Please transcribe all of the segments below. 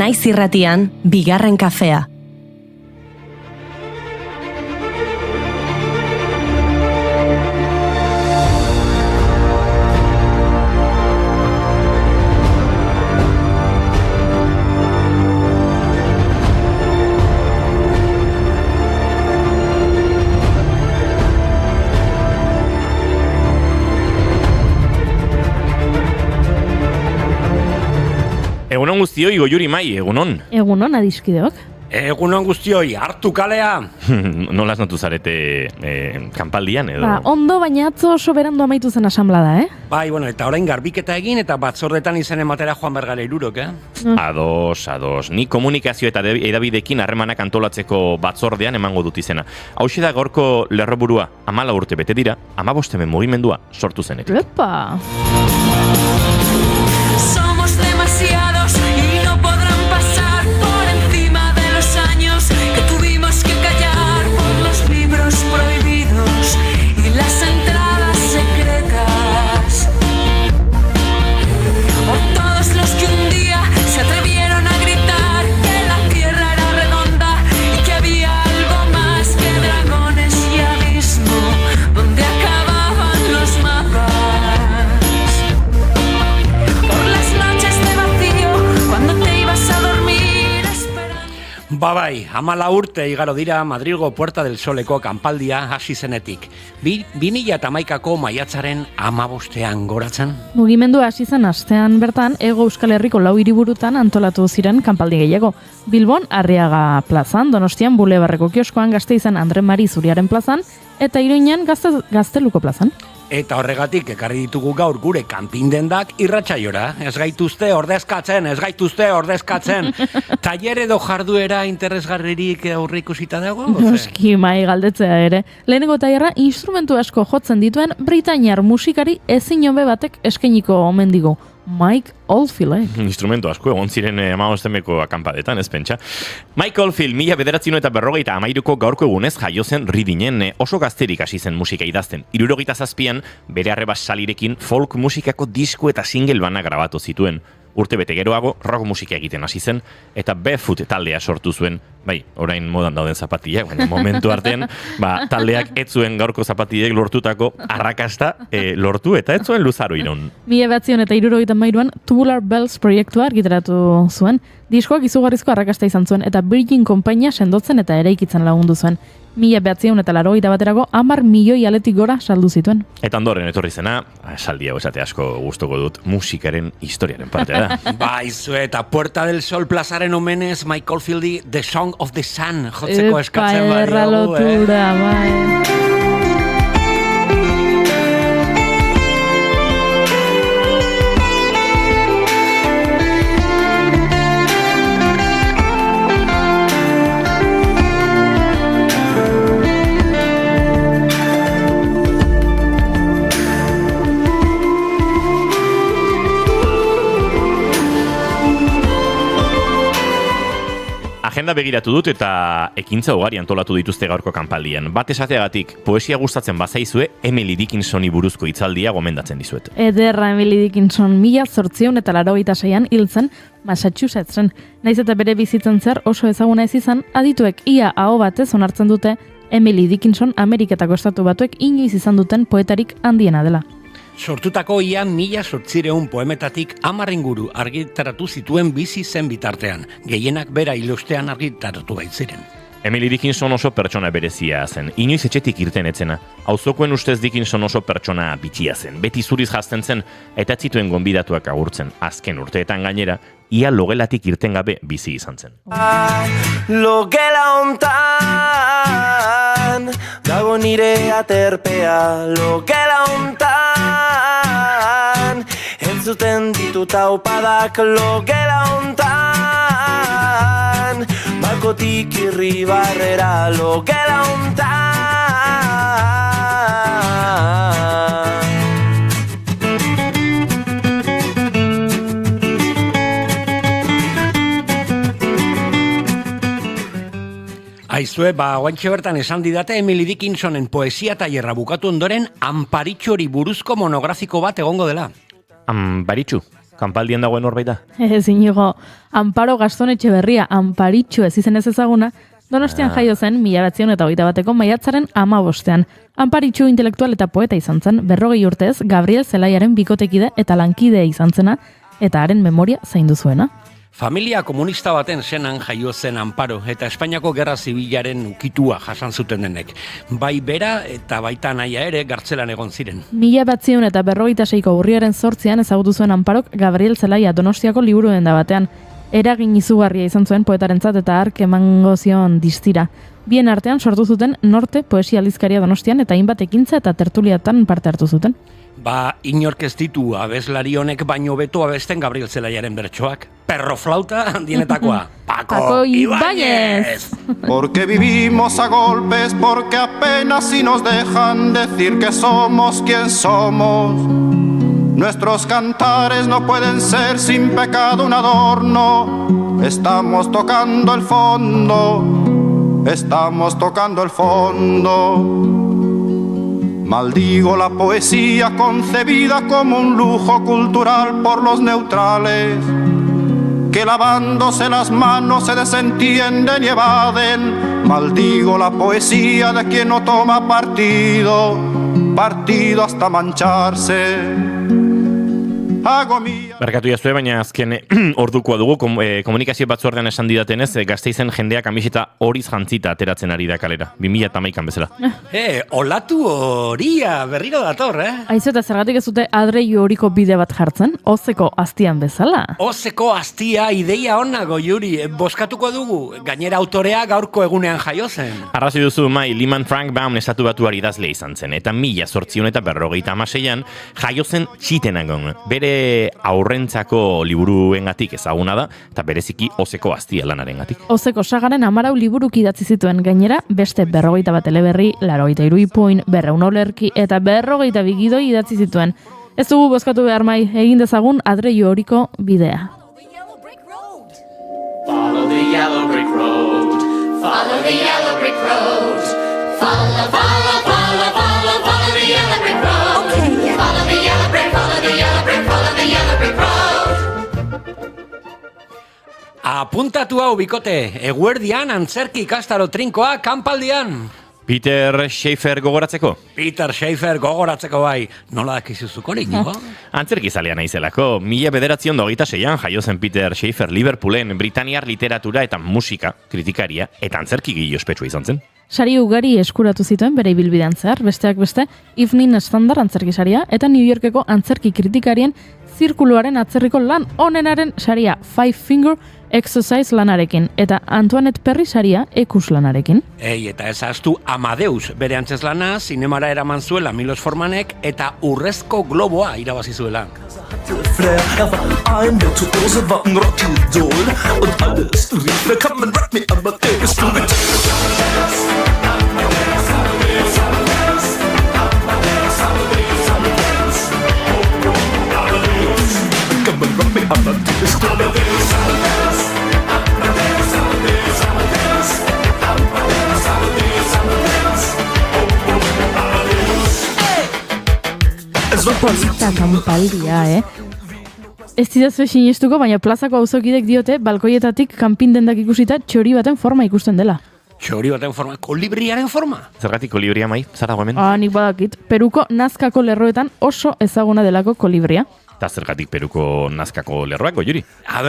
Naiz irratian, bigarren kafea. Egunon guztioi, Goiuri Mai, egunon. Egunon, adiskideok. Egunon guztioi, hartu kalea. Nola esnatu zarete kanpaldian edo? Ondo, baina atzo oso berandu amaitu zen asamblada, Bai, bueno, eta orain garbiketa egin eta batzordetan izen ematera joan bergara irurok, Ados. Ni komunikazio eta edabidekin harremanak antolatzeko batzordean emango dut izena. Hauxe da gaurko lerroburua, 14 urte bete dira, 15 mugimendua sortu zenetik. Epa! Somos demasiados y no podrán pasar por encima de los años que tuvimos que callar por los libros prohibidos y las entradas secretas. Por todos los que un día se atrevieron a gritar que la tierra era redonda y que había algo más que dragones y abismo donde acababan los mapas. Bai, 14 urte igaro dira Madrilgo Puerta del Soleko kanpaldia hasi zenetik. 2011ko maiatzaren 15ean goratzen. Mugimendua hasi zen astean bertan, Hego Euskal Herriko 4 hiriburutan antolatu ziren kanpaldi gehiago. Bilbon, Arriaga plazan, Donostian, Bulebarreko kioskoan, Gasteizen, Andre Mari Zuriaren plazan, eta Iruñan, Gazteluko plazan. Eta horregatik ekarri ditugu gaur gure kanpindendak irratsaiora. Ez gaituzte ordezkatzen. Tailer edo jarduera interesgarririk aurreikusita dago? Noski, mai galdetzea ere. Lehenengo tailerra instrumentu asko jotzen dituen britainiar musikari ezin hobe batek eskainiko omen digu. Mike Oldfield, Instrumento asko egon ziren 15ko akanpadetan, ez pentsa. Mike Oldfield, 1953ko gaurko egunez jaio zen Readingen, oso gazterik hasi zen musika idazten. 77an bere arrebas salirekin folk musikako disko eta single bana grabatu zituen. Urte bete geroago rock musika egiten hasi zen eta Barefoot taldea sortu zuen. Bai, orain modan dauden zapatiak, baina momentu artean, taldeak ez zuen gaurko zapatiek lortutako arrakasta lortu eta ez zuen luzaro iraun. 1973an Tubular Bells proiektua argitaratu zuen. Diskoak izugarrizko arrakasta izan zuen eta Virgin konpainia sendotzen eta eraikitzen lagundu zuen. 1981erako 10 milioi aletik gora saldu zituen. Eta ondoren etorri zena, esaldi hau esate asko gustoko dut, musikaren historiaren partea da. Baizue, eta Puerta del Sol plazaren omenez Mike Oldfieldi The Song of the Sun jotzeko eskatzen badiogu. Epa, erralotura, bai. Agenda begiratu dut eta ekintza ugari antolatu dituzte gaurko kanpaldian. Bat esateagatik, poesia gustatzen bazaizue, Emily Dickinsoni buruzko hitzaldia gomendatzen dizuet. Ederra Emily Dickinson 1886an hil zen Massachusettsen. Naiz eta bere bizitzen zer oso ezaguna ez izan, adituek ia aho batez onartzen dute Emily Dickinson Ameriketako Estatu Batuek inoiz izan duten poetarik handiena dela. Sortutako ia 1800 poemetatik 10 inguru argitaratu zituen bizi zen bitartean. Gehienak bera ilustean argitaratu baitziren. Emily Dickinson oso pertsona berezia zen, inoiz etxetik irten etzena. Auzokoen ustez Dickinson oso pertsona bitxia zen, beti zuriz jazten zen eta zituen gonbidatuak agurtzen. Azken urteetan gainera, ia logelatik irten gabe bizi izan zen. Logela hontan dago nire aterpea, logela hontan entzuten ditut aupadak, logela hontan balkotik irribarrera, logela hontan. Aizue, oantxe bertan esan didate Emily Dickinsonen poesia tailerra bukatu ondoren Anparitxori buruzko monografiko bat egongo dela. Anparitxu? Kanpaldien dagoen horbait da? Ez inigo, Amparo Gaston Etxeberria, Amparitxu ez izen ez ezaguna, Donostian jaio zen 1921 maiatzaren 15. Amparitxu intelektual eta poeta izan zen, 40 urtez Gabriel Zelaiaren bikotekide eta lankidea izan zena, eta haren memoria zaindu zuena. Familia komunista baten senan jaio zen Amparo eta Espainiako Gerra Zibilaren ukitua jasan zuten denek. Bai bera eta baita naia ere gartzelan egon ziren. 1946ko urriaren 8 ezagutu zuen Amparok Gabriel Zelaia Donostiako liburu denda batean. Eragin izugarria izan zuen poetarentzat eta hark emango zion distira. Bien artean sortu zuten Norte poesia aldizkaria Donostian eta hainbat ekintza eta tertuliatan parte hartu zuten. Ba, inork ez ditu abeslari honek baino beto abesten Gabriel Zelaiaren bertsoak. Perro flauta handienetakoa. Paco Ibáñez. Porque vivimos a golpes, porque apenas si nos dejan decir que somos quien somos. Nuestros cantares no pueden ser sin pecado un adorno. Estamos tocando el fondo, estamos tocando el fondo. Maldigo la poesía concebida como un lujo cultural por los neutrales, que lavándose las manos se desentienden y evaden. Maldigo la poesía de quien no toma partido, partido hasta mancharse. Barkatu jazue, baina azken ordukoa dugu, komunikazio batzordean esan didatenez, Gasteizen jendeak kamiseta horiz jantzita ateratzen ari da kalera, 2011 bezala. Olatu horia berriro dator, Aizu eta zergatik ez dute adreiu horiko bide bat jartzen, ozeko aztian bezala? Ozeko aztia ideia ona Goiuri, boskatuko dugu, gainera autorea gaurko egunean jaio zen. Arrazi duzu, Lyman Frank Baum estatu batuari idazle izan zen, eta 1856an jaio zen Txitenagon, bere aurrentzako liburuengatik ezaguna da, eta bereziki Ozeko aztia lanarengatik. Ozeko sagaren 14 liburuk idatzi zituen, gainera beste 41 eleberri, 83 ipuin, 200 olerki eta 42 gidoi idatzi zituen. Ez dugu bozkatu behar mai, egin dezagun adreiu horiko bidea. Follow the yellow brick road. Follow the yellow brick road. Follow, follow, follow, follow, follow the yellow brick road. Okay. Follow the yellow brick, follow the yellow brick, follow the yellow brick road. Apuntatu hau bikote, eguerdian antzerki ikastaro trinkoa kanpaldian. Peter Schaefer gogoratzeko? Peter Schaefer gogoratzeko bai. Nola dakizuzuko nigo? Antzerki zalea naizelako. 1926an jaio zen Peter Schaefer Liverpoolen britaniar literatura eta musika kritikaria eta antzerki gile ospetsua izan zen. Sari ugari eskuratu zituen bere ibilbidean zehar, besteak beste, Evening Standard antzerki saria eta New Yorkeko antzerki kritikarien zirkuluaren atzerriko lan onenaren saria Five Finger Exercise lanarekin eta Antoinette Perry saria Ekus lanarekin. Eta ez ahaztu Amadeus bere antzeslana zinemara eraman zuela Milos Formanek eta Urrezko Globoa irabazi zuela. Ein Virtuose war ein Rockidol und alles rief, wer kann man rock me, Amadeus, du mit. Come on, rock me, Amadeus, du mit. Polita kanpaldia, Ez didazu sinistuko, baina plazako auzokidek diote balkoietatik kanpindendak ikusita txori baten forma ikusten dela. Txori baten forma, kolibriaren forma? Zergatik kolibria mai, zara gomen? Nik badakit, Peruko nazkako lerroetan oso ezaguna delako kolibria. Eta zergatik Peruko nazkako lerroak, Goiuri?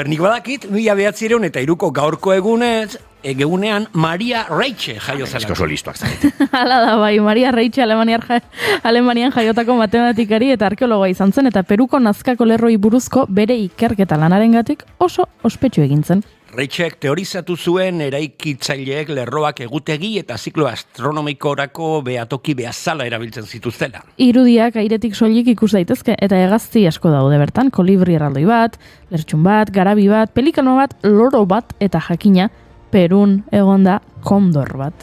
Nik badakit, 1903ko gaurko egunean Maria Reitze jaio zela. Esko listuak zaite. Hala da bai, Maria Reitze Alemanian jaiotako matematikari eta arkeologoa izan zen, eta Peruko nazkako lerroi buruzko bere ikerketa lanarengatik oso ospetsu egin zen. Reitzek teorizatu zuen eraikitzaileek lerroak egutegi eta ziklo astronomikorako behatoki behazala erabiltzen zituztela. Irudiak airetik soilik ikus daitezke eta hegazti asko daude bertan, kolibri erraldoi bat, lertxun bat, garabi bat, pelikano bat, loro bat eta jakina, Perun egonda kondor bat.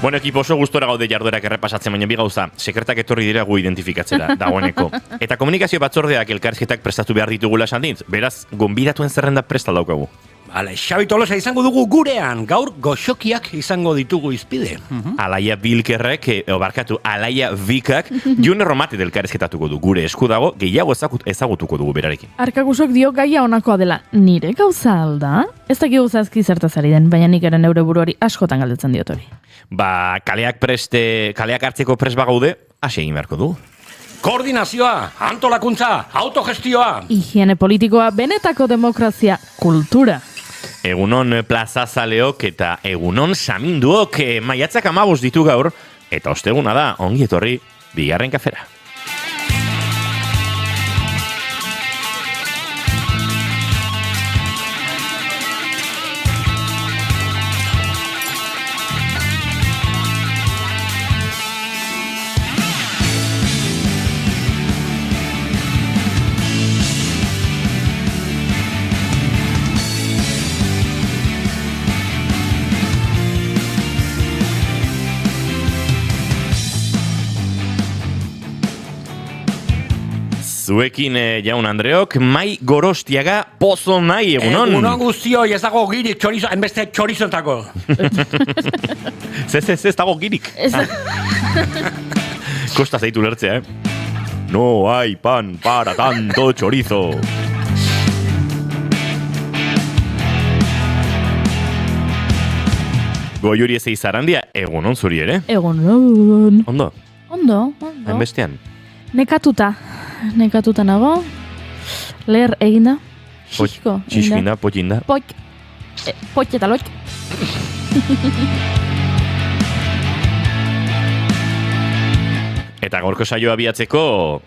Bueno, ekipo oso gustora gaude jarduerak errepasatzen, baina bi gauza, sekretak etorri dira gu identifikatzera, dagoeneko. Eta komunikazio batzordeak elkarrizketak prestatu behar ditugula esan dintz, beraz, gonbidatuen zerrenda presta daukagu. Bale, Xabi Tolosa izango dugu gurean, gaur goxokiak izango ditugu izpide. Alaia Bilkerrek, Alaia Vikak, June Romate elkarrizketatuko du gure esku dago, gehiago ezagutuko dugu berarekin. Arkagusok dio gaia onakoa dela, nire gauza alda? Ez dakigu zazki zertaz ari den, baina nik eren eure buruari askotan galdetzen diot hori. Ba, kaleak hartzeko prest bagaude, hasi egin beharko du. Koordinazioa, antolakuntza, autogestioa. Higiene politikoa, benetako demokrazia, kultura. Egunon plazazaleok eta egunon saminduok maiatzak 15 ditu gaur, eta osteguna da, ongi etorri, bigarren kafera. Zuekin jaun Andreok, Mai Gorostiaga pozo nahi, egunon. Egunon guztioi, ez dago girik txorizo, enbeste txorizontako. Ez dago girik. Kosta zaitu lertzea, No hay pan para tanto chorizo. Goiuri ez eizarandia, egunon zuri ere? Egunon. Ondo? Ondo. Hainbestean? Nekatuta nago. Leher eginda. Xixko. Xixkinda, potxinda. Potx eta loik. Eta gaurko saioa abiatzeko,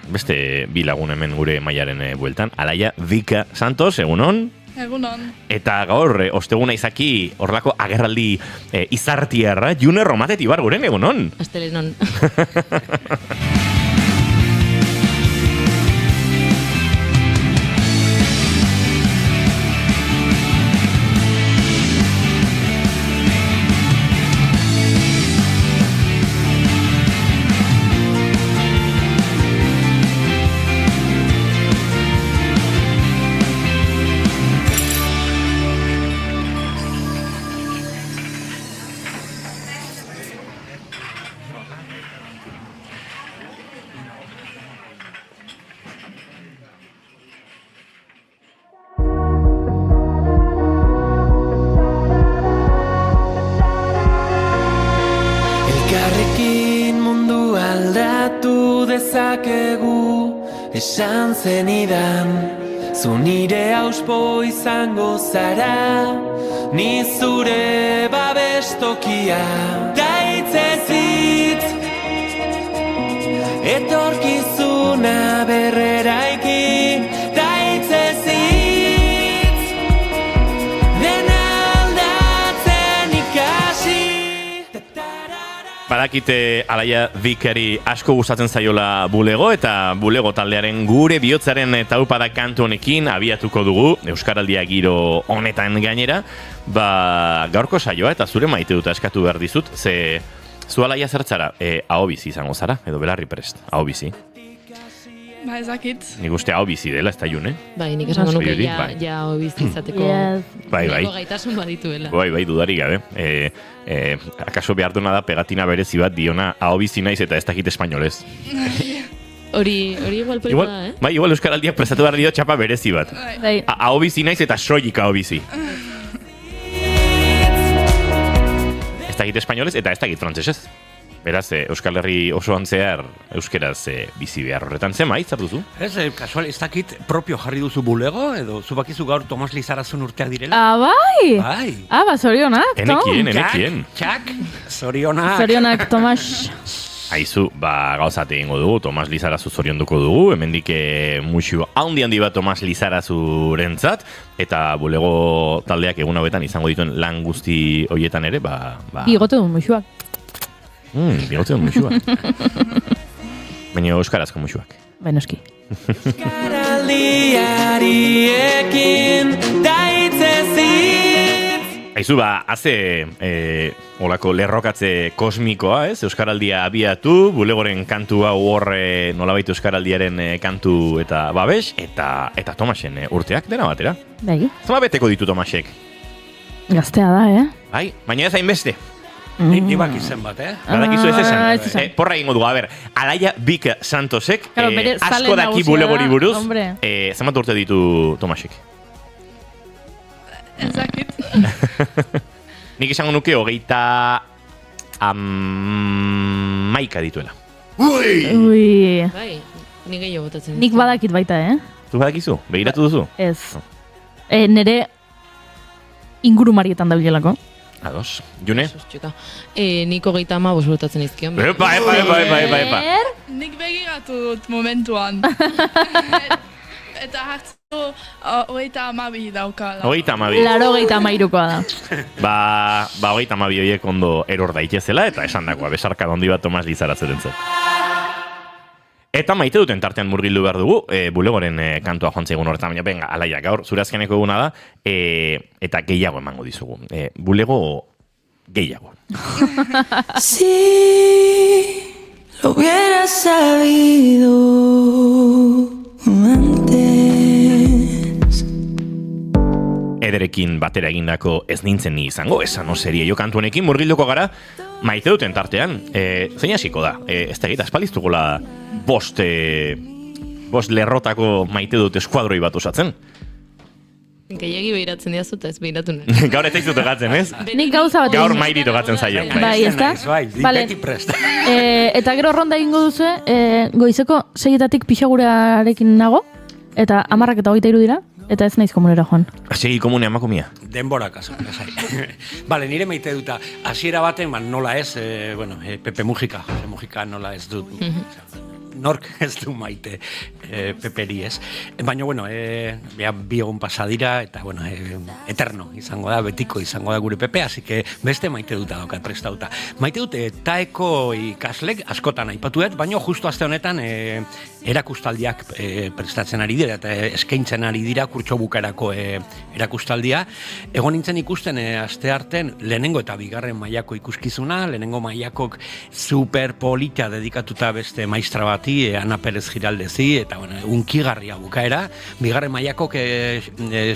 beste bi lagun hemen gure Maiaren bueltan. Alaia Vika Santos, egunon. Egunon. Eta gaur, osteguna izaki, horrelako agerraldi izartiarra, June Romate Tibar guren, egunon. Astelenon. Esan zenidan, zu nire auspo izango zara, ni zure babestokia. Daitzez hitz, etorkizuna berreraiki. Daitzez hitz, dena aldatzen ikasi. Badakite Alaia Vikari asko gustatzen zaiola bulego, eta bulego taldearen gure bihotzaren taupada kantu honekin abiatuko dugu, Euskaraldia giro honetan gainera, gaurko saioa eta zure maite dut eskatu behar dizut, ze zu Alaia zertzara, ahobizi izango zara, edo belarri prest, ahobizi. Ba, ezakit. Nik uste ahobizi dela, ez da June? Bai, nik esango nuke ja ahobizi izateko bai. gaitasun badituela. Bai, dudarik gabe. Akaso behar duena da pegatina berezi bat diona ahobizi naiz eta ez dakit espainolez. Hori igual pelikoa da, Bai, igual Euskaraldiak prestatu behar dio txapa berezi bat. Bai. Ahobizi naiz eta soilik ahobizi. Ez dakit espainolez eta ez dakit frantsesez. Beraz, Euskal Herri osoan zehar euskeraz bizi behar horretan zema, zer duzu? Ez, kasual, ez dakit propio jarri duzu bulego, edo zubakizu gaur Tomas Lizarazun urteak direla? Bai! Bai! Zorionak, Tom! Enekien! Txak! Zorionak! Zorionak, Tomas! Aizu, gauzate egingo dugu, Tomas Lizarazu zorionduko dugu, hemendik musu handi bat Tomas Lizarazurentzat, eta bulego taldeak egun hauetan izango dituen lan guzti horietan ere, Bigote du musuak. Bigote du musuak. Baina euskarazko musuak. Baina eski. Euskaraldiari ekin daitzezit. Aizu, haze olako lerrokatze kosmikoa, ez? Euskaraldia abiatu, bulegoren kantu hau horre nolabait Euskaraldiaren kantu eta babes, eta Tomasen urteak dena batera. Bai. Zama beteko ditu Tomasek? Gaztea da, Bai, baina ez hainbeste. Ni bak izen bat, Badakizu ez ez esan. Porra egingo dugu, Alaia Bik Santosek, Claro, bere zale asko daki nagusia bulegori da, buruz, hombre. zamat urte ditu Tomasek? Ez dakit. Nik esango nuke 31 dituela. Ui. Bai, nik gehiago botatzen. Nik badakit baita, Tu badakizu? Begiratu duzu? Ez. Nere ingurumarietan dabilelako. Ados. June? Nik 30 botatzen izkion. Epa. Nik begiratu dut momentuan. Eta hartzu 32 daukala. 32. 83koa da. 32 horiek ondo eror daitezela, eta esan dakoa, besarka dondi bat Tomas Lizaratzen zen. Eta maite duten tartean murgildu behar dugu, bulegoren kantua joan zaigun horretan, baina venga, Alaia, gaur, zure azkeneko eguna da, eta gehiago emango dizugu. Bulego gehiago. Si lo hubiera sabido antes. Ederekin batera egindako ez nintzen ni izango, esan oserie jo kantuenekin murgilduko gara, maite duten tartean, zein hasiko da, ez da egita, espaliztukola bost lerrotako maite dut eskuadroi bat osatzen. Gehiagi behiratzen diazu eta ez behiratu nahi. Gaur ez zaizut tokatzen, ez? Nik gauza bat Gaur mairi tokatzen zaio. Bai, ez da? Bai, Vale. beti prest. Eta gero ronda egingo duzu, goizeko 6etatik pixagurearekin nago, eta 10:23 dira, eta ez naiz komunera joan. Segi komune emakumia. Denbora kaso, lasai. Vale, nire maite duta. Hasiera baten, nola ez, Pepe Mujica. Jose Mujica nola ez dut. Nork ez du maite Peperi ez. Baina, bueno, bi egun pasadira, eta, bueno, eterno izango da, betiko izango da gure Pepe, así que beste maite duta daukat prestauta. Maite dute, taeko ikaslek askotan aipatuet, baina justu aste honetan erakustaldiak prestatzen ari dira, eta eskaintzen ari dira kurtso bukarako erakustaldia. Egon nintzen ikusten aste arten lehenengo eta bigarren mailako ikuskizuna, lehenengo mailakok super polita dedikatuta beste maistra bati, Ana Perez Giraldezi, eta bueno, unkigarria bukaera. Bigarren mailakok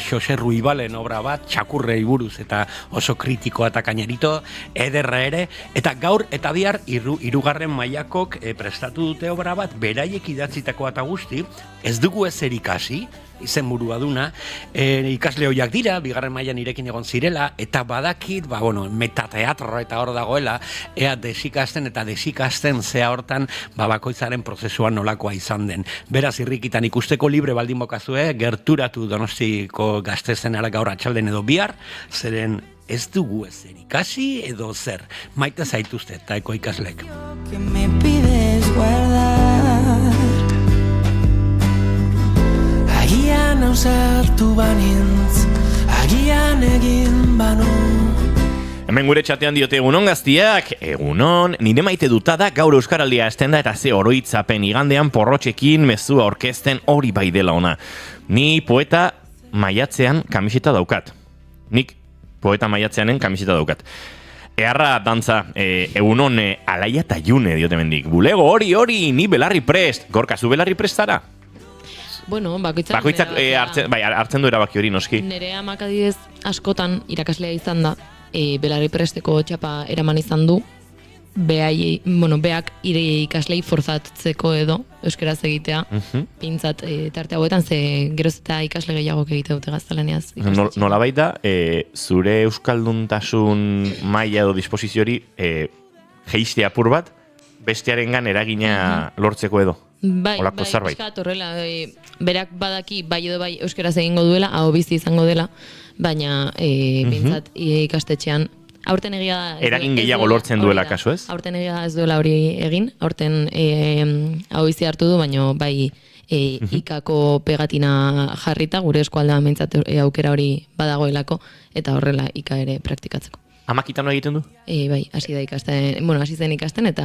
Xose Ruibalen obra bat, txakurrei buruz, eta oso kritikoa eta kainerito, ederra ere, eta gaur eta bihar hirugarren mailakok prestatu dute obra bat, beraiek idatzitakoa eta guzti, ez dugu ezer ikasi, izenburua duna, ikasle hoiak dira, bigarren mailan irekin egon zirela, eta badakit, metateatro eta hor dagoela, ea desikasten eta desikasten zea hortan, bakoitzaren prozesuan nolakoa izan den. Beraz, irrikitan ikusteko libre baldin bokazue, gerturatu Donostiko Gaztezenara gaur atxalden edo bihar, zeren ez dugu ezer ikasi edo zer. Maite zaituzte, taeko ikaslek. Que me pides guardar. Agian ausartu banintz, agian egin banu. Hemen gure txatean diote egunon gaztiak, egunon, nire maite duta da gaur Euskaraldia esten da eta ze oroitzapen igandean porrotxekin mezua orkesten hori bai dela ona. Ni poeta maiatzean kamiseta daukat. Nik poeta maiatzeanen kamiseta daukat. Eharra dantza, egunon Alaia eta June diote mendik. Bulego hori, ni belarri prest. Gorka, zu belarri prestara? Bueno, bakoitzak hartzen du erabaki hori noski. Nere amak adidez askotan irakaslea izan da, belarri presteko txapa eraman izan du, beak ire ikaslei forzatzeko edo euskaraz egitea, pintzat tarte hauetan, ze geroz eta ikasle gehiagok egite dute gaztelaniaz. Nola baita, zure euskalduntasun maila edo disposiziori jeiste apur bat, bestearengan eragina lortzeko edo. Bai, pixkat horrela, berak badaki bai edo bai euskaraz egingo duela, hau bizi izango dela, baina pintzat ikastetxean aurten egia da... Eragin gehiago lortzen duela kaso ez? Aurten egia da ez duela hori egin, aurten hau bizi hartu du, baina bai ikako pegatina jarrita, gure eskualdean mintzat aukera hori badagoelako, eta horrela ika ere praktikatzeko. Amakitan egiten du? Bai, hasi zen ikasten eta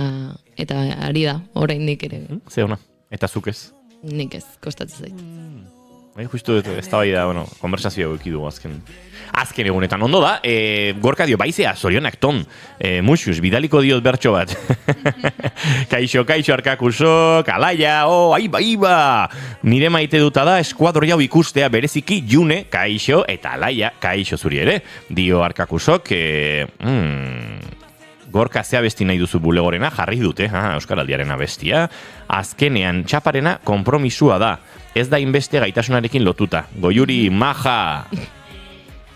ari da, oraindik ere. Ze ona, eta zuk ez? Nik ez, kostatzen zait. Justu ez da bai da, konversazioa ekidu azken egunetan. Ondo da, Gorka dio, baizea, zorionak ton, muxus, bidaliko diot bertso bat. Kaixo Arkakusok, Alaia, aiba. Nire maite duta da, eskuadro jau ikustea bereziki June, kaixo, eta Alaia, kaixo zuri ere. Dio Arkakusok, Gorka zea besti nahi duzu bulegorena, jarri dute, Euskaraldiaren abestia. Azkenean, txaparena konpromisua da. Ez da inbeste gaitasunarekin lotuta. Goiuri maja.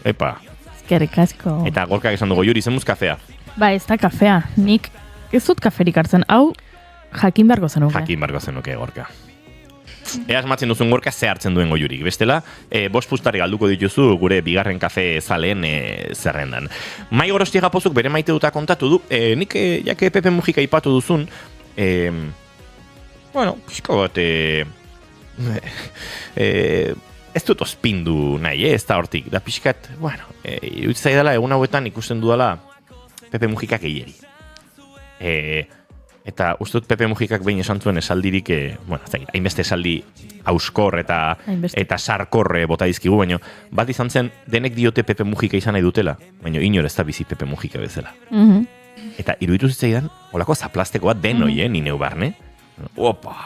Epa. Eskerrik asko. Eta Gorkak esan du, Goiuri, zemuz kafea? Ba, ez da kafea. Nik ez dut kaferik hartzen. Hau, jakin beharko zenuke. Jakin beharko zenuke, Gorka. Ea asmatzen duzun Gorka ze hartzen duen Goiurik. Bestela, 5 pustari galduko dituzu gure bigarren kafe zaleen zerrendan. Mai Gorostiaga Pozuk bere maite duta kontatu du. Nik, jake Pepe Mujika ipatu duzun, pixko bat... ez dut ospindu nahi, ez da hortik. Da pixkat, iruditzai dela, egun hauetan ikusten dudala Pepe Mujikak eieri. Eta uste dut Pepe Mujikak behin esan zuen esaldirik, hainbeste esaldi auskor eta sarkor bota dizkigu, baina bat izan zen, denek diote Pepe Mujika izan nahi dutela, baina inor ez da bizi Pepe Mujika bezala. Eta iruditu zitzaidan, holako zaplasteko bat denoi, nineu barne. Opa!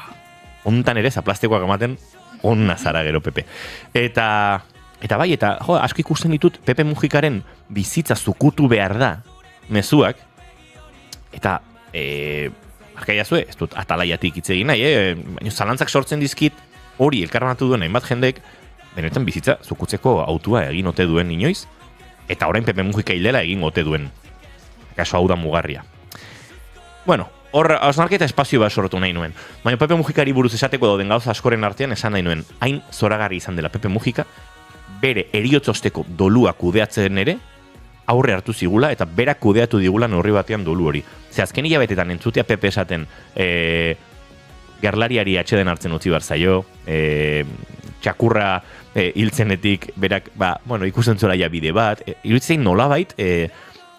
Hontan ere zaplastekoak ematen onna zara gero Pepe. Eta asko ikusten ditut Pepe Mujikaren bizitza zukutu behar da, mezuak, eta arkaiazue, ez dut atalaiatik hitz egin nahi, baina zalantzak sortzen dizkit hori elkarbanatu duen hainbat jendek, benetan bizitza zukutzeko autua egin ote duen inoiz, eta orain Pepe Mujika hildela egin ote duen. Kaso hau da mugarria. Hor, hausnarketa espazio bat sortu nahi nuen. Baina Pepe Mujikari buruz esateko dauden gauza askoren artean esan nahi nuen. Hain zoragarri izan dela Pepe Mujika, bere eriotzosteko dolua kudeatzen ere, aurre hartu zigula eta berak kudeatu digula neurri batean dolu hori. Ze azken hilabetetan entzutea Pepe esaten gerlariari atxeden hartzen utzi bar zaio, txakurra hiltzenetik berak, ikusten zola ja bide bat, iruditzen nolabait,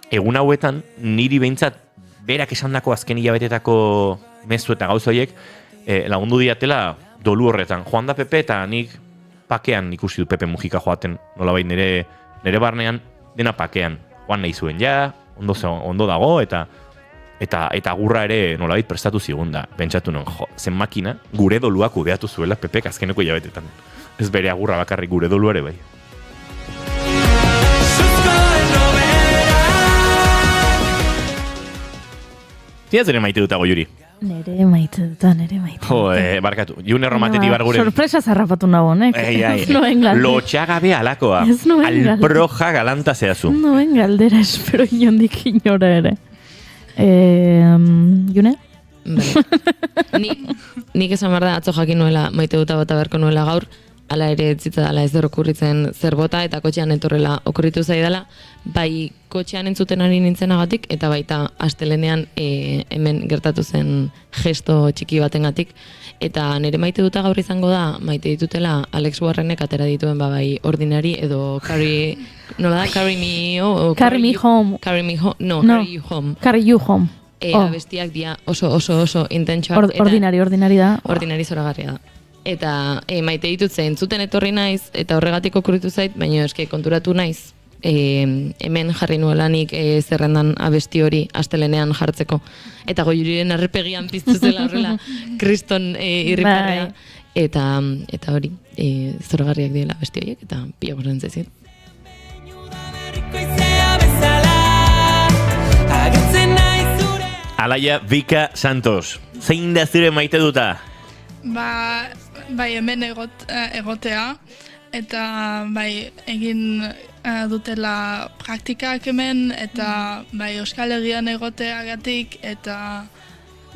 egun hauetan niri behintzat berak esandako azken hilabetetako mezu eta gauza horiek lagundu diatela dolu horretan. Joan da Pepe eta nik pakean ikusi dut Pepe Mujika joaten, nolabait nire barnean dena pakean. Joan nahi zuen ondo dago eta gurra ere nolabait prestatu zigun da. Pentsatu nuen, zen makina gure dolua kudeatu zuela Pepek azkeneko hilabetetan. Ez bere agurra bakarrik gure dolua ere bai. Zinaz ere maite duta Goiuri? Nere maite duta. Barkatu, June Romatetik barguren. Sorpresa zarrapatu nago, nek? Lotxagabe alakoa. Alproja galanta zehazu. Noen galdera espero inondik inora ere. June? Nik esan behar da, atzo jakin nuela maite duta bota beharko nuela gaur, ala ere etzitza dela ez okurritzen zer bota, eta kotxean etorrela okurritu zaidala, bai kotxean entzuten ari nintzenagatik, eta baita astelenean hemen gertatu zen gesto txiki batengatik, eta nire maite duta gaur izango da, maite ditutela Alex Warrenek atera dituen bai Ordinary edo Carry Me Home. Carry Me Home. Carry You Home. Carry You Home. Abestiak dia oso intentsuak. Ordinary da. Ordinary zoragarria da. Eta maite ditutze entzuten etorri naiz, eta horregatik okurritu zait, baina eske konturatu naiz, hemen jarri nuelanik zerrendan abesti hori astelenean jartzeko. Eta Goiuriren errepegian piztu zela horrela kriston irriparrea. Eta hori, zoragarriak direla abesti horiek, eta pila gorren zezit. Alaia Vika Santos, zein da zure maite duta? Bai hemen egotea, eta bai egin dutela praktikak hemen, eta bai Euskal Herrian egoteagatik, eta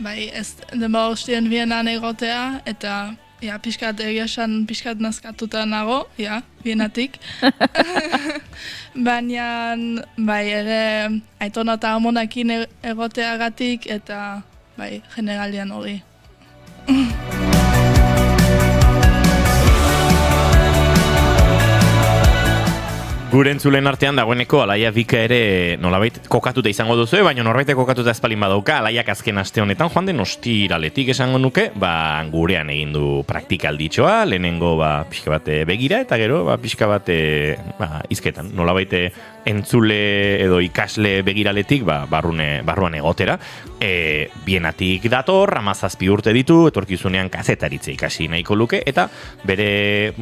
bai ez denbora guztien Vienan egotea, eta pixkat pixkat nazkatuta nago, Vienatik. Baina bai ere aitona eta amonakin egoteagatik, eta bai generalian hori. Gure entzulen artean dagoeneko Alaia Bika ere nolabait kokatuta izango duzu, baina norbait kokatuta espalin badauka Alaiak azken aste honetan joan den ostiraletik esango nuke, gurean egin du praktikalditxoa, lehenengo pixka bat begira eta gero pixka bat izketan, nolabait entzule edo ikasle begiraletik barruan egotera. Bienatik dator, 17 urte ditu, etorkizunean kazetaritza ikasi nahiko luke, eta bere,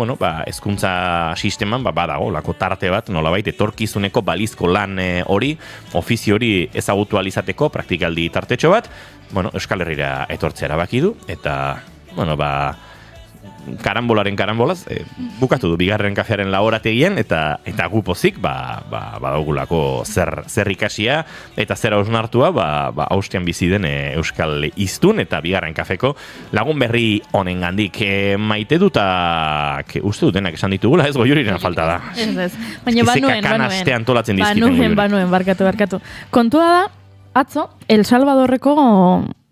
hezkuntza sisteman badago, lako tarte bat, nolabait etorkizuneko balizko lan hori, ofizio hori ezagutu alizateko praktikaldi tartetxo bat, Euskal Herrira etortzea erabaki du, eta, karambolaren karambolaz, bukatu du bigarren kafearen laborategien, eta gu pozik, badaugulako zer ikasia, eta zer hausnartua, Austrian bizi den Euskal Hiztun, eta bigarren kafeko lagun berri honengandik maite dutak, uste dutenak esan ditugula, ez Goiuriren falta da. Ez, baina banuen, barkatu. Kontua da, atzo, El Salvadorreko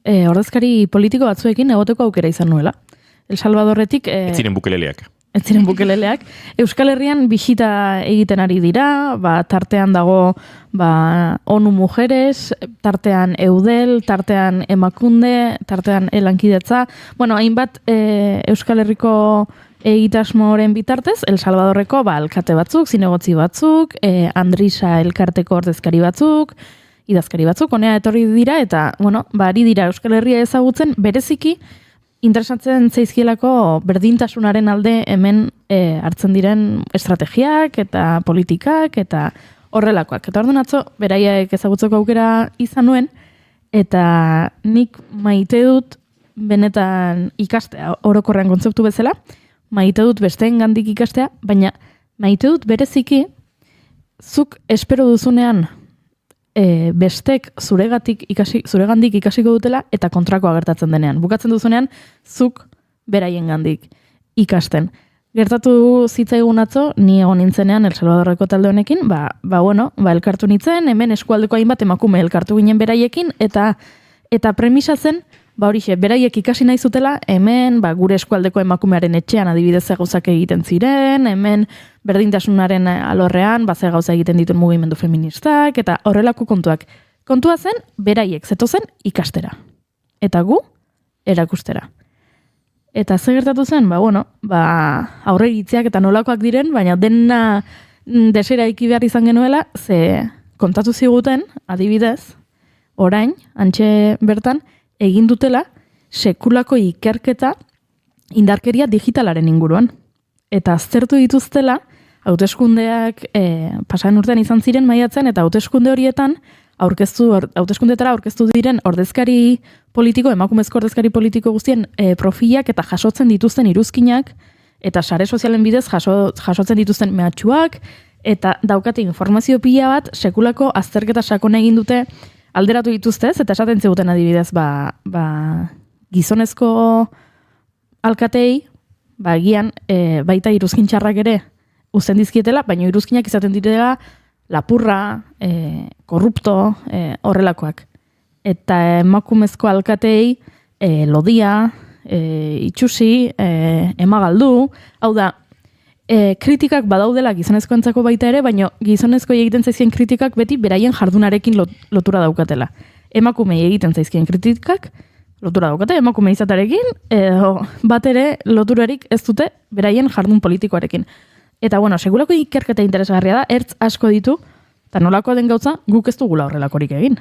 ordezkari politiko batzuekin egoteko aukera izan nuela. El Salvadorretik... Ez ziren bukeleleak. Euskal Herrian bisita egiten ari dira, tartean dago ONU Mujeres, tartean Eudel, tartean Emakunde, tartean Lankidetza. Hainbat Euskal Herriko egitasmoren bitartez, El Salvadorreko alkate batzuk, zinegotzi batzuk, Andrisa elkarteko ordezkari batzuk, idazkari batzuk, honea etorri dira, eta, ari dira Euskal Herria ezagutzen, bereziki, interesatzen zaizkielako berdintasunaren alde hemen hartzen diren estrategiak eta politikak eta horrelakoak. Eta orduan atzo, beraiek ezagutzeko aukera izan nuen, eta nik maite dut benetan ikastea, orokorrean kontzeptu bezala, maite dut besteen gandik ikastea, baina maite dut bereziki, zuk espero duzunean bestek zuregandik ikasiko dutela eta kontrakoa gertatzen denean. Bukatzen duzunean, zuk beraiengandik ikasten. Gertatu zitzaigun atzo, ni egon nintzenean El Salvadorreko talde honekin, elkartu nintzen, hemen eskualdeko hainbat emakume elkartu ginen beraiekin, eta premisa zen, horixe, beraiek ikasi nahi zutela, hemen gure eskualdeko emakumearen etxean adibidez gauzak egiten ziren, hemen berdintasunaren alorrean, ze gauza egiten dituen mugimendu feministak, eta horrelako kontuak. Kontua zen, beraiek zetozen ikastera. Eta gu, erakustera. Eta ze gertatu zen, aurregitziak eta nolakoak diren, baina dena desera behar izan genuela, ze kontatu ziguten, adibidez, orain, antxe bertan, egin dutela sekulako ikerketa indarkeria digitalaren inguruan. Eta aztertu dituztela, hauteskundeak pasaren urtean izan ziren maiatzen, eta hauteskunde horietan, hauteskundetara aurkeztu diren ordezkari politiko, emakumezko ordezkari politiko guztien profilak eta jasotzen dituzten iruzkinak, eta sare sozialen bidez jasotzen dituzten mehatxuak, eta daukate informazio pila bat, sekulako azterketa sakona egin dute, alderatu dituztez, eta esaten ziguten adibidez, gizonezko alkatei, egian, baita iruzkin txarrak ere uzten dizkietela, baina iruzkinak izaten direla lapurra, korrupto, horrelakoak. Eta emakumezko alkatei, lodia, itxusi, emagaldu, hau da, kritikak badaudela gizonezkoentzako baita ere, baina gizonezko egiten zaizkien kritikak beti beraien jardunarekin lotura daukatela. Emakumei egiten zaizkien kritikak lotura daukate, emakume izatarekin, bat ere loturarik ez dute beraien jardun politikoarekin. Eta, segurako ikerketa interesgarria da, ertz asko ditu, eta nolako den gautza, guk ez dugula horrelakorik egin.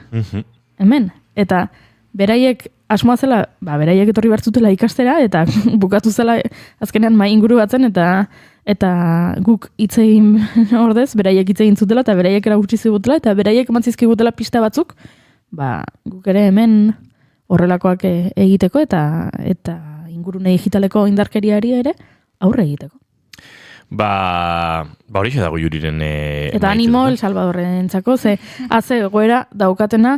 Hemen. Eta beraiek asmoa zela, beraiek etorri bertzutela ikastera, eta bukatu zela azkenean mai inguru batzen, eta guk hitzein ordez, beraiek hitzein zutela, eta beraiek erakutsi zigutela, eta beraiek emantzizkigutela pista batzuk, guk ere hemen horrelakoak egiteko, eta ingurune digitaleko indarkeriari ere aurre egiteko. Horixe dago Juriren... Eta animo El Salvadorren txako, ze haze egoera daukatena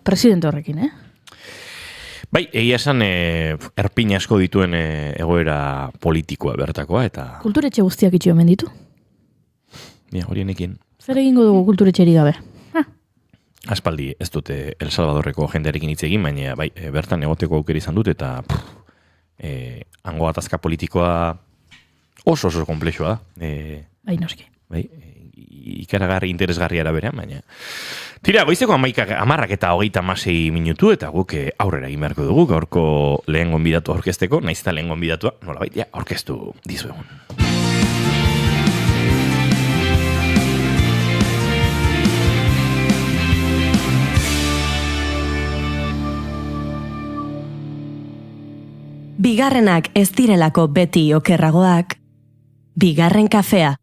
presidente horrekin, egia esan erpin asko dituen egoera politikoa bertakoa, eta... Kulturetxe guztiak itxio hemen ditu? Horienekin. Zer egingo dugu kulturetxeri gabe? Aspaldi ez dute El Salvadorreko jendearekin hitz egin, baina bertan egoteko aukera izan dut, eta hango atazka politikoa oso komplexua da. Bai, noski. ikaragarri interesgarria berean, baina. Tira, goizeko 10:36 minutu, eta guk aurrera egin beharko dugu, gaurko lehen gonbidatu aurkezteko, naiz eta lehen gonbidatua, nolabait, ja, aurkeztu dizuegun. Bigarrenak ez direlako beti okerragoak, bigarren kafea.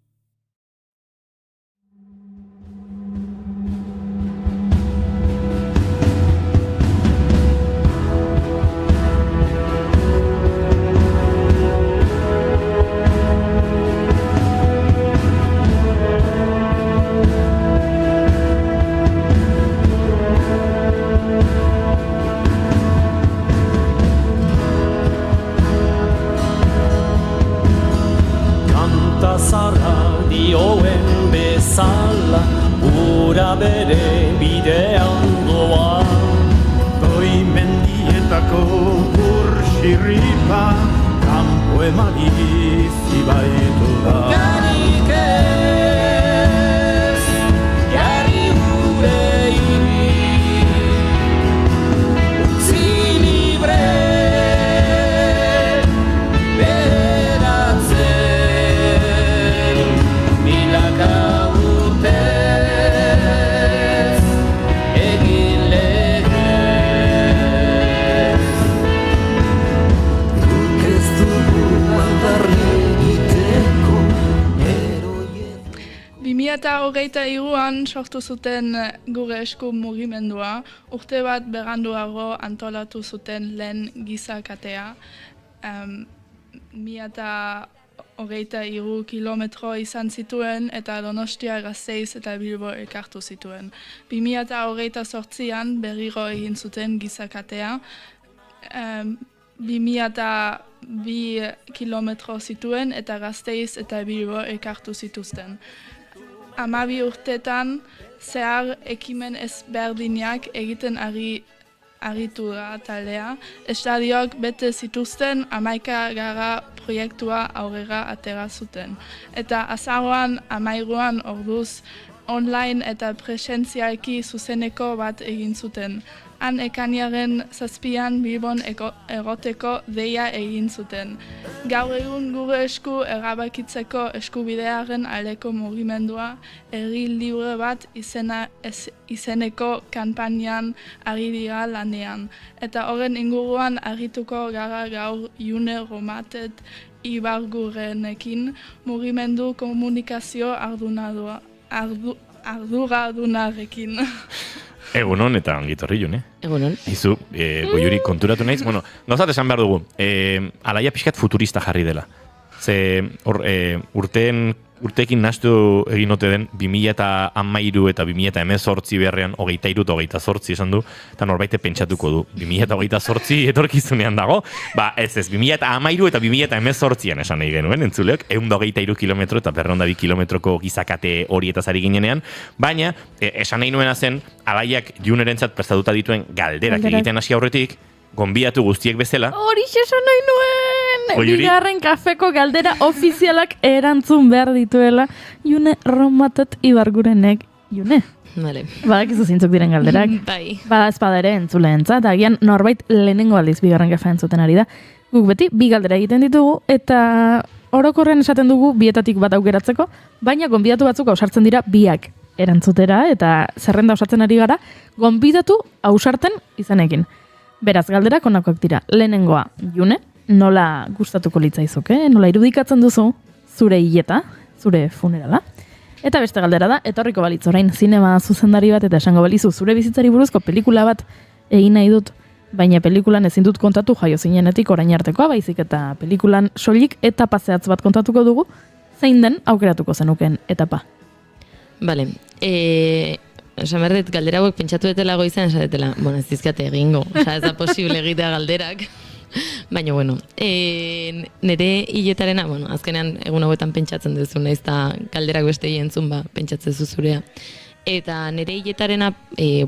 Dioen bezala, ura bere bidean doa. Goi mendietako urxirripa, kanpo emalizi baitu da. Garik ez, gari gure iri, utzi libre. Eta 2023an sortu zuten gure esku mugimendua, urte bat beranduago antolatu zuten lehen gizakatea. 2023 kilometro izan zituen eta Donostia, Gasteiz eta Bilbo elkartu zituen. 2028an berriro egin zuten gizakatea. 2002 kilometro zituen eta Gasteiz eta Bilbo elkartu zituzten. 12 urtetan zehar ekimen ezberdinak egiten aritu da taldea. Estadioak bete zituzten 11 proiektua aurrera atera zuten. Eta azaroan 13 orduz online eta presentzialki zuzeneko bat egin zuten. Han ekainaren 7an Bilbon eroteko deia egin zuten. Gaur egun gure esku erabakitzeko eskubidearen aldeko mugimendua herri libre bat izeneko kanpainan ari dira lanean. Eta horren inguruan arituko gara gaur June Romatet Ibargurenekin mugimendu komunikazio arduradunarekin. Egunon eta ongitorri, June. Egunon. Izu, goiuri konturatu naiz. Bueno, gauzat esan behar dugu, alaia pixkat futurista jarri dela. Ze, urteekin nahastu egin ote den 2013 eta 2018 beharrean 23 eta 28 esan du, eta norbaite pentsatuko du. 2028 etorkizunean dago, ez 2013 eta 2018an esan nahi genuen, entzuleok, 123 kilometro eta 202 kilometroko gizakate horietaz ari ginenean, baina esan nahi nuena zen, alaiak Junerentzat prestatuta dituen galderak egiten hasi aurretik, gonbidatu guztiek bezala. Horixe esan nahi nuen! Bigarren kafeko galdera ofizialak erantzun behar dituela June Romatet Ibargurenek. June? Vale. Badakizu zintzuk diren galderak. Bai. Bada espada ere entzuleentzat, agian norbait lehenengo aldiz bigarren kafea entzuten ari da. Guk beti bi galdera egiten ditugu eta orokorren esaten dugu bietatik bat aukeratzeko, baina gonbidatu batzuk ausartzen dira biak erantzutera eta zerrenda osatzen ari gara gonbidatu ausarten izanekin. Beraz, galderak onakoak dira. Lehenengoa, June, nola gustatuko litzaizuke, nola irudikatzen duzu zure hileta, zure funerala. Eta beste galdera da, etorriko balitz orain zinema zuzendari bat eta esango balizu zure bizitzari buruzko pelikula bat egin nahi dut, baina pelikulan ezin dut kontatu jaio zinenetik orain artekoa, baizik eta pelikulan soilik etapa zehatz bat kontatuko dugu, zein den aukeratuko zenuken etapa. Bale, esan behar dut, galdera hauek pentsatu detela goizan, esan detela, bueno, ez dizkate egingo, ez da posible egitea galderak. Baina, bueno, nire hiletarena, bueno, azkenean egun hauetan pentsatzen duzu, nahiz eta galderak beste entzun pentsatzen zuzurea. Eta nire hiletarena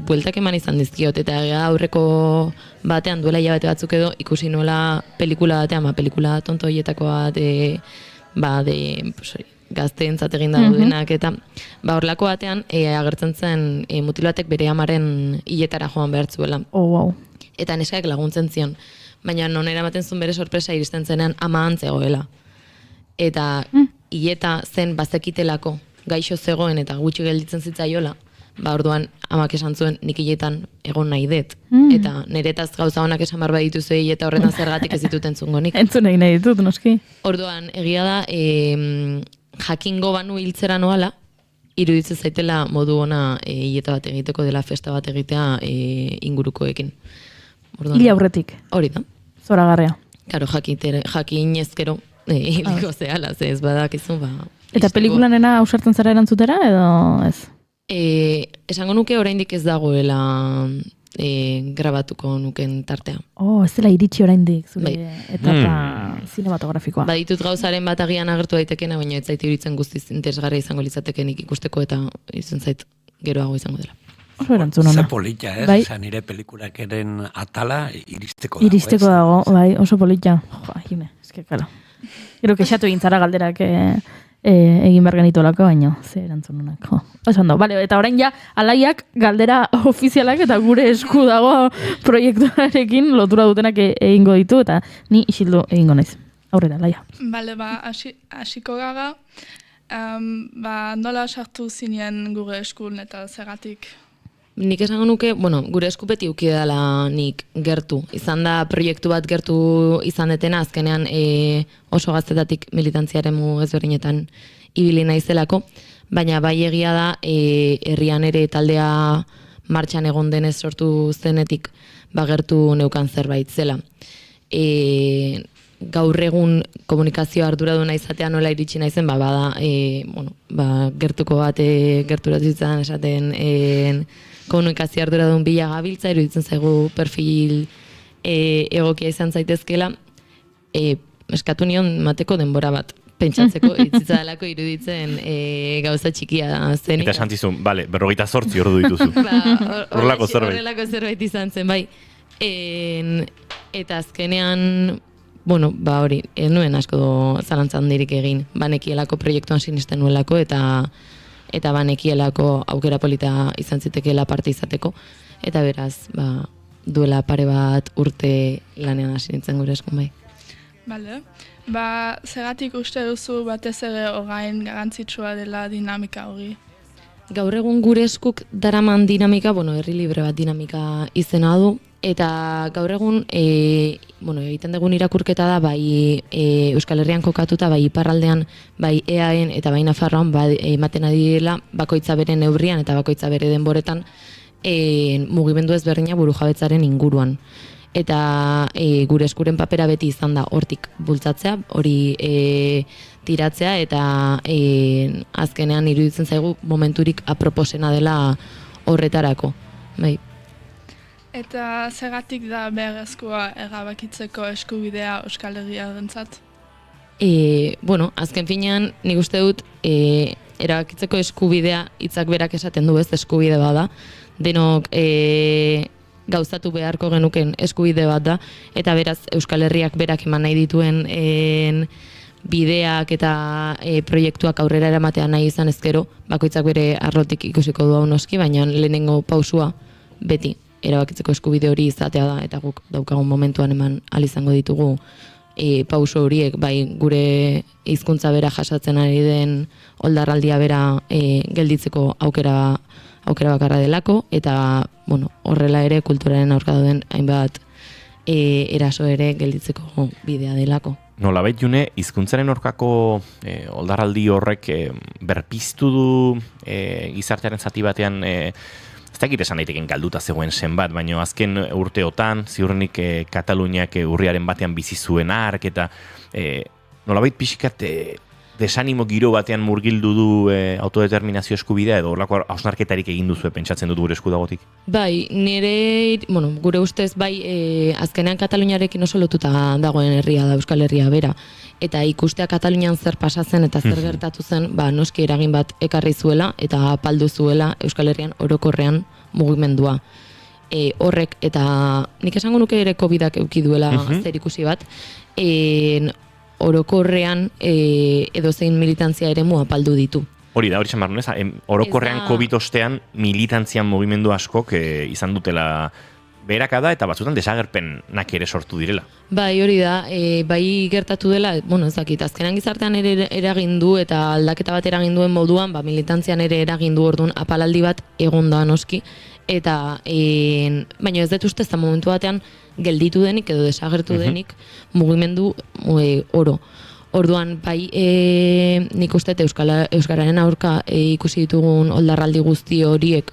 bueltak eman izan dizkiot, eta aurreko batean duela hilabete batzuk edo ikusi nuela pelikula batean, pelikula tonto hiletako bat, gazteentzat eginda daudenak, eta horrelako batean agertzen zen mutil batek bere amaren hiletara joan behar zuela. Wow. Eta neskak laguntzen zion. Baina non eramaten zuen bere sorpresa iristen zenean ama antzegoela. Eta hileta zen bazekitelako gaixo zegoen eta gutxi gelditzen zitzaiola, orduan amak esan zuen nik hiletan egon nahi dut. Eta niretaz gauza honak esan behar badituzu hileta horretan zergatik ez ditut entzungo nik. Entzun nahi ditut, noski. Orduan, egia da, jakingo banu hiltzera noala, iruditzen zaitela modu ona hileta bat egiteko dela festa bat egitea ingurukoekin. Hila aurretik. Hori da. Zoragarria. Karo, jakin ezkero hiliko zehala, ze ez badakizu, Eta pelikulanena ausartzen zara erantzutera, edo ez? Esango nuke oraindik ez dagoela grabatuko nuken tartea. Ez dela iritsi oraindik zure etapa zinematografikoa. Baditut gauzaren bat agian agertu daitekena, baina ez zait iruditzen guztiz interesgarria izango litzatekenik ikusteko eta izan zait geroago izango dela. Oso erantzun ona. Ze polita, ez? Bai. Nire pelikulakeren atala iristeko dago. Iristeko dago, bai, oso polita. June, eske, karo. Gero kexatu egin zara galderak egin behar genitolako, baina ze erantzun honak. Esan do, bale, eta orain ja, alaiak galdera ofizialak eta gure esku dago proiektuarekin lotura dutenak egingo ditu, eta ni isildu egingo naiz. Aurrera, alaia. Bale, hasiko gaga, nola sartu zinen gure eskun eta zergatik? Nik esango nuke, gure esku beti uki dela nik gertu. Izan da proiektu bat gertu izan detena, azkenean oso gaztetatik militantziaren ezberdinetan ibili naizelako, baina bai egia da herrian ere taldea martxan egon denez sortu zenetik gertu neukan zerbait zela. Gaur egun komunikazio arduraduna izatea nola iritsi naizen, bada gertuko bat gerturatu izan esaten komunikazio arduradun bila gabiltza, iruditzen zaigu perfil egokia izan zaitezkela, eskatu nion mateko denbora bat, pentsatzeko itzitzadalako iruditzen gauza txikia zen. Eta esan zizun, 48 ordu dituzu. Horrelako zerbait izan zen, bai. Eta azkenean, hori, ez nuen asko zalantzan dirik egin, banekielako proiektuan sinisten nuelako, eta banekielako aukera polita izan zitekeela parte izateko, eta beraz, duela pare bat urte lanean hasi nintzen gure eskun bai. Bale, zergatik uste duzu batez ere orain garrantzitsua dela dinamika hori? Gaur egun gure eskuk daraman dinamika, herri libre bat dinamika izena du, eta gaur egun egiten dugun irakurketa da bai Euskal Herrian kokatuta, bai iparraldean, bai EAen eta bai Nafarroan ematen adidela bakoitza bere neurrian eta bakoitza bere denboretan mugimendu ezberdina burujabetzaren inguruan. Eta gure eskuren papera beti izan da hortik bultzatzea, hori tiratzea, eta azkenean iruditzen zaigu momenturik aproposena dela horretarako. Bai. Eta zergatik da beharrezkoa erabakitzeko eskubidea Euskal Herriarentzat? Azken finean nik uste dut erabakitzeko eskubidea hitzak berak esaten du, ez eskubide bada. Denok gauzatu beharko genuken eskubide bat da, eta beraz Euskal Herriak berak eman nahi dituen bideak eta proiektuak aurrera eramatea nahi izan ezkero, bakoitzak bere arrotik ikusiko du hau noski, baina lehenengo pausua beti erabakitzeko eskubide hori izatea da, eta guk daukagun momentuan eman izango ditugu pauso horiek, bai gure hizkuntza bera jasatzen ari den oldarraldia bera gelditzeko aukera bakarra delako, eta horrela ere kulturaren aurka dauden hainbat eraso ere gelditzeko bidea delako. Nolabait June, hizkuntzaren aurkako oldarraldi horrek berpiztu du gizartearen zati batean ez dakit esan daiteken galduta zegoen zenbat, baina azken urteotan, ziurrenik Kataluniak urriaren batean bizi zuen ark, eta nolabait pixkat desanimo giro batean murgildu du autodeterminazio eskubidea, edo horlako hausnarketarik egin duzu pentsatzen dut gure eskudagotik? Bai, gure ustez, azkenean Kataluniarekin oso lotuta dagoen herria da Euskal Herria bera, eta ikustea Katalunian zer pasatzen eta zer gertatu zen, noski eragin bat ekarri zuela eta apaldu zuela Euskal Herrian orokorrean mugimendua. Horrek, eta nik esango nuke ere COVIDak eduki duela zer ikusi bat, orokorrean edozein militantzia eremu apaldu ditu. Hori da, hori xamar nuen, orokorrean COVID ostean militantzian mugimendu askok izan dutela beherakada eta batzutan desagerpenak ere sortu direla. Bai, hori da, bai gertatu dela, bueno, ez dakit, azkenan gizartean ere eragin du eta aldaketa bat eragin duen moduan, militantzian ere eragin du orduan apalaldi bat egon da noski, eta baina ez dut uste ez da momentu batean gelditu denik edo desagertu denik mugimendu oro. Orduan, bai, nik uste euskararen aurka ikusi ditugun oldarraldi guzti horiek,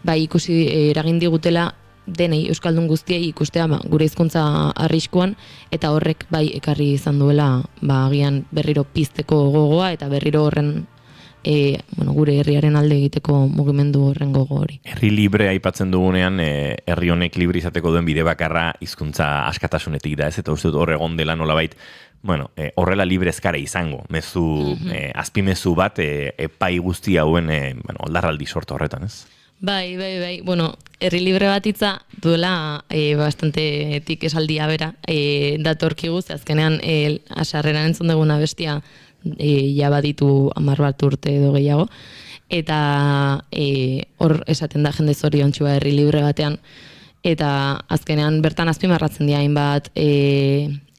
bai ikusi eragin digutela denei euskaldun guztiei ikustea gure hizkuntza arriskuan, eta horrek bai ekarri izan duela agian berriro pizteko gogoa eta berriro horren gure herriaren alde egiteko mugimendu horren gogo hori. Herri libre aipatzen dugunean, herri honek libre izateko duen bide bakarra hizkuntza askatasunetik da, ez? Eta uste dut hor egon dela nolabait, horrela libre ezkara izango, mezu, azpimezu bat epai guzti hauen oldarraldi sortu horretan, ez? Bai, herri libre bat hitza duela bastantetik esaldia bera, datorkigu, azkenean asarreran entzun duguna bestia ja baditu 10 bat urte edo gehiago, eta hor esaten da jende zoriontxua herri libre batean, eta azkenean bertan azpimarratzen dira hainbat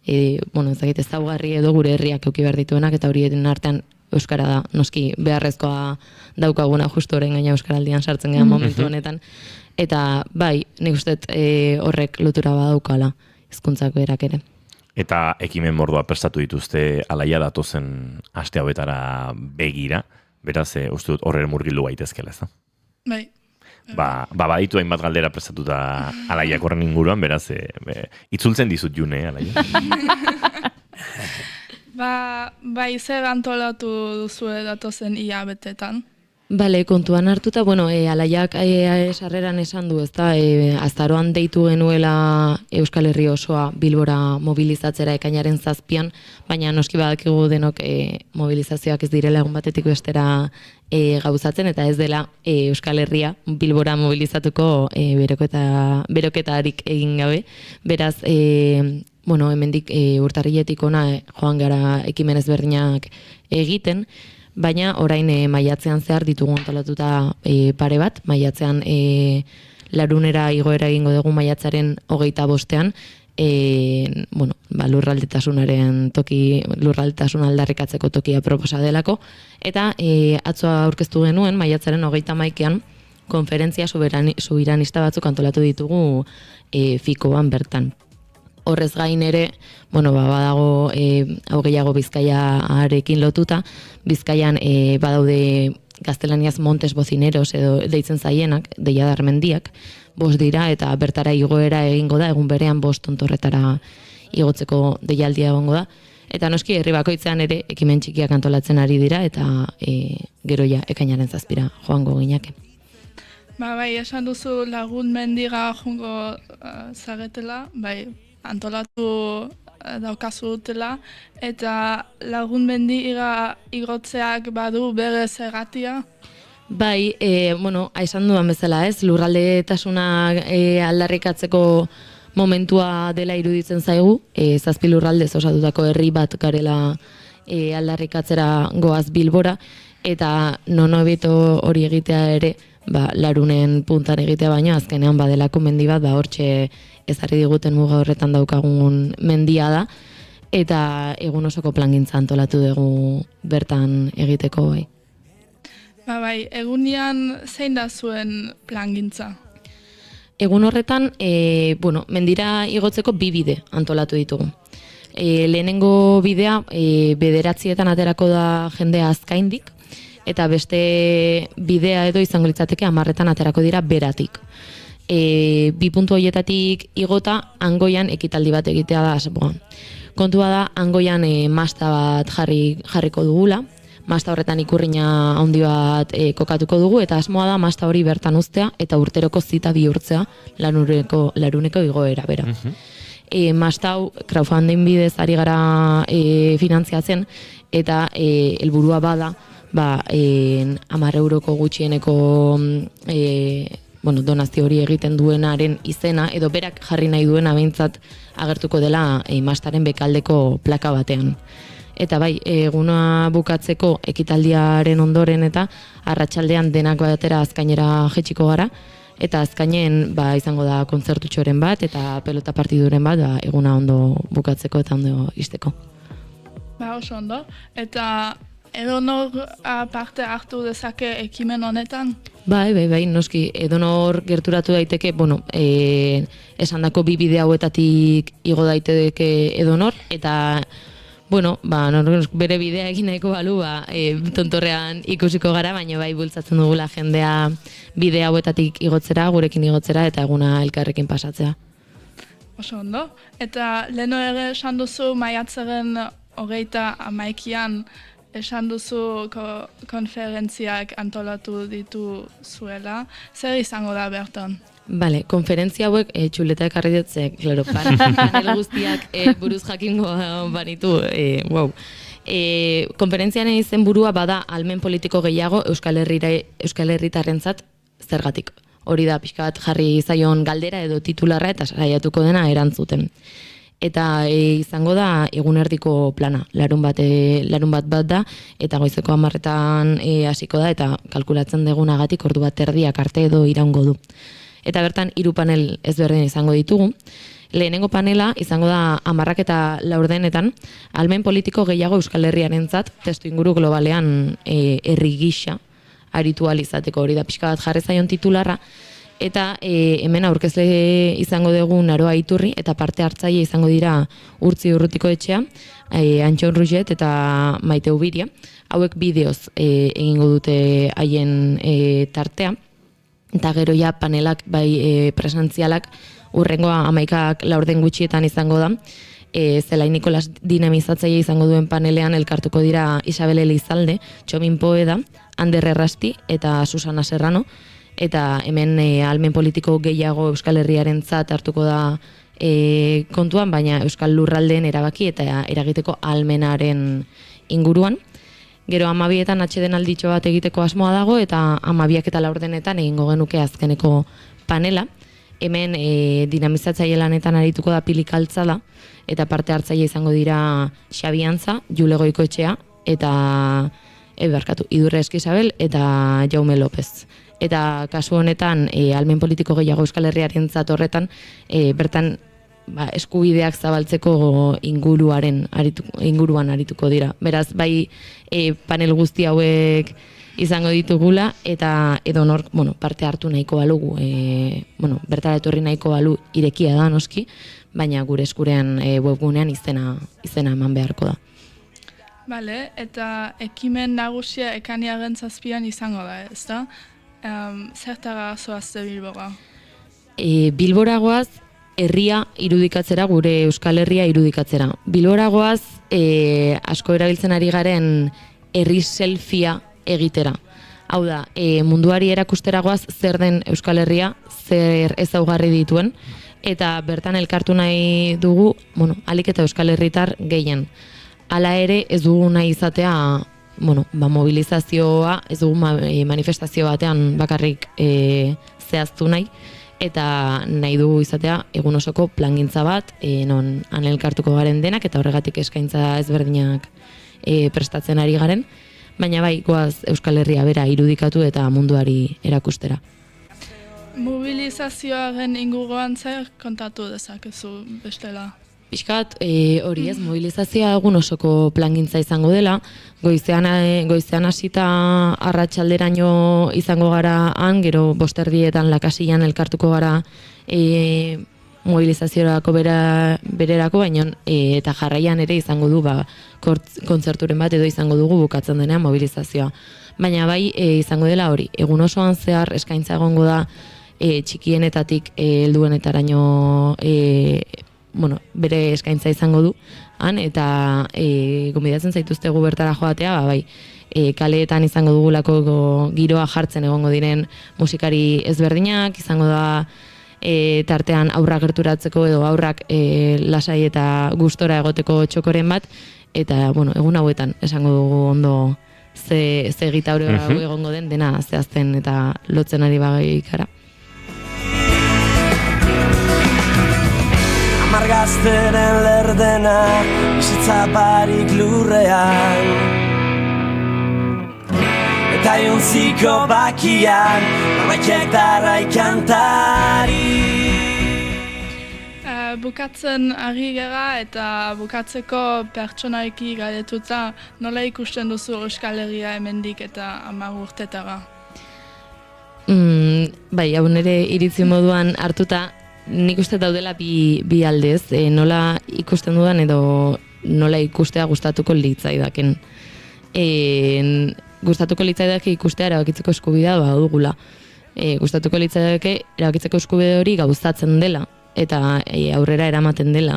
ezaugarri edo gure herriak eduki behar dituenak, eta horien artean euskara da, noski beharrezkoa daukaguna justu horren gaina euskaraldian sartzen gara momentu honetan, eta bai, nik uste horrek lotura badaukala hizkuntzak berak ere. Eta ekimen mordoa prestatu dituzte alaia datozen aste hauetara begira, beraz, uste dut horren murgildu gaitezkela, ez da? Bai. Baditu hainbat galdera prestatuta alaiak horren inguruan, beraz, itzultzen dizut June, alaia. Bai, zer antolatu duzue datozen hilabetetan? Bale, kontuan hartuta, alaiak sarreran esan du, ezta, azaroan deitu genuela Euskal Herri osoa Bilbora mobilizatzera ekainaren 7an, baina noski badakigu denok mobilizazioak ez direla egun batetik bestera gauzatzen, eta ez dela Euskal Herria Bilbora mobilizatuko beroketarik egin gabe. Beraz, hemendik urtarriletik ona joan gara ekimen ezberdinak egiten, baina orain maiatzean zehar ditugu antolatuta pare bat, maiatzean larunera igoera egingo dugu maiatzaren 25ean, lurraldetasun aldarrikatzeko tokia proposa delako, eta atzoa aurkeztu genuen maiatzaren 31ean konferentzia soberanista batzuk antolatu ditugu Fikoan bertan. Horrez gain ere, badago gehiago Bizkaiarekin lotuta, Bizkaian badaude gaztelaniaz Montes Bocineros edo deitzen zaienak, Deia Darmendiak, 5 dira eta bertara igoera egingo da, egun berean 5 tontorretara igotzeko deialdia egongo da. Eta noski herri bakoitzean ere ekimen txikiak antolatzen ari dira eta gero ja ekainaren 7ra joango ginake. Bai, esan duzu Lagun Mendiga joango zaretela, bai, antolatu daukazu dutela, eta Lagun Mendiga igotzeak badu bere zergatia? Bai, esan duan bezala ez, lurraldetasuna aldarrikatzeko momentua dela iruditzen zaigu, 7 lurraldez osatutako herri bat garela aldarrikatzera goaz Bilbora, eta nonobito hori egitea ere, larunen puntan egitea baino, azkenean badelako mendi bat, hortxe ezarri diguten muga horretan daukagun mendia da, eta egun osoko plangintza antolatu dugu bertan egiteko bai. Bai, egunian zein da zuen plangintza? Egun horretan, mendira igotzeko 2 bide antolatu ditugu. Lehenengo bidea, 9etan aterako da jendea Azkaindik, eta beste bidea edo izango litzateke 10etan aterako dira Beratik. 2 puntu horietatik igota, Angoian ekitaldi bat egitea da asmoa. Kontua da, Angoian masta bat jarriko dugula, masta horretan ikurrina handi bat kokatuko dugu, eta asmoa da masta hori bertan uztea, eta urteroko zita bihurtzea laruneko igoera bera. Masta hau crowdfunding bidez ari gara finantziatzen, eta helburua bada, 10 euroko gutxieneko donazio hori egiten duenaren izena, edo berak jarri nahi duena behintzat agertuko dela mastaren bekaldeko plaka batean. Eta bai, eguna bukatzeko ekitaldiaren ondoren eta arratsaldean denak batera azkainera jetxiko gara, eta azkainen izango da kontzertutxoren bat eta pelota partiduren bat eguna ondo bukatzeko eta ondo izteko. Oso ondo. Eta edonor parte hartu dezake ekimen honetan? Bai, noski, edonor gerturatu daiteke, esandako bi bide hauetatik igo daiteke edonor, eta bere bidea egin nahiko balu, tontorrean ikusiko gara, baina bai bultzatzen dugula jendea bide hauetatik igotzera, gurekin igotzera, eta eguna elkarrekin pasatzea. Oso ondo. Eta leheno ere esan duzu maiatzaren 21 esan duzu konferentziak antolatu dituzuela. Zer izango da berton? Bale, konferentzia hauek txuleta ekarri dutzek, klaro, panel guztiak buruz jakingo banitu, wow. Konferentziaren izen burua bada almen politiko gehiago Euskal Herritarrentzat zergatik. Hori da pixka bat jarri zaion galdera edo titularra eta saiatuko dena erantzuten. Eta izango da egunerdiko plana, larun bat da, eta goizeko 10:00 hasiko da, eta kalkulatzen degunagatik ordu bat erdiak arte edo iraungo du. Eta bertan 3 panel ezberdin izango ditugu. Lehenengo panela izango da 10:04 almen politiko gehiago Euskal Herriarentzat, testu inguru globalean herri gisa aritu ahal izateko, hori da pixka bat jarri zaion titularra. Eta hemen aurkezle izango dugu Naroa Iturri, eta parte hartzaile izango dira Urtzi Urrutiko Etxea, Antxon Ruget eta Maite Ubiria. Hauek bideoz egingo dute haien tartea. Eta gero ja panelak presentzialak urrengoa 11:00 gutxietan izango da. Zelai Nikolas dinamizatzaile izango duen panelean elkartuko dira Isabel Elizalde, Txomin Poeda, Ander Errasti eta Susana Serrano. Eta hemen almen politiko gehiago Euskal Herriarentzat hartuko da kontuan, baina Euskal Lurraldeen erabaki eta eragiteko almenaren inguruan. Gero 12etan atxeden alditxo bat egiteko asmoa dago, eta 12:04 egingo genuke azkeneko panela. Hemen dinamizatzaile lanetan arituko da Pili Kaltzada, eta parte hartzaile izango dira Xabi Antza, Jule Goikoetxea, eta Idurre Eskizabel eta Jaume López. Eta kasu honetan, almen politiko gehiago Euskal Herriarentzat horretan, bertan eskubideak zabaltzeko inguruan arituko dira. Beraz, bai panel guzti hauek izango ditugula, eta edonor parte hartu nahiko balugu, bertara etorri nahiko balu irekia da noski, baina gure eskurean webgunean izena eman beharko da. Bale, eta ekimen nagusia ekaniaren 7 izango da, ez da? Zertara zoazte Bilbora? Bilbora goaz, herria irudikatzera, gure Euskal Herria irudikatzera. Bilbora goaz, asko erabiltzen ari garen herri selfia egitera. Hau da, munduari erakustera goaz zer den Euskal Herria, zer ezaugarri dituen, eta bertan elkartu nahi dugu, alik eta Euskal Herritar gehien. Hala ere ez dugu nahi izatea mobilizazioa, ez dugu manifestazio batean bakarrik zehaztu nahi, eta nahi dugu izatea egun osoko plangintza bat, non han elkartuko garen denak, eta horregatik eskaintza ezberdinak prestatzen ari garen, baina bai, goaz Euskal Herria bera irudikatu eta munduari erakustera. Mobilizazioaren inguruan zer kontatu dezakezu bestela? Piskat, hori ez, mobilizazioa egun osoko plangintza izango dela, goizean hasita arratsalderaino izango gara han, gero 5:00 Lakasian elkartuko gara mobilizaziorako bererako, baina eta jarraian ere izango du kontzerturen bat edo izango dugu bukatzen denean mobilizazioa. Baina bai izango dela hori, egun osoan zehar eskaintza egongo da txikienetatik helduenetaraino bere eskaintza izango du, eta gonbidatzen zaituztegu bertara joatea, bai, kaleetan izango dugulako giroa jartzen egongo diren musikari ezberdinak, izango da tartean aurrak gerturatzeko edo aurrak lasai eta gustora egoteko txokoren bat, eta egun hauetan esango dugu ondo ze gitaure egongo den dena zehazten eta lotzen ari bagikara. Amargazteren lerdena bizitza barik lurrean Eta jontziko bakian Norbaitek darrai kantari Bukatzen ari gara eta bukatzeko pertsonaiki galdetuta nola ikusten duzu Euskal Herria hemendik eta 10 urtetara? Bai, hau nire iritzi moduan hartuta, nik uste daudela bi aldez, nola ikusten dudan edo nola ikustea gustatuko litzaidaken. Gustatuko litzaidake ikustea erabakitzeko eskubidea badugula. Gustatuko litzaidake erabakitzeko eskubide hori gauzatzen dela eta aurrera eramaten dela,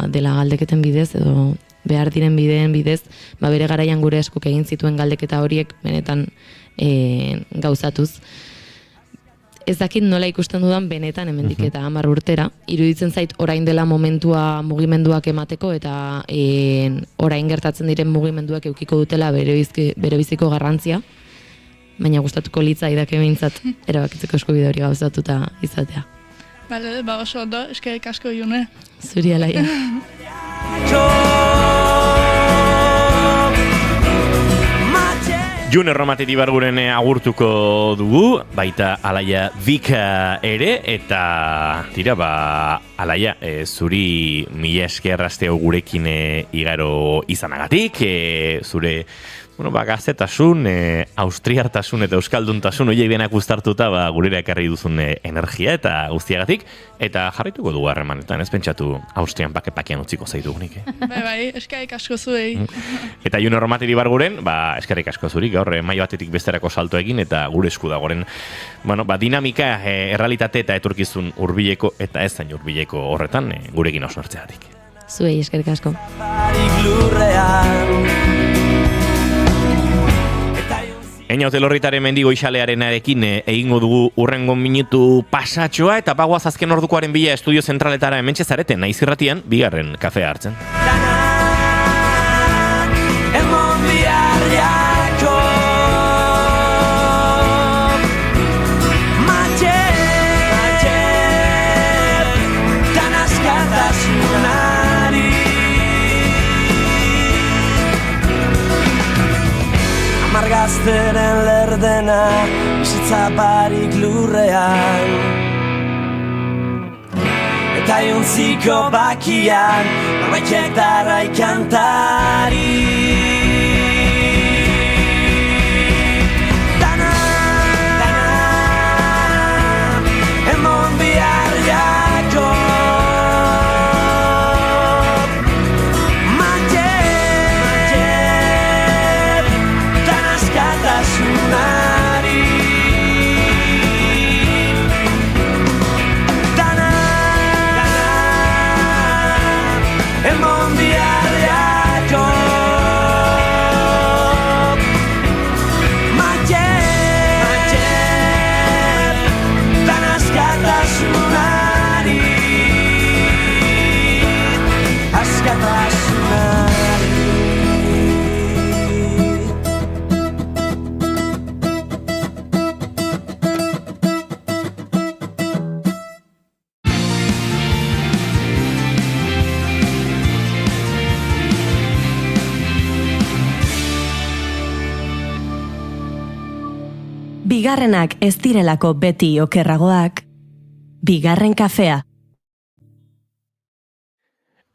dela galdeketen bidez edo behar diren bideen bidez, bere garaian gure eskuk egin zituen galdeketa horiek benetan gauzatuz. Ez dakit nola ikusten dudan benetan hemendik eta 10 urtera. Iruditzen zait orain dela momentua mugimenduak emateko eta orain gertatzen diren mugimenduak eukiko dutela bere biziko garrantzia, baina gustatuko litzaidake behintzat erabakitzeko eskubide hori gauzatuta izatea. Bale, oso ondo, eskerrik asko June. Zuri Alaia. June Romateti Barguren agurtuko dugu, baita Alaia Vika ere, eta tira, Alaia, zuri mila esker asteo gurekin igaro izanagatik, zure gaztetasun, austriartasun eta euskalduntasun horiek denak uztartuta gurera ekarri duzun energia eta guztiagatik, eta jarrituko dugu harremanetan, ez pentsatu Austrian pakepakian utziko zaitugunik. Bai, eskerrik asko zuei. Eta June Romateti Barguren, eskerrik asko zuri, gaur maila batetik besterako salto egin, eta gure esku dagoren, dinamika, errealitate eta etorkizun hurbileko eta ez zain hurbileko horretan, gurekin oso hartzeagatik. Zuei, eskerrik asko. Eina Otelorritaren mendigo isalearenarekin egingo dugu urrengo minutu pasatxoa eta bagoaz azken ordukoaren bila estudio zentraletara hementxe zareten, naiz irratian, bigarren kafea hartzen. Amargazteren lerdena bizitza barik lurrean Eta jontziko bakian norbaitek darrai kantari Dana, emon bihar jako Bigarrenak ez direlako beti okerragoak, bigarren kafea.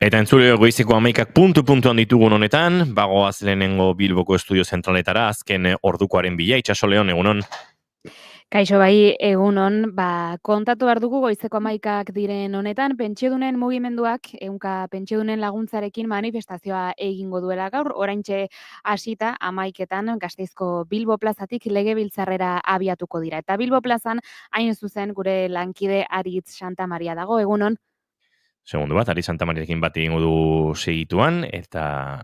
Eta entzuleo goizeko 11 puntu ditugun honetan, bagoaz lehenengo Bilboko estudio zentraletara, azken ordukoaren bila, Itxaso Leon, egunon. Kaixo bai, egunon, kontatu behar dugu goizeko 11 diren honetan, pentsiodunen mugimenduak, ehunka pentsiodunen laguntzarekin manifestazioa egingo duela gaur, oraintxe hasita 11etan Gasteizko Bilbo plazatik legebiltzarrera abiatuko dira. Eta Bilbo plazan hain zuzen gure lankide Aritz Santa Maria dago, egunon. Segundu bat, Aritz Santa Mariarekin bat egingo du segituan, eta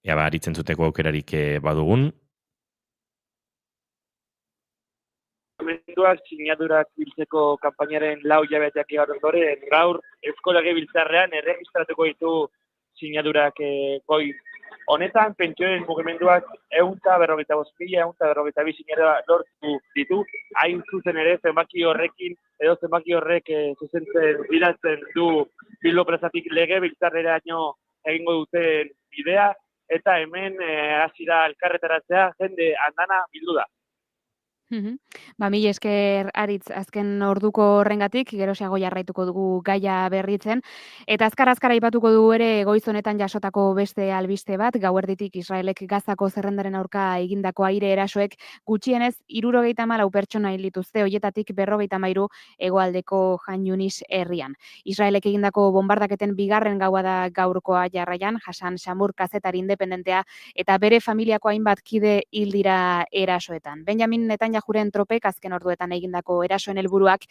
Aritz entzuteko aukerarik badugun. Mugimenduak sinadurak biltzeko kanpainaren 4 hilabeteak igaro ondoren, gaur Eusko Legebiltzarrean erregistratuko ditu sinadurak goi Honetan, pentsioen mugimenduak 155.000 sinadura lortu ditu, hain zuzen ere zenbaki horrekin, edo zenbaki horrek zuzentzen bidaltzen du Bilbo plazatik legebiltzarreraino egingo duten bidea, eta hemen hasi da elkarretaratzea, jende andana bildu da. Mila esker Aritz azken orduko horrengatik, geroxeago jarraituko dugu gaia berritzen. Eta azkar aipatuko dugu ere goiz honetan jasotako beste albiste bat, gauerditik Israelek Gazako zerrendaren aurka egindako aire erasoek gutxienez 74 pertsona hil dituzte, hoietatik 53 hegoaldeko Jan Yunis herrian. Israelek egindako bombardaketen bigarren gaua da gaurkoa jarraian, Hasan Shamur kazetari independentea eta bere familiako hainbat kide hil dira erasoetan. Benjamin Netanyahuren tropek azken orduetan egindako erasoen helburuak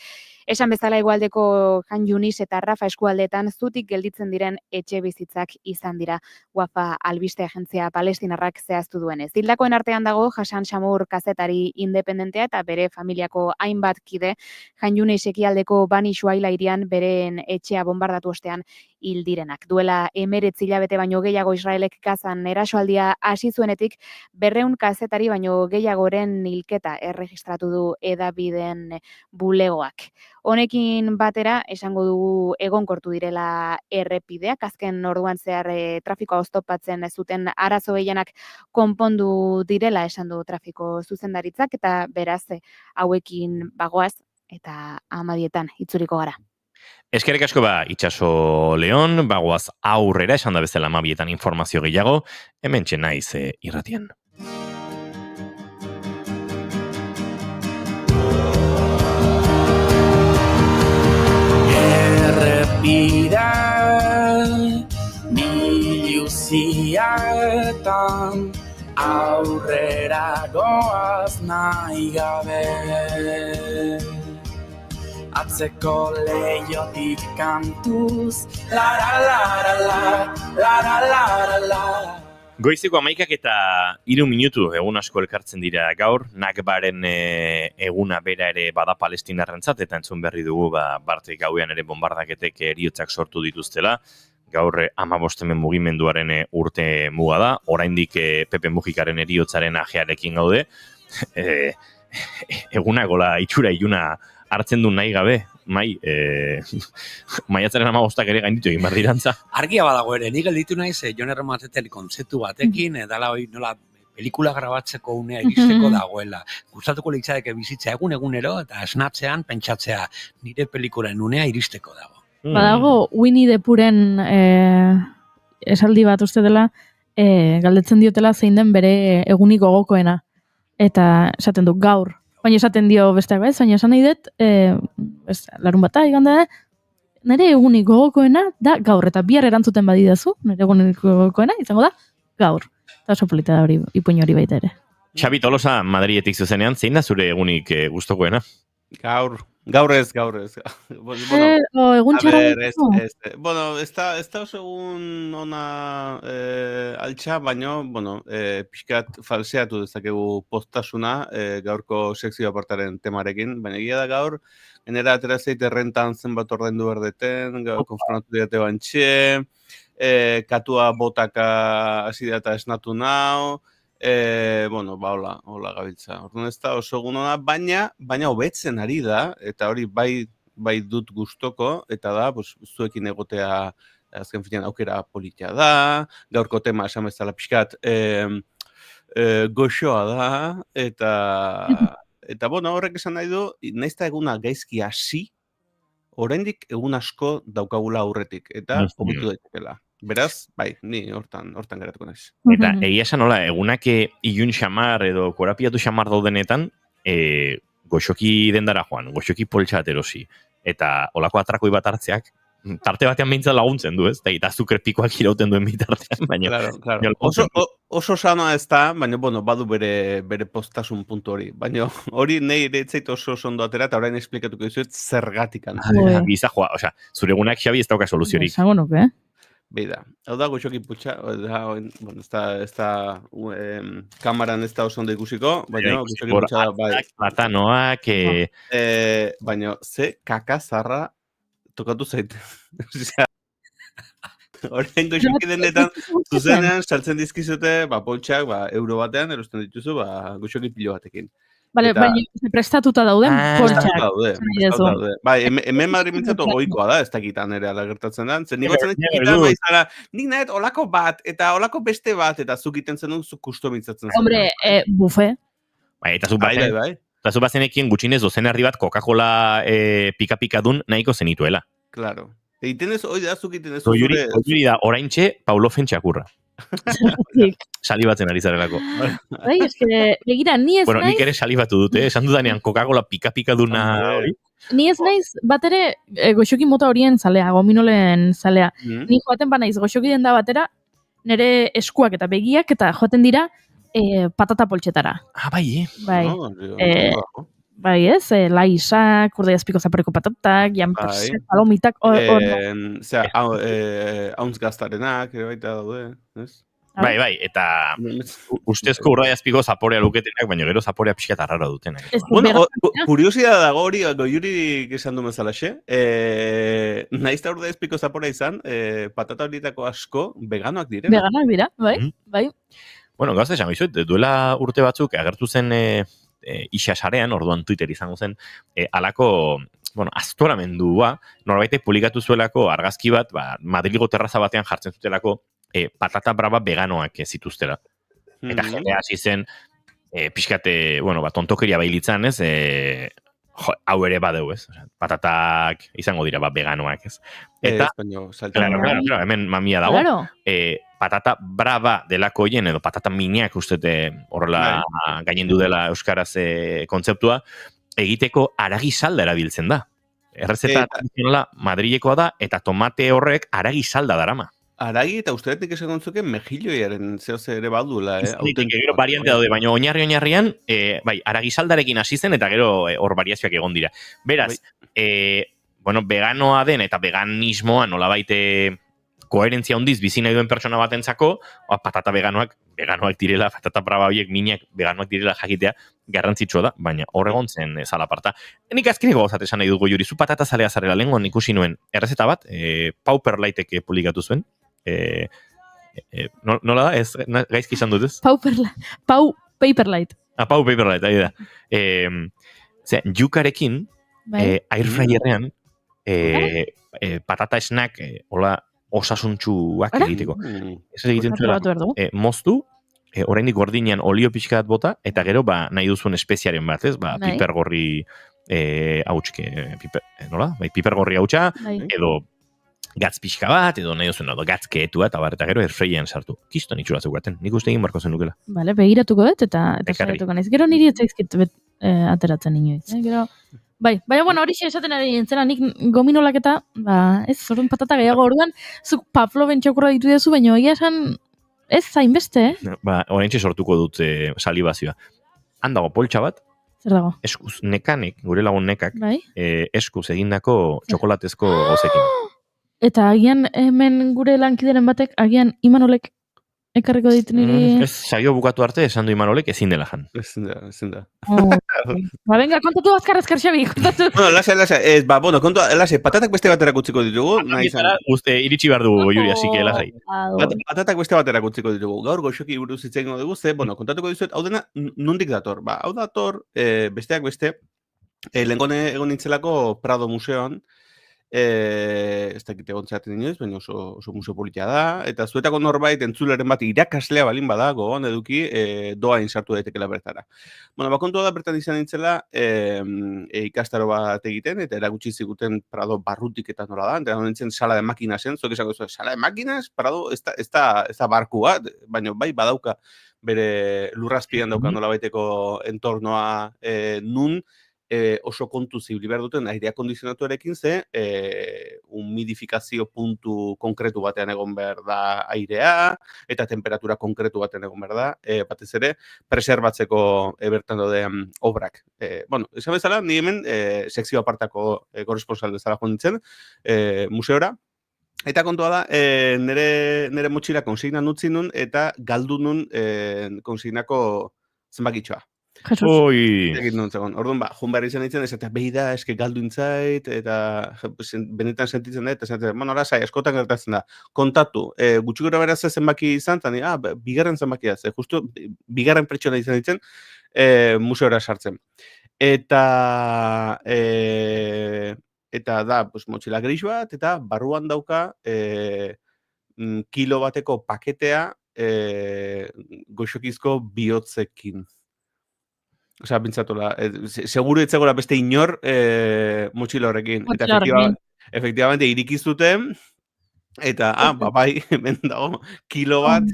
esan bezala hegoaldeko Jan Yunis eta Rafa eskualdeetan zutik gelditzen diren etxe bizitzak izan dira. Wafa albiste agentzia palestinarrak zehaztu duenez. Hildakoen artean dago Hasan Shamur kazetari independentea eta bere familiako hainbat kide Jan Yunis ekialdeko Bani Shuaila hirian beren etxea bombardatu ostean hil direnak. Duela 19 hilabete baino gehiago Israelek Gazan erasoaldia hasi zuenetik 200 kazetari baino gehiagoren hilketa erregistratu du hedabideen bulegoak. Honekin batera esango dugu egonkortu direla errepideak, azken orduan zehar trafikoa oztopatzen zuten arazo gehienak konpondu direla esan du trafiko zuzendaritzak eta beraz hauekin bagoaz eta amadietan itzuriko gara. Eskerrik asko Itxaso Leon, bagoaz aurrera, esan da bezala amabietan informazio gehiago, hemen naiz irratian. Errepida miluziatan aurrera goaz nahi gabe. Atzeko leiotik kantuz, la. Goizeko 11 eta 3 minutu egun asko elkartzen dira gaur, Nakbaren eguna bera ere bada palestinarrentzat, eta entzun berri dugu Barte gauean ere bombardaketek heriotzak sortu dituztela. Gaur 15 mugimenduaren urte muga da, oraindik Pepe Mujikaren heriotzaren ajearekin gaude. Eguna gola itxura iluna hartzen du nahi gabe, maiatzaren 15 ere gainditu egin bardirantza. Argia badago ere, nik gelditu naiz Jon Erremateten kontzeptu batekin, dala hori nola pelikula grabatzeko unea iristeko dagoela. Gustatuko litzateke bizitza egunero eta esnatzean pentsatzea nire pelikulen unea iristeko dago. Badago Winnie the Poohen esaldi bat uste dela, galdetzen diotela zein den bere egunik gogokoena. Eta esaten du gaur. Baina esaten dio besteak baina esan nahi dut, larun bata igande, nire egunik gogokoena da gaur, eta bihar erantzuten badidazu, nire egunik gogokoena izango da gaur. Eta oso polita da hori, ipuin hori baita ere. Xabi Tolosa, Madrietik zuzenean, zein da zure egunik gustokoena? Gaur ez. Egun txarra. Bueno, ez da oso egun ona altxa, baina, pixkat falseatu dezakegu postasuna gaurko sekzio apartaren temarekin, baina egia da gaur, genera aterazeit errentan zenbat ordaindu berdeten, gaur konfronatu diate bantxe, katua botaka hasi data esnatu nau, hola gabiltza. Orduan ez da oso egun ona, baina hobetzen ari da, eta hori bai dut gustoko, eta da, zuekin egotea azken finean aukera politia da, gaurko tema esan bezala pixkat goxoa da, eta horrek esan nahi du, naizta eguna gaizki hasi, oraindik egun asko daukagula aurretik, eta hobetu daitekela. Beraz, ni hortan geratuko naiz. Eta egia esan nola, egunak ilun xamar edo korapiatu xamar daudenetan, goxoki dendara joan, goxoki poltsa erosi, eta olako atrakoi bat hartzeak, tarte batean behintzat laguntzen du, ez? Eta azukre pikoak irauten duen bitartean, baina... Claro. Oso sanoa ez da, baina, badu bere postasun puntu hori. Baina hori nahi ere etzait oso ondo atera, eta orain esplikatuko dizuet zergatikan. Bizajoa, zure egunak Xabi ez dauka soluziorik. Esango nuke, Beida, hau da goxoki putxa, ez da kamaran ez da oso ondo ikusiko, baina goxoki putxa bai. Matanoak, baina ze kakazarra tokatu zaite. Orain goxoki denetan, zuzenean sartzen dizkizute, poltsak, euro batean, erosten dituzu, goxoki pilo batekin. Bale, baina prestatuta dauden poltsak. Daude. Bai, hemen Madrid mintzatu goikoa da, ez dakitan ere ala gertatzen da. Zer, nik batzen txikitan, maizara, nik nahet olako bat, eta olako beste bat, eta zuk iten zenun, zuk kustomitzatzen zen. Hombre, bufe. Bai, eta zu bazenekin gutxinez dozen erdi bat Coca-Cola pika-pika dun nahiko zenituela. Claro. Eiten ez, hoi da, zuk iten ez. Goiuri da, oraintxe, Paulo Fentxakurra. Salibatzen ari zarelako. Bai, eske, begira, ni ez bueno, naiz... nik ere salibatu dute, esan dudanean Coca-Cola pika-pika duna hori. Ni ez naiz, bat ere, goxoki mota horien zalea, gominolen zalea. Ni joaten ba naiz, goxoki den da batera, nire eskuak eta begiak, eta joaten dira, patata poltsetara. Bai, Bai. Bai, ez, laisak, urdaiazpiko zaporeko patatak, jamperset, palomitak, Zera, hauntz gaztarenak, ere baita daude, ez? Bai, eta ustezko urdaiazpiko zaporea luketenak, baina gero zaporea pixka tarrara dutenak. Bueno, kuriosidad dago hori, goiurik esan du mezalaxe, nahiz da urdaiazpiko zaporea izan, patata horietako asko veganoak direna. Veganoak dira, bai. Bueno, gauza esan bizuet, duela urte batzuk agertu zen isa sarean, orduan Twitter izango zen, alako, aztoramendua, norbaitek publikatu zuelako argazki bat, Madrilgo terraza batean jartzen zutelako patata brava veganoak zituztela. Eta jende hasi zen, pixkate, tontokeria bailitzan, ez, hau ere badeu, ez? Patatak izango dira veganoak, ez? Eta, claro, hemen mamia dago, patata brava delako hien, edo patata minak ustete horrela gainendu dela euskaraz kontzeptua, egiteko aragi salda erabiltzen da. Errezeta tradizionala Madrilekoa da, eta tomate horrek aragi salda darama. Aragi eta usteetik esan gontzuke mejilloiaren zehoze ere badula, Gero variante daude, baina oinarrian, aragi saldarekin hasi zen, eta gero hor variazioak egon dira. Beraz, veganoa den eta veganismoa nolabait koherentzia hondiz bizi nahi duen pertsona batentzako, patata veganoak direla, patata brava horiek minak veganoak direla jakitea garrantzitsua da, baina hor egon zen zalaparta. Nik azkeneko gozat esan nahi dut Goiuri, zu patata zalea zarela lehengo ikusi nuen errezeta bat, Pau Perlaitek publikatu zuen, nola da, ez gaizki izan dut ez? Pau Paperlight. Pau Paperlight, ari da. Jukarekin, airfryerrean, patata snack, hola, osasuntxuak egiteko. Ez egiten zuela, moztu, oraindik gordinean olio pixka bat bota, eta gero nahi duzuen espeziaren bat, ez? Pipergorri hautske, nola? Pipergorri hautsa, edo gatz pixka bat, edo nahi duzuen, gatz keetua, eta gero airfryerrean sartu. Kiston itxura zeugaten, nik uste egin barko zen nukela. Bale, begiratuko dut, eta sartuko naiz. Gero niri etzaizkit ateratzen inoiz. Gero... Bai, baina hori esaten ari nintzena, nik gominolak eta, ez, zorun patata gehiago orduan, zuk Pavloven txakurra ditu dezu, baina egia esan, ez zainbeste, Oraintxe sortuko dut salibazioa. Handago poltsa bat, zer dago? Eskuz nekanek, gure lagun nekak, eskuz egindako txokolatezko gozekin. Eta agian hemen gure lankideren batek, agian Imanolek ekarriko ditu niri... Ez, saio bukatu arte, esan du Imanolek ezin dela jan. Ezin da. Venga, kontatu azkar Xabi, kontatu. Lasa, kontua, patatak beste baterak utziko ditugu. Iritsi behar dugu, Goiuri, así que lasai. Patatak beste baterak utziko ditugu. Gaur goxoki buruz hitzen dugu, kontatuko dizuet, hau dena, nondik dator? Hau dator, besteak beste, lehengone egon nintzelako Prado Museoan, ez dakite gontzaten inoiz, baina oso museo politia da, eta zuetako norbait entzuleren bat irakaslea balin bada, gogoan eduki, doain sartu daitekela bertara. Kontua da bertan izan nintzela, ikastaro bat egiten, eta erakutsi ziguten Prado barrutik eta nola da, eta nintzen sala de makina zen, zuek esango zuen, sala de makinas, Prado ez da barku bat, baina bai badauka bere lurrazpian dauka nola baiteko entornoa nun, oso kontu zibili behar duten airea kondizionatuarekin ze humidifikazio puntu konkretu batean egon behar da airea eta temperatura konkretu batean egon behar da, batez ere preserbatzeko bertan dauden obrak. Esan bezala, ni hemen sekzio apartako korresponsal bezala joan nintzen museora, eta kontua da, nire motxila konsignan utzi nun eta galdu nun konsignako zenbakitxoa. Ui. Egin nun zegoen. Orduan, joan behar izan ditzen, ez eta behi da, eske galdu intzait, eta benetan sentitzen da, eta sentitzen, bueno, lasai, askotan gertatzen da. Kontatu, gutxi gora beraz zenbaki izan, eta bigarren zenbakia, ze justu, bigarren pertsona izan ditzen, museora sartzen. Eta da, pues, motxila gris bat, eta barruan dauka kilo bateko paketea goxokizko bihotzekin. Osea, bintzatola, seguru etzagora beste inor motxila horrekin. Eta efectivamente irikiztuten, eta, bai, hemen dago, kilo bat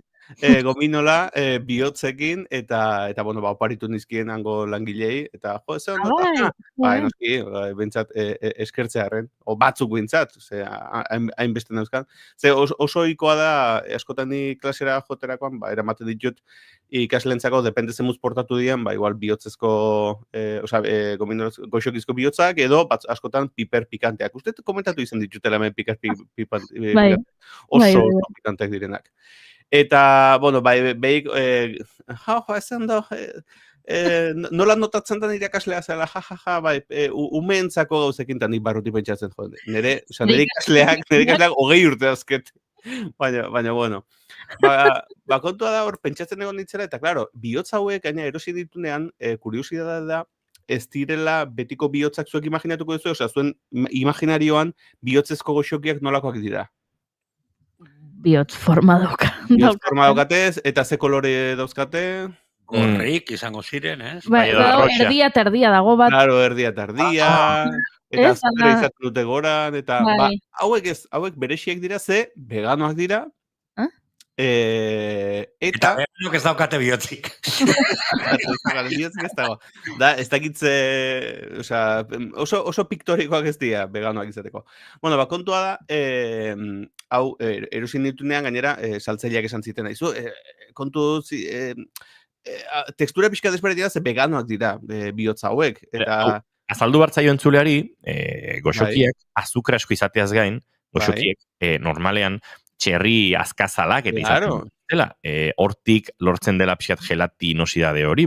gominola bihotzekin, eta bueno, oparitu nizkien hango langilei, eta jo, ez noski, bintzat eskertzearen, o batzuk bintzat, hainbeste nauzkan. Ze oso ohikoa da, askotan ni klasera joterakoan, eramaten ditut, ikaslentzako depende zemuz portatu dian, igual bihotzezko, goxokizko bihotzak, edo askotan piper pikanteak. Uste komentatu izan ditutela hemen piper pikanteak. Oso pikanteak direnak. Eta, bueno, behik, esan da, nola notatzen da nire akaslea zela, umeentzako gauzekin, eta nik barruti pentsatzen, nire ikasleak 20 urte azket. Baina, bueno. Kontua da hor, pentsatzen egon ditzera, eta, klaro, bihotz hauek, gaina erosi ditunean, kuriosidadea da, ez direla betiko bihotzak zuek imaginatuko duzu, osea, zuen imaginarioan bihotzezko goxokiak nolakoak dira. Bihotz forma dauka. Bihotz forma daukatez, eta ze kolore dauzkate? Gorrik izango ziren, ez? Erdia eta erdia dago bat. Claro, erdia eta erdia. Eta azkera izaten dute goran, eta hauek berexiek dira ze, veganoak dira, eta veganok ez daukate bihotzik. Bihotzik ez dago. Ez dakitze, oso piktorikoak ez dira veganoak izateko. Bueno, kontua da, hau, erosin ditunean gainera, saltzaileak esan ziten aizu, kontu tekstura pixka desberdina ze veganoak dira bihotza hauek. Azaldu bartzaio entzuleari, goxokiek, azukra asko izateaz gain, goxokiek, normalean, txerri azkazalak eta izaten dela. Hortik lortzen dela pixkat gelatinosidade hori,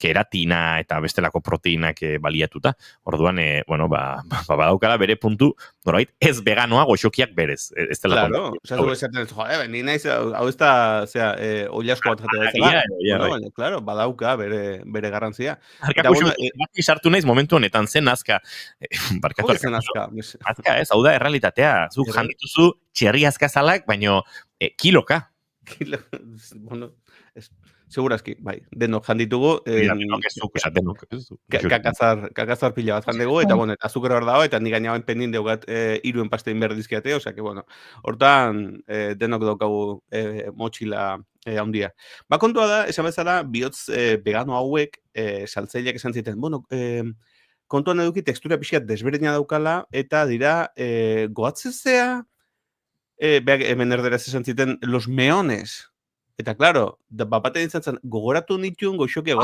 keratina eta bestelako proteinak baliatuta. Orduan, badaukala bere puntu, norbait, ez veganoa goxokiak berez. Ez dela kontu. Claro, esaten ez, ni naiz, hau ez da, oilasko bat jatea dela. Claro, badauka bere garrantzia. Baki sartu naiz momentu honetan zen azka. Hori zen azka. Azka ez, hau da errealitatea. Zuk jandituzu txerri azkazalak, baino kiloka. Bueno, segurazki, bai, denok janditugu. Kakazar pila bat jandegu, eta bueno, azukera hor dago, eta nik gainagoen pendin deugat iruen pastein behar dizkiate, osea, que bueno, hortan denok daukagu motxila handia. Kontua da, esan bezala, bihotz vegano hauek saltzaileak esan ziten, bueno, kontuan eduki tekstura pixkat desberdina daukala, eta dira, goatzezea, hemen erderaz esan ziten, los meones. Eta, klaro, bapaten izan gogoratu nituen goxokia,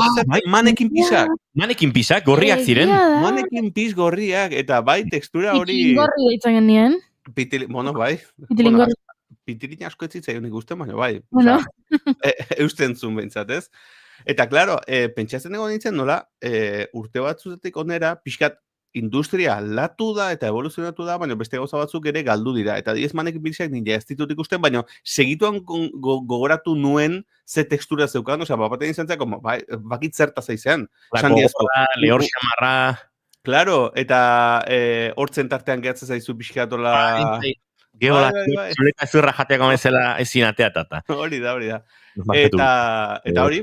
manekin pisak. Manekin pisak, gorriak ziren. Manekin pis gorriak, eta bai, tekstura hori... Pitilin gorri deitzen genien. Bueno, bai. Pitilin gorri. Pitilin asko ez zitzaion ikusten, baina bai. Bueno. Eusten zuen behintzat, ez? Eta, klaro, pentsatzen egon nintzen nola, urte batzuzetik onera, pixkat, industria aldatu da eta evoluzionatu da, baina beste gauza batzuk ere galdu dira. Eta 10 manekin pisak ninja ez ditut ikusten, baina segituan gogoratu nuen ze tekstura zeukan, osea, bapaten izan zeko, bakit zerta zaizean. Lehor xamarra. Claro, eta hortzen tartean gehatzen zaizu pixkatola... Geola, zuleta zurra jateako bezala ezin atea tata. Hori da. Eta hori,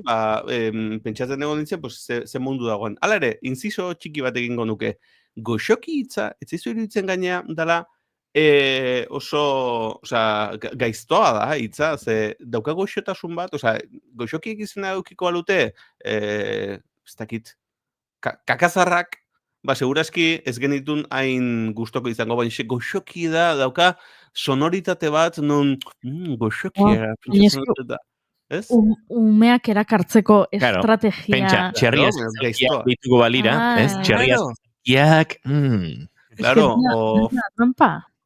pentsatzen egon nintzen, ze mundu dagoen. Hala ere, inciso txiki bat egingo nuke. Goxoki hitza, ez zizu iruditzen gaina dela oso gaiztoa da hitza, ze dauka goxotasun bat, goxokiek izena eukiko alute, ez dakit, kakazarrak, segurazki ez genitun hain gustoko izango, baina goxoki da, dauka sonoritate bat, non goxokia, umeak erakartzeko estrategia. Pentsa, txerriaz ditugu balira, txerriaz ziak. Claro,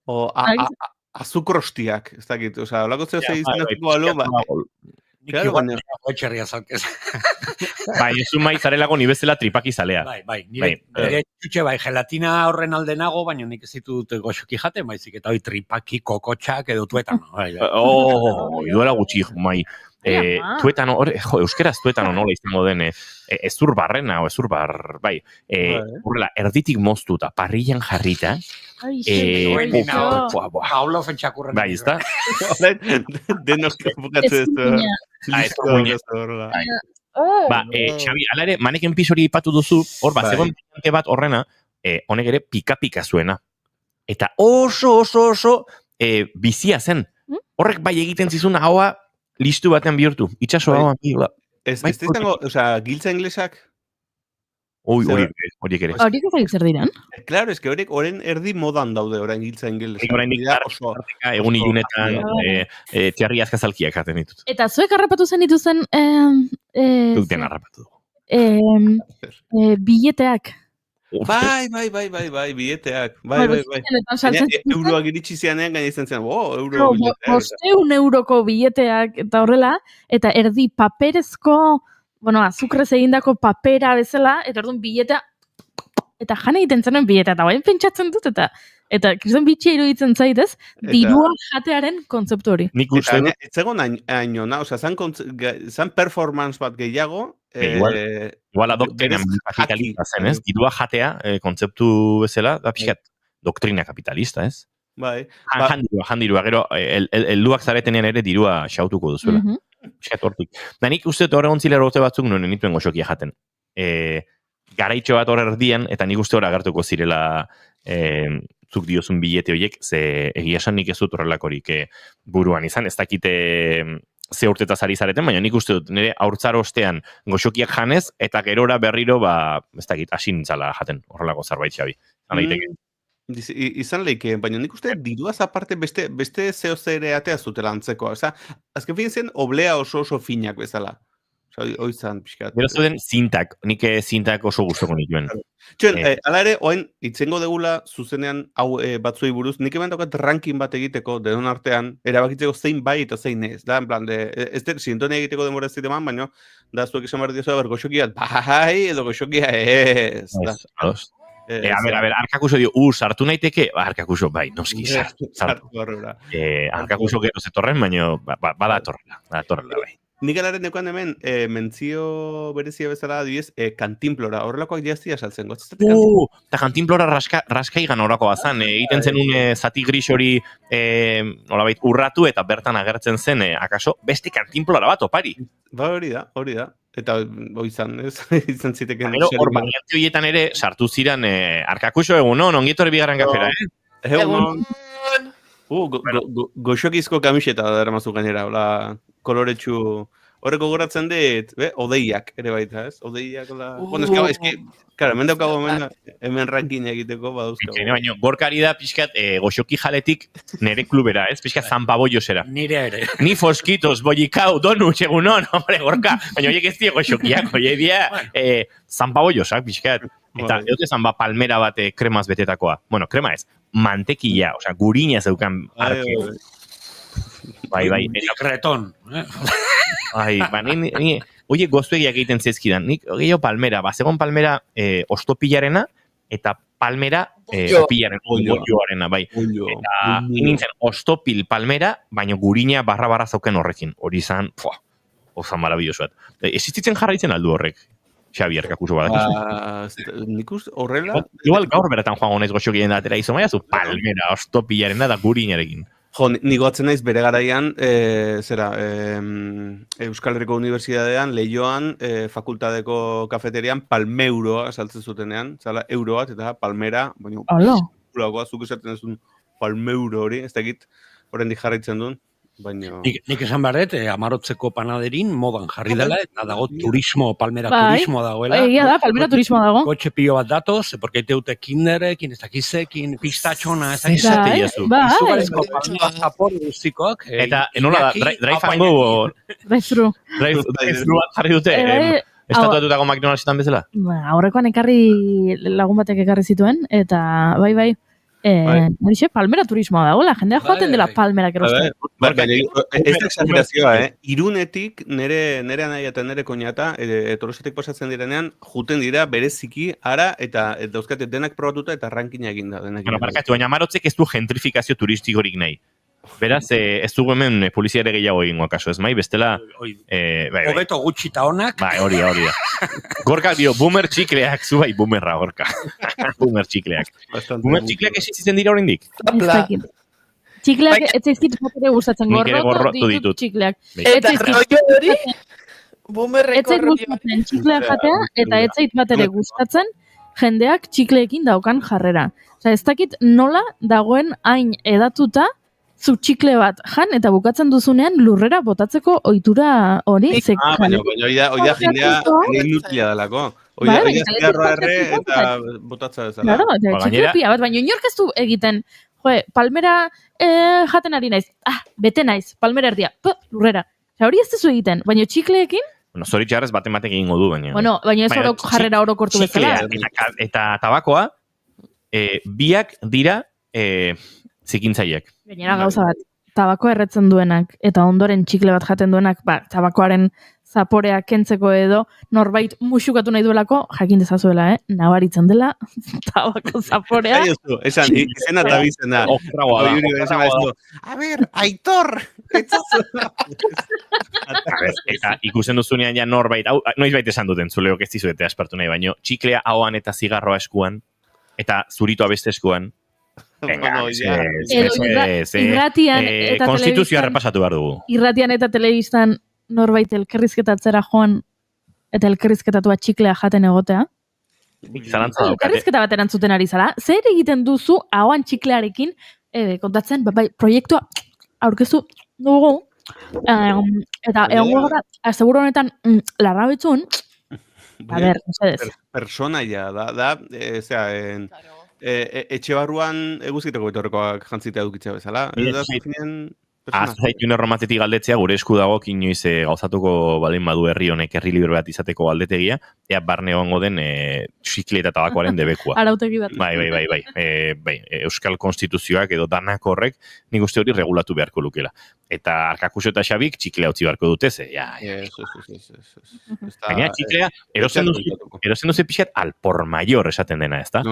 o azukrostiak, ez dakit, olako zeo zei izan dut balu, Claro, baina... Etxerria zalkez. Bai, ez mai zarelago ni bezala tripaki zalea. Bai, nire txutxe bai, gelatina horren alde nago, baina nik ez ditut goxoki jaten, baizik eta hoi tripaki, kokotxak edo tuetano. Iduela gutxi, mai. Tuetano, euskeraz tuetano nola izango den, ezur barrena o ezur bar, bai. Horrela, erditik moztuta, parrillan jarrita. Paulo fentxakurren. Bai, ezta? Denos bukatze ez Xabi, ala ere, maneken pisori ipatu duzu, hor bat, zegoen bat horrena, honek ere pika-pika zuena. Eta oso bizia zen. Horrek bai egiten zizun haua listu batean bihurtu. Itxaso haua. Ez izango, giltza inglesak? Horiek ere. Horiek ez zer diran? Claro, es que horren erdi modan daude, orain giltza inglesak. Orain egun ilunetan txarri azkazalkiak jaten ditut. Eta zuek harrapatu zen dituzen... Duten harrapatu dugu. Billeteak. Bai, billeteak. Bai. Euroak iritsi zianean gaina izan zen, euro billeteak. 500 euroko billeteak eta horrela, eta erdi paperezko, azukrez egindako papera bezala, eta orduan billetea, eta jana egiten zenen billetea, eta bain pentsatzen dut, eta kriston bitxia iruditzen zaitez, dirua jatearen kontzeptu hori. Nik uste dut. Ez egon hainona, zan performance bat gehiago, Igual doktrina kapitalista zen, ez? Dirua jatea, kontzeptu bezala, da pixkat doktrina kapitalista, ez? Bai. Jandirua, gero, helduak zaretenean ere dirua xautuko duzuela. Pixkat hortik. Da nik uste dut horregon zilera urte batzuk nuen nituen goxokia jaten. Garaitxo bat hor erdian, eta nik uste hor agertuko zirela zuk diozun bilete horiek, ze egia esan nik ez dut horrelakorik buruan izan, ez dakite ze urtetaz ari zareten, baina nik uste dut nire haurtzaro ostean goxokiak janez, eta gerora berriro, ez dakit, asin zala jaten horrelako zerbait Xabi. Izan leike, baina nik uste diruaz aparte beste zeo zere atea zutela antzekoa. Azken fin zen, oblea oso finak bezala. Oizan, pixkat. Gero zuen zintak, nik zintak oso gustoko nituen. Ala ere, oen, itzengo degula zuzenean hau batzuei buruz, nik hemen daukat ranking bat egiteko, denon artean, erabakitzeko zein bai eta zein ez. Da, en plan, ez sintonia egiteko demora ez ziteman, baina, da, zuek esan behar diozu, goxokiat, bai, edo goxokia ez. A ber, arkakuso dio, sartu naiteke, arkakuso, bai, noski, sartu. Arkakuso gero zetorren, baina, bada atorrela, bai. Nik alaren neukan hemen, mentzio berezia bezala adibidez, kantinplora, horrelakoak jaztia saltzen gotzen. Eta kantinplora raskaigan horako bazan, egiten zenun zati gris hori nolabait urratu eta bertan agertzen zen, akaso, beste kantinplora bat opari. Ba, hori da. Eta izan izan ziteken. Hor bainatze horietan ere sartu ziren arkakuso egunon, ongietore bigarren gafera, Egunon. Goxokizko kamiseta da eramazu gainera, hola, koloretsu, horreko goratzen dit, odeiak ere baita, ez? Odeiak, hola... Bueno, eski, claro, hemen daukago hemen ranking egiteko badauzkago. Baina, gorkari da pixkat goxoki jaletik nere klubera, ez? Pixkat zanpaboiosera. Nire ere. Ni foskitos, boikau, donu, txegunon, hombre, gorka. Baina horiek ez die goxokiak, horiek dia zanpaboiosak, pixkat. Eta edote zanba palmera bat kremaz betetakoa. Bueno, krema ez, mantekila, osea, gurina zeukan arke. Bai. Kreton. Oie goztuegiak egiten zezkidan. Nik gehiago palmera, bazegon palmera ostopilarena eta palmera opilaren, olioarena, bai. Eta nintzen ostopil palmera, baina gurina barra zauken horrekin. Hori izan, osan marabilloso bat. Existitzen jarraitzen aldu horrek. Xabi erkakuso badakizu. Nikuz horrela... Igual gaur beratan joan honez goxokien datera izo maia zu palmera, ostopilarena da gurinarekin. Jo, nigo atzen naiz bere garaian, Euskal Herriko Unibertsitatean, Leioan, fakultadeko kafeterian, palmeuroa saltzen zutenean, zala, euro bat, eta palmera, baina, zuk esaten duzun palmeuro hori, ez dakit, horrendik jarraitzen duen, baina... Nik esan barret, Amarotzeko panaderin modan jarri dela, eta dago turismo, palmera turismo dagoela. Egia da, palmera turismo dago. Kotxe pilo bat datoz, porque teute kinderekin, ez dakizekin, pistatxona, ez dakizekin. Izugarezko palmera zapor guztikok. Eta, enola da, drive-thru. Drive-thru bat jarri dute, estatuatutako McDonald'setan bezala? Aurrekoan ekarri lagun batek ekarri zituen, eta bai, Horixe, palmera turismoa dagoela, jendea joaten dela palmerak erosten. Baina, ez da exagerazioa, Irunetik, nere anaia eta nere koñata, Tolosatik pasatzen direnean, juten dira bereziki ara eta dauzkate denak probatuta eta rankina egin da. Bueno, barkatu, baina Marotzek ez du gentrifikazio turistikorik nahi. Beraz, ez dugu hemen poliziare gehiago egingo akaso, ez mai? Bestela... Hobeto gutxi eta honak. Bai, hori da. Gorka dio, boomer txikleak, zu bai boomerra, Gorka. Boomer txikleak. Boomer txikleak esitzen dira oraindik? Txikleak ez zaizkit batere gustatzen, gorrotu ditut txikleak. Eta rollo hori, boomerreko rollo hori. Txikleak jatea, eta ez zait batere gustatzen, jendeak txikleekin daukan jarrera. Osa, ez dakit nola dagoen hain edatuta, zu txikle bat jan eta bukatzen duzunean lurrera botatzeko ohitura hori. Baina oida jendea inutila dalako. Oida zigarroa erre eta botatza bezala. Claro, txikle pia bat, baina inork ez du egiten. Palmera jaten ari naiz. Bete naiz, palmera erdia. Lurrera. Hori ez duzu egiten, baina txikleekin? Bueno, zoritxarrez baten egingo du, baina... Bueno, baina ez jarrera orokortu bezala. Eta tabakoa, biak dira... zikintzaiek. Gainera gauza bat, tabakoa erretzen duenak eta ondoren txikle bat jaten duenak, tabakoaren zaporea kentzeko edo norbait muxukatu nahi duelako, jakin dezazuela, nabaritzen dela tabako zaporea. Esan, izena eta bizena. A ber, Aitor! Eta ikusten duzunean ja norbait, noiz baita esan duten, zuleok ez dizuete aspartu nahi, baino, txiklea hauan eta zigarroa eskuan, eta zuritoa beste eskuan, irratian eta konstituzioa repasatu behar dugu. Irratian eta telebistan norbait elkerrizketatzera joan eta elkerrizketatua txiklea jaten egotea. Elkerrizketa bat erantzuten ari zara. Zer egiten duzu hauan txiklearekin kontatzen, proiektua aurkeztu dugu eta egongo gara, seguro honetan larrabetzun, a ber, personaia da, etxe barruan eguzkiteko betorrekoak jantzitea dukitzea bezala. Aztaitune romatetik galdetzea, gure esku dago inoiz gauzatuko baldin badu herri honek herri libre bat izateko galdetegia, ea barne egongo den txikle eta tabakoaren debekua. Arautegi bat. Bai. Euskal Konstituzioak edo danak horrek nik uste hori regulatu beharko lukela. Eta Arkakuso eta Xabik txiklea utzi beharko dute, ze. Gaina txiklea, erosten duzu pixat al por mayor esaten dena, ez da?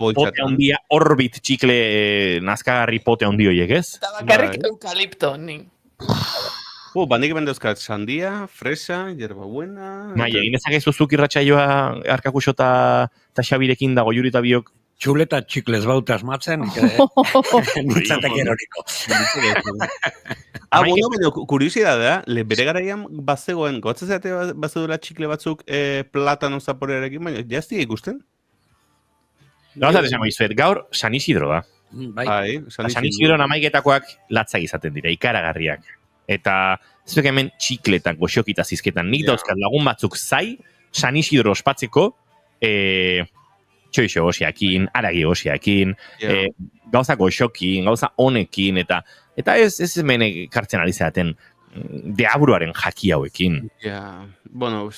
Pote handia, orbit txikle nazkagarri pote handi horiek, ez? Bakarrik eukalipto, nik. Bandik bendeuzkat sandia, fresa, hierbabuena... Egin ezagezu zuk irratsaioa Arkakuso eta Xabirekin dago juri eta biok. Txuleta txiklez baut asmatzen, nintzatek eroriko. Baina, kuriosidadea, bere garaian bazegoen, gotzazeate bazegoela txikle batzuk platano zaporearekin, baina jazti ikusten? Gauzat esango izuet, gaur San Isidro da. San Isidro amaiketakoak latzak izaten dira, ikaragarriak. Eta zuek hemen txikletan, goxokita zizketan, nik dauzkat lagun batzuk zai, San Isidro ospatzeko, txoixo goxiakin, aragi goxiakin, gauza goxokin, gauza honekin, eta ez hemen kartzen ari zaten deabruaren jaki hauekin. Bueno,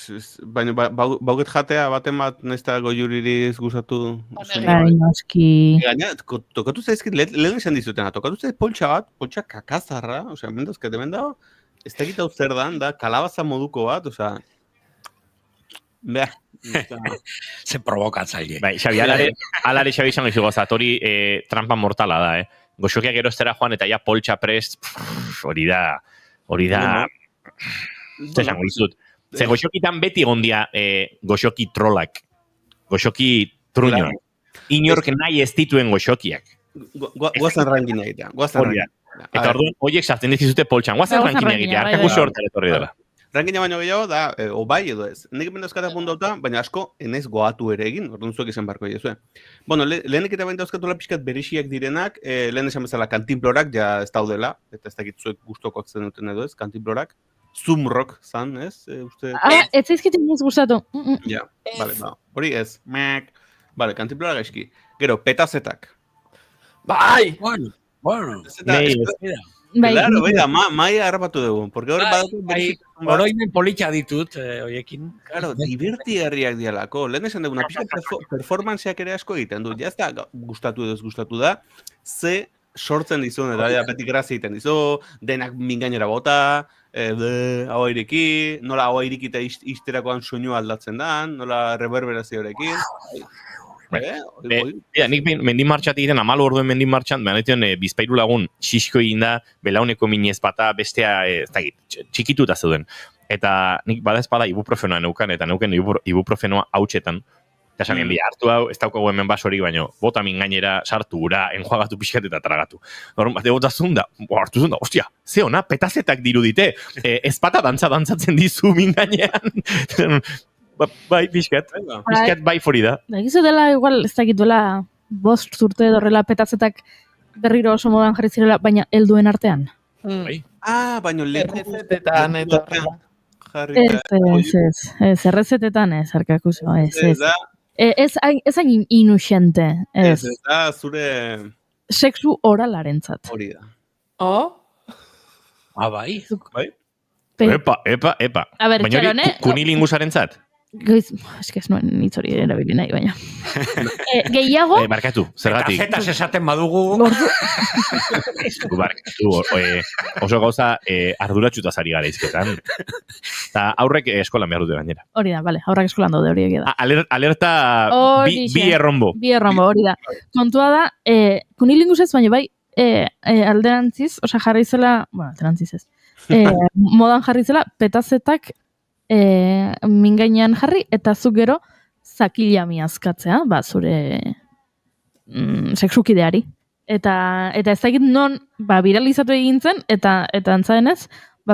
baina bauget jatea baten bat nezta goiuririz gustatu. Gaina, tokatu zaizkit, lehen esan dizutena, tokatu zaiz poltsa bat, poltsa kakazarra, osea, mendazkat, hemen dago, ez dakit hau zer dan, da, kalabaza moduko bat, osea, ze provokatzaile. Bai, Xabi, alare Xabi izango izugu gozat, hori trampa mortala da, Goxokiak erostera joan eta ja poltsa prest, hori da, esango izut. Ze goxokitan beti gondia goxoki trolak, goxoki truñoak. Inork nahi ez dituen goxokiak. Guazan rangina egitea, guazan rangina. Eta orduan, horiek sartzen dizizute poltsan, guazan rangina egitea, Arkakuso hortan etorri dela. Rangina baino gehiago da, obai edo ez. Nik bendazkata puntauta, baina asko enez goatu ere egin, orduan zuek izan barko egizue. Bueno, lehenik eta bendazkatola pixkat berexiak direnak, lehen esan bezala kantinplorak, ja ez daudela, eta ez dakit zuek gustokoak zen duten edo ez, kantinplorak. Zoomrock zan, ez? Ez zaizkit inoiz gustatu. Ja, bale, hori ez. Bale, kantinplora gaizki. Gero, petazetak. Bai! Bueno. Bai, Claro, beira, mai harrapatu dugu. Porque hor badatu Oroimen politxa ditut, hoiekin. Claro, divertigarriak dialako. Lehen esan duguna, pixka performanceak ere asko egiten du. Ja ez da gustatu edo ez gustatu da, ze sortzen dizun, eta beti grazia egiten dizu, denak mingainera bota, hau ireki, nola hau ireki eta izterakoan soinua aldatzen dan, nola reverberazioarekin. Nik mendin martxat egiten, 14 orduen mendin martxan, behar bizpairu lagun xisko egin da, belauneko minez bata, bestea, ez dakit, txikituta zeuden. Eta nik bada espada ibuprofenoa neukan, eta neuken ibuprofenoa hautsetan. Eta esan hartu hau, ez daukagu hemen basorik, baino, bota min gainera sartu gura, enjuagatu pixkat eta tragatu. Horren bat, botazun da, hartu zunda, ostia, ze ona, petazetak dirudite, ezpata dantzatzen dizu min gainean. Bai, pixkat bai fori da. Egizu dela, igual, ez dakit duela, 5 urte dorrela petazetak berriro oso modan jarri zirela, baina helduen artean. Baina errezetetan eta Ez, errezetetan ez, arkakuzo, ez. Ez hain inuxente, ez. Ez da, zure... Sexu oralarentzat. Hori da. Bai. Epa. A ber, txarone... Kunilingusaren zat? Ez nuen nitz hori erabili nahi, baina. Gehiago... Barkatu, zergatik. Kazetas esaten badugu... Barkatu, oso gauza arduratxuta zari gara izketan. Eta aurrek eskolan behar dute gainera. Hori da, bale, aurrak eskolan daude hori egia da. Alerta bi errombo. Bi errombo, hori da. Kontua da, kunilingusez, baina bai, alderantziz, osea jarri zela, bueno, alderantziz ez, modan jarri zela, petazetak mingainean jarri, eta zu gero zakila miazkatzea, zure sexukideari. Eta ez dakit non, viralizatu egin zen, eta antzadenez,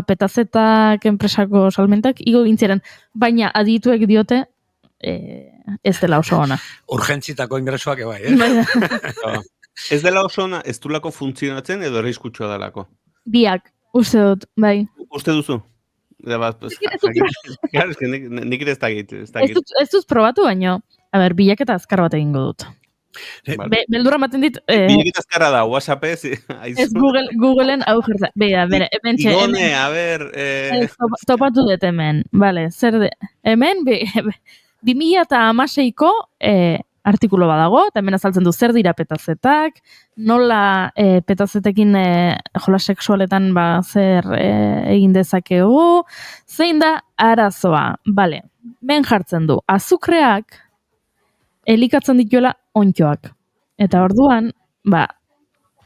petazetak enpresako salmentak igo gintziren, baina adituek diote ez dela oso ona. Urgentzitako ingresoak bai, Ez dela oso ona, ez dulako funtzionatzen edo arriskutsua dalako? Biak, uste dut, bai. Uste duzu? Nik ere ez dakit. Ez dut probatu, baino, bilak eta azkar bat egingo dut. Beldurra maten dit... Bilak eta azkarra da, WhatsApp ez? Ez Googleen hau jertza. Bera, Igone, a ber... Topatu dut hemen, bale, zer de... Hemen, 2016ko artikulo badago, eta hemen azaltzen du zer dira petazetak, nola petazetekin jola sexualetan zer egin dezakegu, zein da arazoa, bale, ben jartzen du, azukreak elikatzen dituela ontxoak, eta orduan,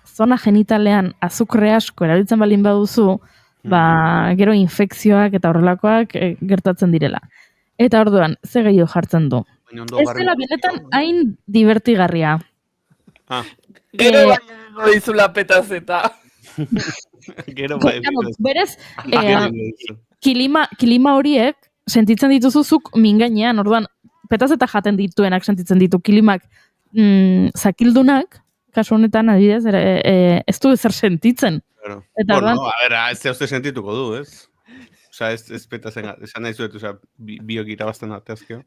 zona genitalean azukre asko erabiltzen balin baduzu, gero infekzioak eta horrelakoak gertatzen direla. Eta orduan, ze gehiago jartzen du. Ez dela benetan hain divertigarria. Gero baino dizula petazeta. Gero bai. Berez, kilima horiek sentitzen dituzuzuk mingainean, orduan, petazeta jaten dituenak sentitzen ditu kilimak zakildunak, kasu honetan, adibidez, ez du ezer sentitzen. Bueno, a ver, ez zehuzte sentituko du, ez? Osa, ez petazen, esan nahi zuet, biok irabazten ateazkeo.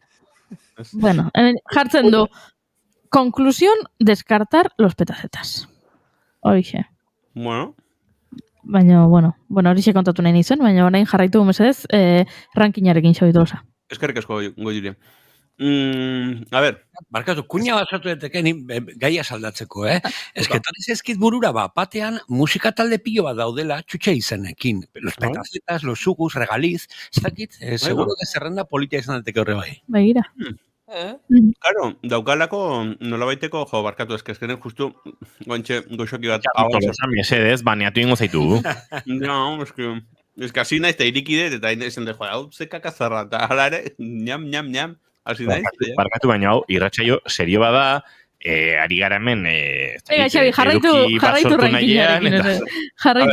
Bueno, jartzen du, conclusión, descartar los petazetas. Horixe. Bueno. Baina, bueno, horixe kontatu nahi nizuen, baina orain jarraitu mesedez, rankinarekin xobitu osa. Eskerrik asko, Goiuri. A ver. Barkatu, kuña basatu deteken gaia saldatzeko, Esketan ezkit burura, batean musika talde pilo bat daudela, txutxe izenekin. Los petazetas, los sugus, regaliz, ez dakit, seguro que zerrenda politia izan dateke horre bai. Begira. Claro, daukalako nolabaiteko, barkatu, eskenen justu gointxe goxoki bat. Mesedez, baneatu ingo zaitu. No, es que así naiz eta irikidet, eta esan de, hau ze kakazarra, eta hala ere, ñam. Barkatu baina hau, irratsaio serio bada, ari gara hemen... Xabi, jarraitu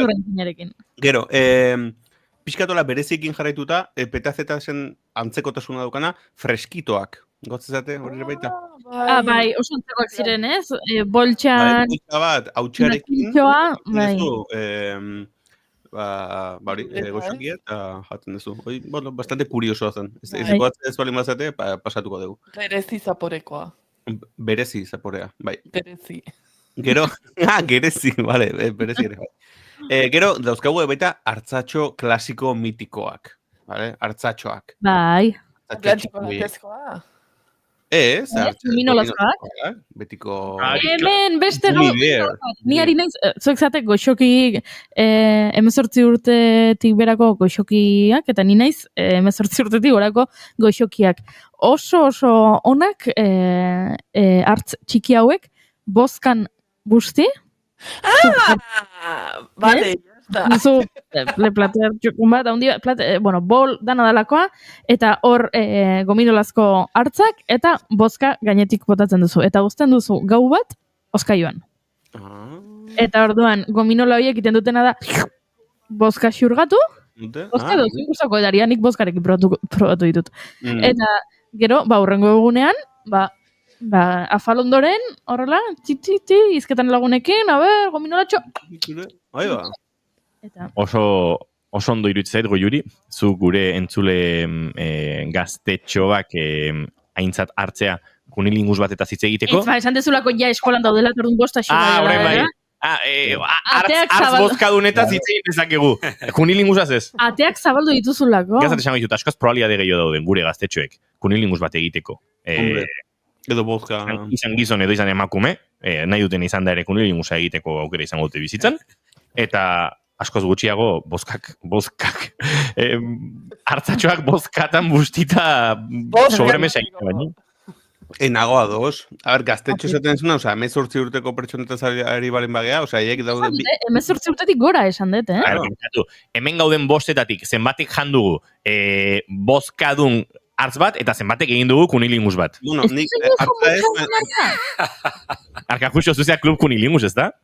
rankinarekin. Gero, pixkatola berezikin jarraituta, petazetasen antzekotasuna daukana, freskitoak. Gotzezate, hori ere baita? Bai, oso antzekoak ziren, ez? Boltxan... Boltxa bat, hautsarekin... hori, goxokia eta jaten duzu. Bueno, bastante curiosoa zen. Ez bali mazate, pasatuko dugu. Berezi zaporekoa. Berezi zaporea, bai. Berezi. Gero, gerezi, vale, berezi ere, bai. Gero, dauzkagu baita hartzatxo klasiko mitikoak. Vale? Hartzatxoak. Bai. Atlantikoa. Ez, luminolazkoak. Betiko... Hemen, beste Lumiere. Ni ari naiz, zuek zate goxoki 18 urtetik berako goxokiak, eta ni naiz 18 urtetik gorako goxokiak. Oso onak hartz txiki hauek, bozkan busti. Vale, Duzu, le plater txukun bat, bol dana dalakoa, eta hor gominolazko hartzak, eta bozka gainetik botatzen duzu. Eta uzten duzu gau bat, oskaioan. Eta orduan, gominola horiek egiten dutena da, bozka xurgatu, bozka duzu, ikusako edaria, nik bozkarekin probatu ditut. Eta gero, urrengo egunean, afal ondoren, horrela, izketan lagunekin, gominolatxo. Oso ondo iruditzen zait, Goiuri, zu gure entzule gaztetxoak aintzat hartzea kunilingus bat eta hitz egiteko. Ez, esan dezulako ja eskolan daudela, orduan bosta xura. Bai. Artz bozkadunetaz hitz egin dezakegu. Kunilingusaz ez. Ateak zabaldu dituzulako. Gazat esango ditut, askoz probabilitate gehiago dauden gure gaztetxoek kunilingus bat egiteko. Edo bozka... Izan gizon edo izan emakume, nahi duten izan da ere kunilingusa egiteko aukera izango dute bizitzan. Eta askoz gutxiago bozkak, hartzatxoak bozkatan bustita sobremesa egiten baino. Nagoa doz. Gaztetxo esaten zuna, 18 urteko pertsonetaz ari balen bagea, haiek daude... 18 urtetik gora esan dut, Hemen gauden bostetatik, zenbatek jandugu bozkadun hartz bat, eta zenbatek egin dugu kunilingus bat. Bueno, nik hartza ez... Arkakuxo, zuzea klub kunilingus, ez da?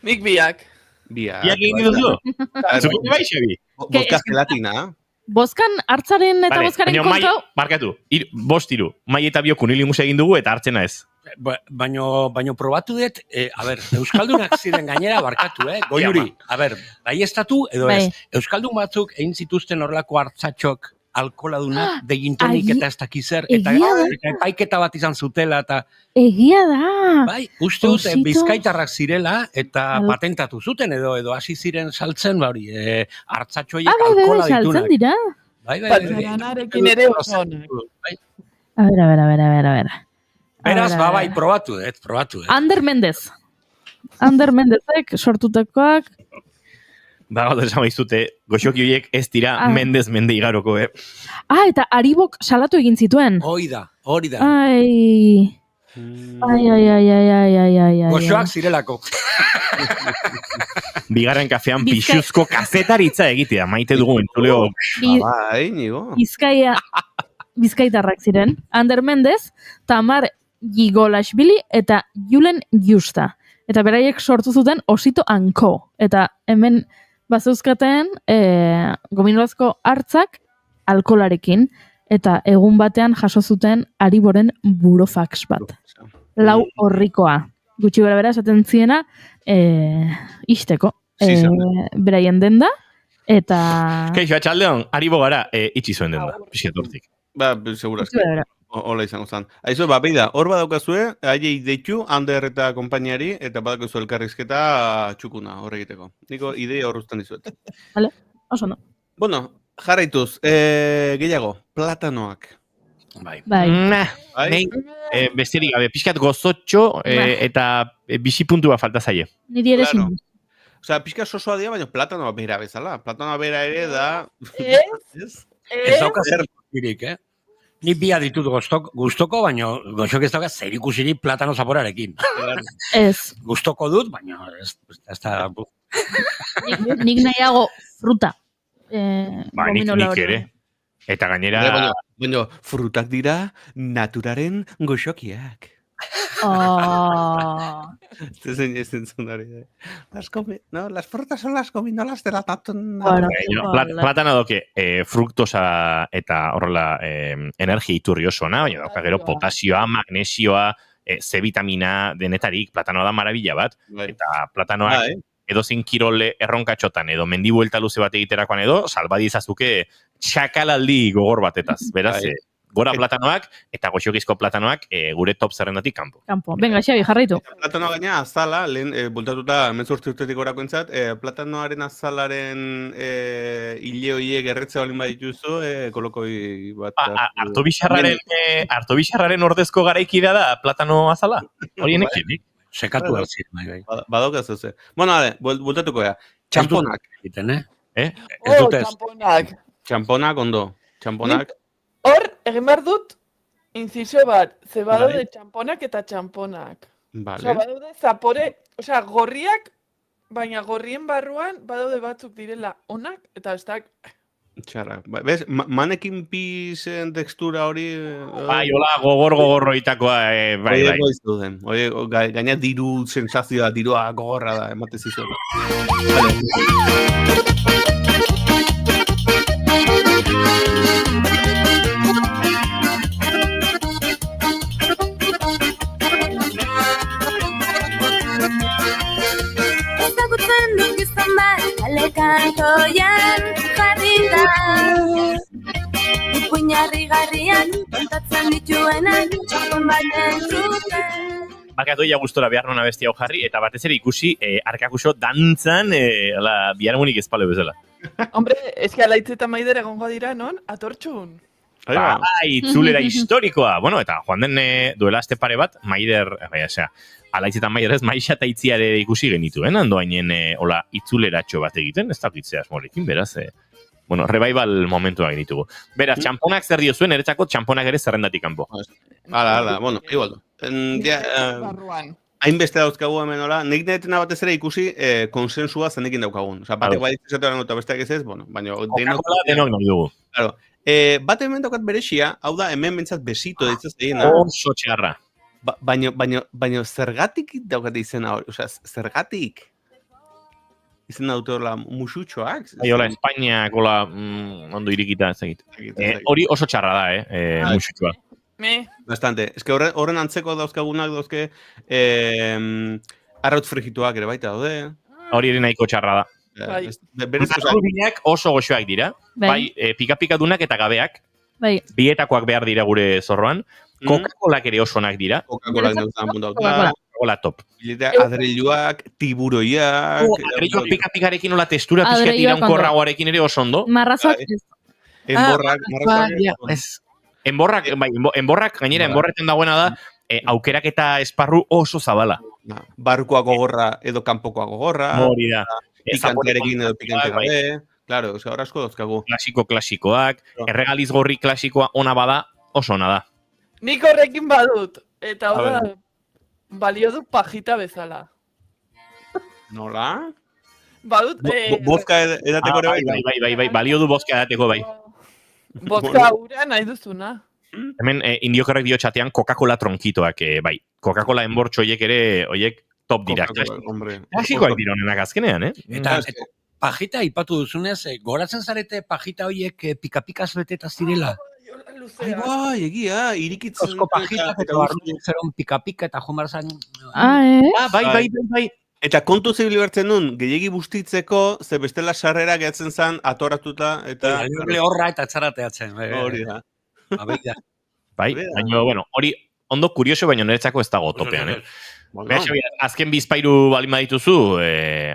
Nik biak. Biak egin duzu? Zukite bai, Xabi? Bozka gelatina. Bozkan hartzaren eta bozkaren kontu... Markatu, 5 mai eta bio kunilingus egin dugu eta hartzena ez. Baino probatu dut, Euskaldunak ziren gainera barkatu, Goiuri. Bai estatu edo ez. Euskaldun batzuk egin zituzten horrelako hartzatxok alkoladunak, degintonik eta ez dakizer, eta epaiketa bat izan zutela, eta... Egia da! Bai, uste dut, bizkaitarrak zirela, eta patentatu zuten, edo hasi ziren saltzen, hartzatxoiek alkola ditunak. Saltzen dira? Bai. Patranarekin ere osonak. A ver. Beraz, bai, probatu dut. Ander Mendezek sortutakoak... Gauza esan baizute, goxoki horiek ez dira mendez mende igaroko, eta Aribok salatu egin zituen. Hori da. Ai. Goxoak zirelako. Bigarren kafean pixuzko kazetaritza egitea, maite dugu entzuleo. Bai, nigo. Bizkaitarrak ziren. Ander Mendez, Tamar Gigolashvili eta Julen Justa. Eta beraiek sortu zuten Osito Anko. Eta hemen bazeuzkaten gominolazko hartzak alkolarekin. Eta egun batean jaso zuten Ariboren burofax bat. 4 horrikoa. Gutxi bera esaten ziena isteko. Beraien denda. Eta... Keixo, atxaldeon, Aribo gara itxi zuen denda. Piskatortik. Segurazki. Hola izango zan. Aizu, beida, hor badaukazue, haiei deitu, Ander eta konpainiari, eta badaukazu elkarrizketa txukuna horregiteko. Niko idea horruztan dizuet. Vale, oso no. Bueno, jarraituz, gehiago, platanoak. Bai. Besterik gabe, pixkat gozotxo eta bisipuntua falta zaie. Niri ere zin. Osea, pixkat sosoa dira, baina platanoa bera bezala. Platanoa bera ere da... Ez dauka zer irik, Ni bia ditut gustoko, baina goxok ez dauka zer ikusirik platano zaporarekin. Ez. Gustoko dut, baina ez da... Nik nahiago fruta. Nik ere. Eta gainera... Baina, frutak dira naturaren goxokiak. Ez entzunari. Las frutas son las gominolas de la Platano doke fruktosa eta horrela energia iturri oso na, baina dauka gero potasioa, magnesioa, C-vitamina denetarik, platanoa da marabila bat. Eta platanoa edozein kirole erronkatxotan edo mendibuelta luze bat egiterakoan edo, salbadi izazuke txakalaldi gogor batetaz. Beraz, Gora platanoak eta goxokizko platanoak gure top zerrendatik kanpo. Kanpo. Venga, Xabi, jarraitu. Platano gaina azala, lehen bultatuta 18 urtetik orakoentzat, platanoaren azalaren hile hoiek erretze balin badituzu, kolokoi bat. Artobixarraren ordezko garaikidea da platano azala? Hori enekin, Sekatu alzit, bai. Badokaz ez. Bueno, bultatuko da. Txamponak. Egiten, Ez Oh, dute ez. txamponak. Txamponak ondo. Txamponak. Hor, egin behar dut, inzizio bat, ze Vale. badaude txamponak eta txamponak. Vale. Osea, badaude zapore, osea, gorriak, baina gorrien barruan badaude batzuk direla onak eta bestak Txarra. Bez, manekin pisen tekstura hori... Bai, hola, gogorroitakoa, bai. Oie, gaina diru sensazioa, dirua gogorra da, emate zizu. Ezagutzen dut gizon bat, kale kantoian jarri da. Ipuin harrigarriak, kontatzen dituenak, txapon baten zuten. Bakatu ia gustora behar nona bestia hau jarri, eta batez ere ikusi arkakuso dantzan biharamunik ezpale bezala. Hombre, eski Alaitz eta Maider egongo dira, non? Atortxun. Bai, itzulera historikoa. Bueno, eta joan den duela aste pare bat, Maider, Alaitz eta Maider ez, Maixa eta Itziare ikusi genituen, handoainen hola itzuleratxo bat egiten, ez dakitzea asmorekin, beraz, bueno, revival momentua genitugu. Beraz, txamponak zer dio zuen, eretzako txamponak ere zerrendatik kanpo. Hala, bueno, igual du. Hainbeste dauzkagu hemen hola, nik netena batez ere ikusi konsensua zenekin daukagun. Osa, batek baditzetan eta besteak ez ez, bueno, baina denok nahi dugu. Claro. Bat hemen daukat berexia, hau da, hemen bentsat besito ditzaz egina. Oso txarra. Baina zergatik daukat izena hori, osea, zergatik? Izena dute horla musutxoak? Hola, Espainiak, hola, ondo irikita ez egit. Hori oso txarra da, musutxoa. Bastante. Ez que horren antzeko dauzkagunak dauzke arraut frigituak ere baita daude. Hori ere nahiko txarra da. Arrubinak oso goxoak dira. Bai, pika-pikadunak eta gabeak. Bai. Bietakoak behar dira gure zorroan. Coca-Colak ere osonak dira. Coca-Colak neuzan puntauta. Coca-Cola top. Adreiluak, tiburoiak. Adreiluak pika-pikarekin hola textura pizkat iraunkorragoarekin ere oso ondo. Marrazak. Enborrak, gainera, enborretan dagoena da, aukerak eta esparru oso zabala. Barkoa gogorra edo kanpokoa gogorra. Hori da. Pikantearekin edo pikante gabe. Claro, hor asko dauzkagu. Klasikoak, erregaliz gorri klasikoa ona bada, oso ona da. Nik horrekin badut, eta hau da, balio du pajita bezala. Nola? Badut... Bozka edateko ere bai, balio du bozka edateko bai. Bozka ura nahi duzuna. Hemen indiokarrek dio txatean Coca-Cola tronkitoak, bai. Coca-Cola enbortxo horiek top dira. Klasikoak dira honenak azkenean, Eta pajita ipatu duzunez, goratzen zarete pajita horiek pika-pikaz beteta zirela? Bai, egia, irikitzen. Osko pajitak eta barruan zeron pika-pika eta joan barzan... Bai. Eta kontu zibili bertzen duen, gehiagi bustitzeko, ze bestela sarrera gehatzen zen, atoratuta, eta... Horra eta txarateatzen. Hori da. Bai, baina, bueno, hori ondo kurioso, baina niretzako ez dago topean, Azken bizpairu balin badituzu,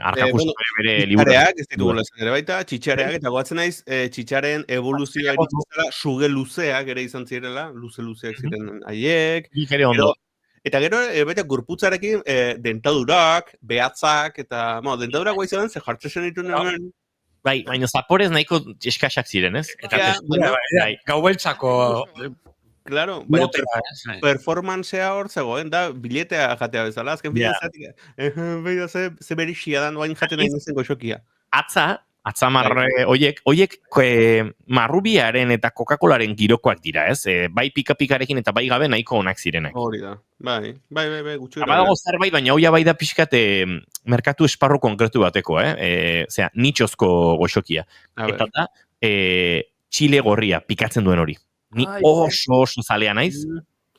arkakustu bere liburu. Txitxareak, ez ditugula esan ere baita, txitxareak, eta goatzen naiz, txitxaren evoluzioa iritzela, suge luzeak ere izan zirela, luzeak ziren haiek. Eta gero, baita, gurputzarekin dentadurak, behatzak, eta, dentadurak guai ziren, ze jartzen ditu hemen. Bai, baina zaporez nahiko eskaxak ziren, ez? Eta gau beltzako... Claro, baina performancea hor zegoen, da, biletea jatea bezala, azken biletea ze berixia da, noain jaten nahi nezen goxokia. Atza oiek marrubiaren eta Coca-Colaren girokoak dira, ez? Bai pika-pikarekin eta bai gabe nahiko onak zirenak. Hori da, bai, gutxura. Badago zerbait, baina hoia bai da pixkat merkatu esparru konkretu bateko, Zea, nitxozko goxokia. Eta da, txile gorria pikatzen duen hori. Ni oso zalea naiz,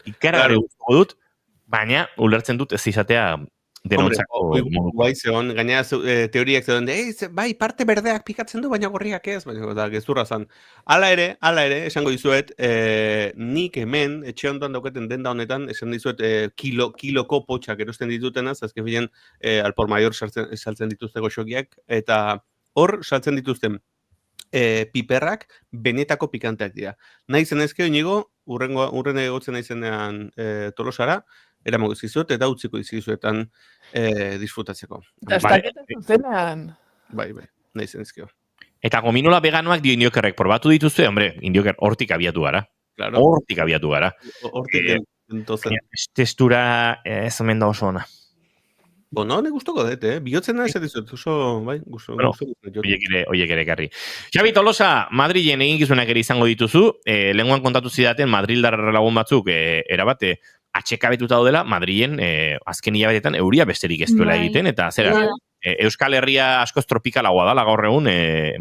ikaragare guztuko dut, baina ulertzen dut ez izatea denontzako Guai zeon, gainera teoriak zeuden, bai, parte berdeak pikatzen du, baina gorriak ez, baina gezurra zan. Hala ere, esango dizuet, nik hemen, etxe ondoan daukaten denda honetan, esan dizuet, kiloko potxak erosten ditutenaz, azken filen, alpor mayor saltzen dituzte goxokiak, eta hor saltzen dituzten piperrak benetako pikanteak dira. Nahi zen ezkeo inigo, urren egotzen naizenean Tolosara, eramango izkizuet, eta utziko izkizuetan disfrutatzeko. Eta estaketa zuzenean. Bai, nahi zen ezkeo. Eta gominola veganoak dio indiokerrek probatu dituzte, hombre, indioker hortik abiatu gara. Claro. Hortik abiatu gara. Hortik entozen. Testura ez omen da oso ona. Bueno, ne gustoko dut, bihotzena ez dizut, oso, bai, gusto. Oiek ere ekarri. Xabi Tolosa, Madrilen eginkizunak ere izango dituzu, lenguan kontatu zidaten Madrildar lagun batzuk, erabate, atxekabetuta daudela, Madrilen, azken hilabetetan, euria besterik ez duela egiten, eta zera, Euskal Herria askoz tropikalagoa dala gaur egun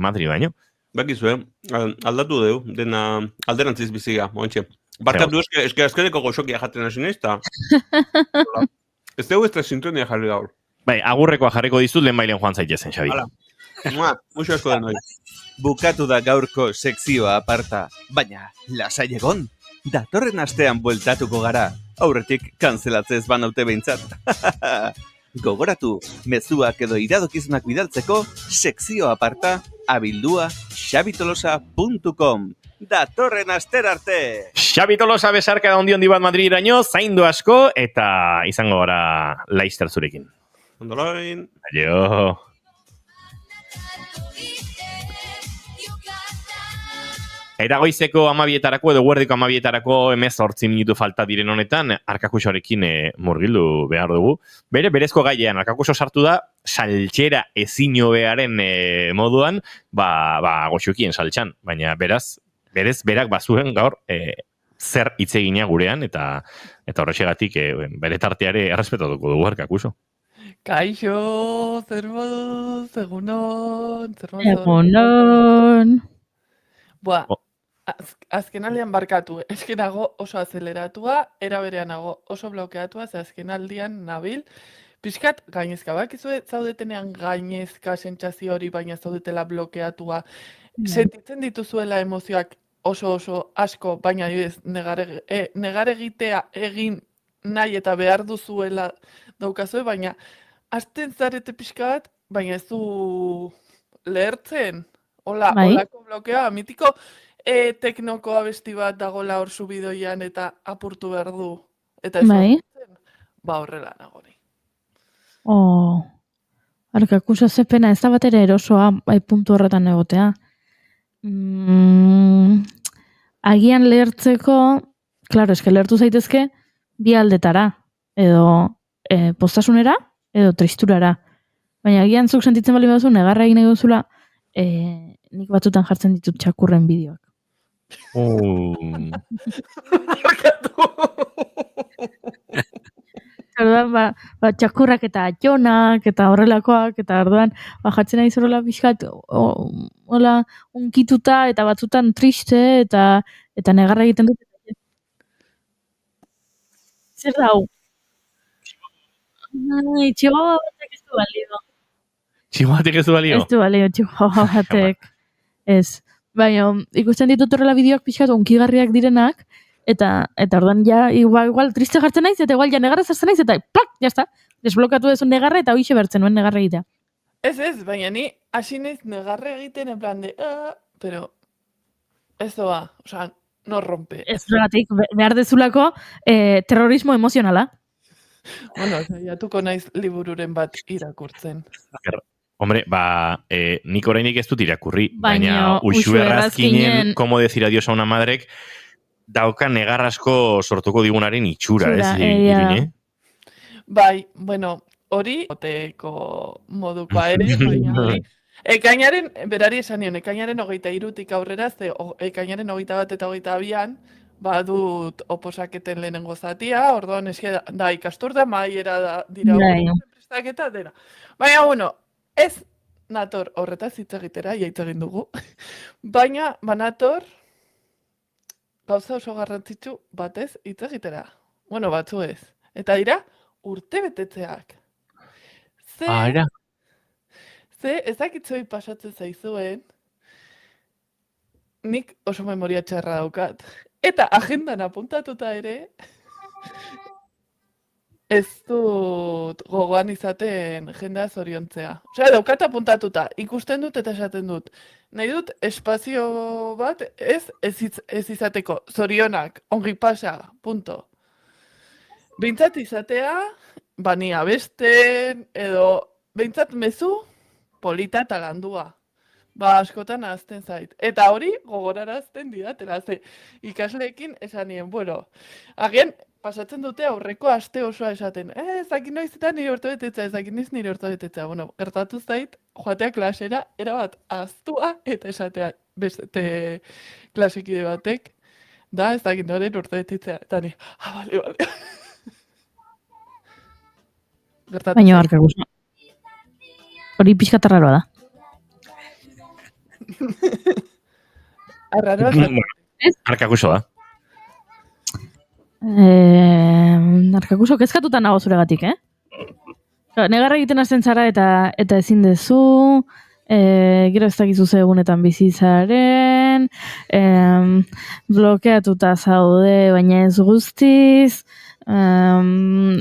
Madrid baino. Bakizu, aldatu deu, dena alderantziz biziga, moentxe. Barkatu eske azkeneko goxokia jaten hasi naiz, eta... Ez dugu ez da sintonia jarri gaur. Bai, agurrekoa jarriko dizut, lehen bailen joan zaitezen, Xabi. Hala, mucho asko den hori. Bukatu da gaurko sekzioa aparta, baina lasai egon, datorren astean bueltatuko gara, aurretik kanzelatzez banaute behintzat. Gogoratu, mezuak edo iradokizunak bidaltzeko, sekzio aparta, abildua, xabitolosa.com. Datorren aster arte! Xabi Tolosa besarka da ondi bat Madridiraino, zaindu asko, eta izango gara Laster zurekin. Ondoloin. Aio. Eta goizeko 12etarako edo guerdiko 12etarako 18 minutu falta diren honetan, Arkakusoarekin murgildu behar dugu. Berezko gailean, Arkakuso sartu da, saltxera ezinhobearen moduan, goxukien saltxan. Baina berez berak bazuen gaur zer hitz egina gurean, eta horrexegatik bere tarteare errespetatuko dugu Arkakuso. Kaixo, zer moduz, egunon, zer moduz. Egunon. Boa, azken aldean barkatu, eskenago oso azeleratua, erabereanago oso blokeatua, ze azken aldean nabil, pixkat gainezka, bakizue zaudetenean gainezka sentsazio hori, baina zaudetela blokeatua, sentitzen dituzuela emozioak oso asko, baina negar egitea egin nahi eta behar duzuela daukazue, baina hasten zarete pixkat, baina ez du lehertzen. Olako blokea, mitiko teknoko abesti bat dagola hor subidoian eta apurtu behar du. Eta ez horrela nagoni. Arkakuso zepena, ez da bat ere erosoa puntu horretan egotea. Agian lehertzeko, klaro, eske lehertu zaitezke bi aldetara, edo postasunera, edo tristurara. Baina agian zuk sentitzen bali baduzu, negarra egin egozula, nik batzutan jartzen ditut txakurren bideoak. Orduan, txakurrak eta atxonak eta horrelakoak, eta orduan, jartzen nahi zorrela pixkat, unkituta eta batzutan triste eta negarra egiten dut. Zer da hau? Txigoa batek ez du balio. Txigoatek ez du balio? Ez du balio, txigoa batek. Ez. Baina, ikusten ditut horrela bideoak pixkat unkigarriak direnak, eta orduan ja, igual triste jartzen naiz, eta igual ja negarra zartzen naiz, eta plak, jazta, desblokatu dezun negarra, eta hoixe bertzen nuen negarra egitea. Ez, baina ni hasi naiz negarra egiten en plan de, pero ez doa, osea, no rompe. Ez regatik, behar dezulako terrorismo emozionala. Bueno, jatuko naiz libururen bat irakurtzen. Hombre, nik orainik ez dut irakurri, baina Uxue Errazkinen Como decir adiós a una madrek dauka negarrasko sortuko digunaren itxura, ez? Bai, bueno, hori oteko modukoa ere, baina hori. Ekainaren, berari esan nion, ekainaren 23tik aurrera, ze ekainaren 21 eta 22an, badut oposaketen lehenengo zatia, orduan eske da ikasturda, maiera dira prestaketa, dira. Baina, bueno, ez nator horretaz hitz egitera, hitz egin dugu, baina banator gauza oso garrantzitsu batez hitz egitera. Bueno, batzu ez. Eta dira, urte betetzeak. Ara. Ze, ezakitzoi pasatzen zaizuen, nik oso memoria txarra daukat. Eta agendan apuntatuta ere, ez dut gogoan izaten jendea zoriontzea. Osea, daukat apuntatuta, ikusten dut eta esaten dut. Nahi dut espazio bat ez izateko, zorionak, ongi pasa, punto. Behintzat izatea, bani abesten, edo behintzat mezu, polita eta landua. Ba, askotan ahazten zait. Eta hori gogorarazten didatela, ze ikasleekin esan nien, bueno, agian pasatzen dute aurreko aste osoa esaten, ezakin noiz eta nire urtebetetza, ezakin noiz nire urtebetetza. Bueno, gertatu zait, joatea klasera, erabat ahaztua, eta esatea beste klasekide batek, da ezakin noren urtebetetza. Eta ni, bale. Baina arkagusa. Hori pixka tarraroa da. Arraroa. Arkakuso da. Arkakuso, kezkatuta nago zuregatik, Negarra egiten hasten zara eta ezin dezu, gero ez dakizu ze egunetan bizizaren, blokeatuta zaude, baina ez guztiz,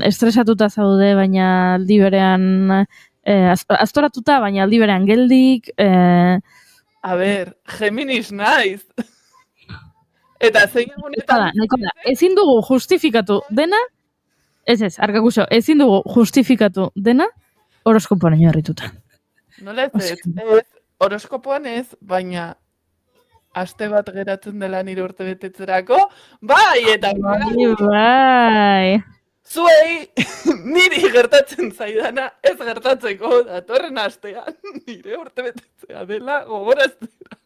estresatuta zaude, baina aldi berean, aztoratuta, baina aldi berean geldik. A ber, Geminis naiz. Eta zein egunetan... Ezin dugu justifikatu dena, ez, arkakuso, ezin dugu justifikatu dena horoskopoan oinarrituta. Nola ez, horoskopoan ez, baina aste bat geratzen dela nire urtebetetzerako, bai, eta bai. Zuei, niri gertatzen zaidana, ez gertatzeko datorren astean, nire urtebetetzea dela gogoraztera.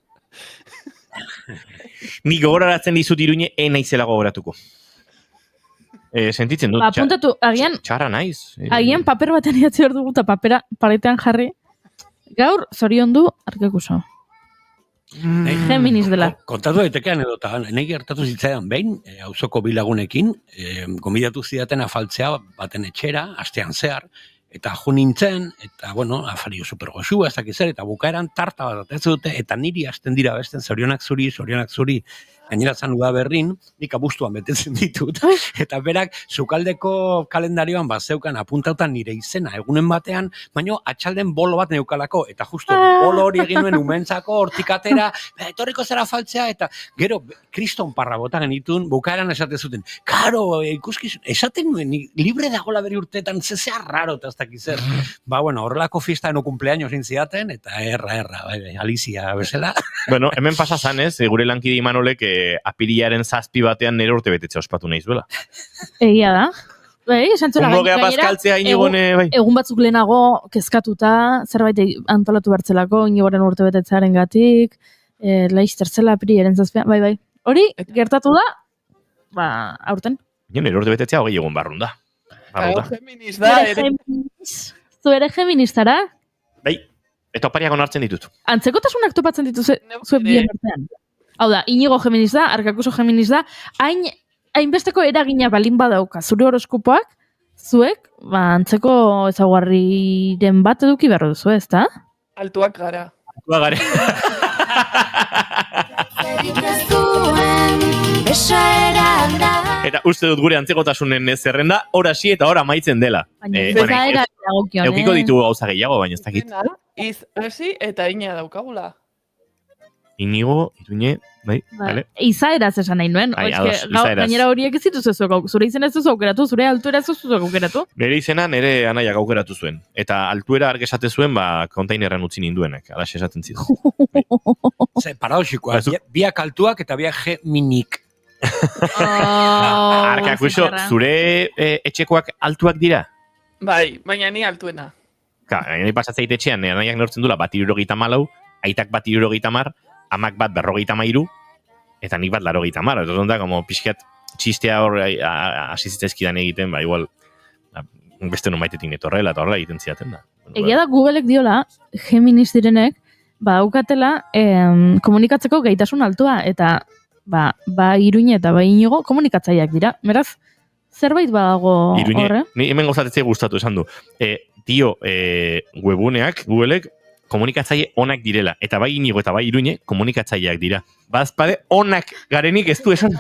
Ni gogoratzen dizut Iruñe, naizela gogoratuko. Sentitzen dut, apuntatu, agian, txarra naiz. Agian paper batean idatzi hor dugu eta papera paretean jarri. Gaur, zorion du, arkakuso. Geminis dela. Kontatu daitekean edota, nahi gertatu zitzaidan behin, auzoko bilagunekin, gomidatu zidaten afaltzea baten etxera, astean zehar, eta jo nintzen, eta, bueno, afario supergoxua, ez dakiz zer, eta bukaeran tarta bat ez dute, eta niri hasten dira besten, zorionak zuri, gaineratzen uda berrin, nik abustuan betetzen ditut, eta berak, sukaldeko kalendarioan zeukan apuntautan nire izena, egunen batean, baino atxalden bolo bat neukalako, eta justo bolo hori egin nuen umentzako, hortikatera, etorriko zera faltzea, eta gero, kriston parra bota genitun, bukaeran esate zuten, karo, ikuskizun, esaten nuen, libre dagoela beri urteetan, zezea raro, eta ez dakizer. Ba, bueno, horrelako fiesta eno cumpleaños intziaten, eta erra, Alicia bezala. Bueno, hemen pasa zanez, gure lankide Imanolek apirilaren 7 batean nire urte betetza ospatu nahiz bela. Egia da. Bai, esantzora gainera, egun batzuk lehenago kezkatuta, zerbait antolatu bertzelako, inigoren urte betetzaren gatik, laizter zela apirilaren 7, bai. Hori, gertatu da, aurten. Nire urte betetzea hogei egun barrun da. Geminis da, ere. Zu ere geministara? Bai, eta opariak onartzen ditut. Antzekotasunak topatzen dituzu bien artean. Hau da, Inigo Geminis da, Arkakuso Geminis da, hainbesteko eragina balin badauka zure horoskopoak, zuek, antzeko ezaguarriren bat eduki behar duzu, ez da? Altuak gara. Eta uste dut gure antzekotasunen zerrenda, hasi eta hora maitzen dela. Eukiko ditugu gauza gehiago, baina ez dakit. Iz, hasi eta ina daukagula. Inigo, Iruñe, bai, vale. Izaeraz esan nahi nuen. Gainera horiek ez dituzu zure izena ez duzu aukeratu, zure altuera ez duzu aukeratu. Nire izena nire anaiak aukeratu zuen. Eta altuera argi esate zuen, kontainerran utzi ninduenek. Alaxe esaten zidu. Ze, paradoxikoa. Biak altuak eta biak Geminik. Arkakuso, zure etxekoak altuak dira? Bai, baina ni altuena. Ni pasatzeit etxean, anaiak nortzen dula 1,74, aitak 1,70, amak bat 53, eta nik bat 80. Eta da, como pixkat txistea hor asizitzezkidan egiten, igual, beste numaitetik netorrela, eta horrela egiten ziaten da. Egia da, Googleek diola, Geminis direnek, daukatela komunikatzeko gaitasun altua, eta Iruñe eta Inigo komunikatzaileak dira. Beraz, zerbait badago horre? Ni hemen gozatetzea gustatu esan du. dio webuneak, Googleek, komunikatzaile onak direla. Eta bai Inigo eta bai Iruñe komunikatzaileak dira. Bazpade onak garenik ez du esan.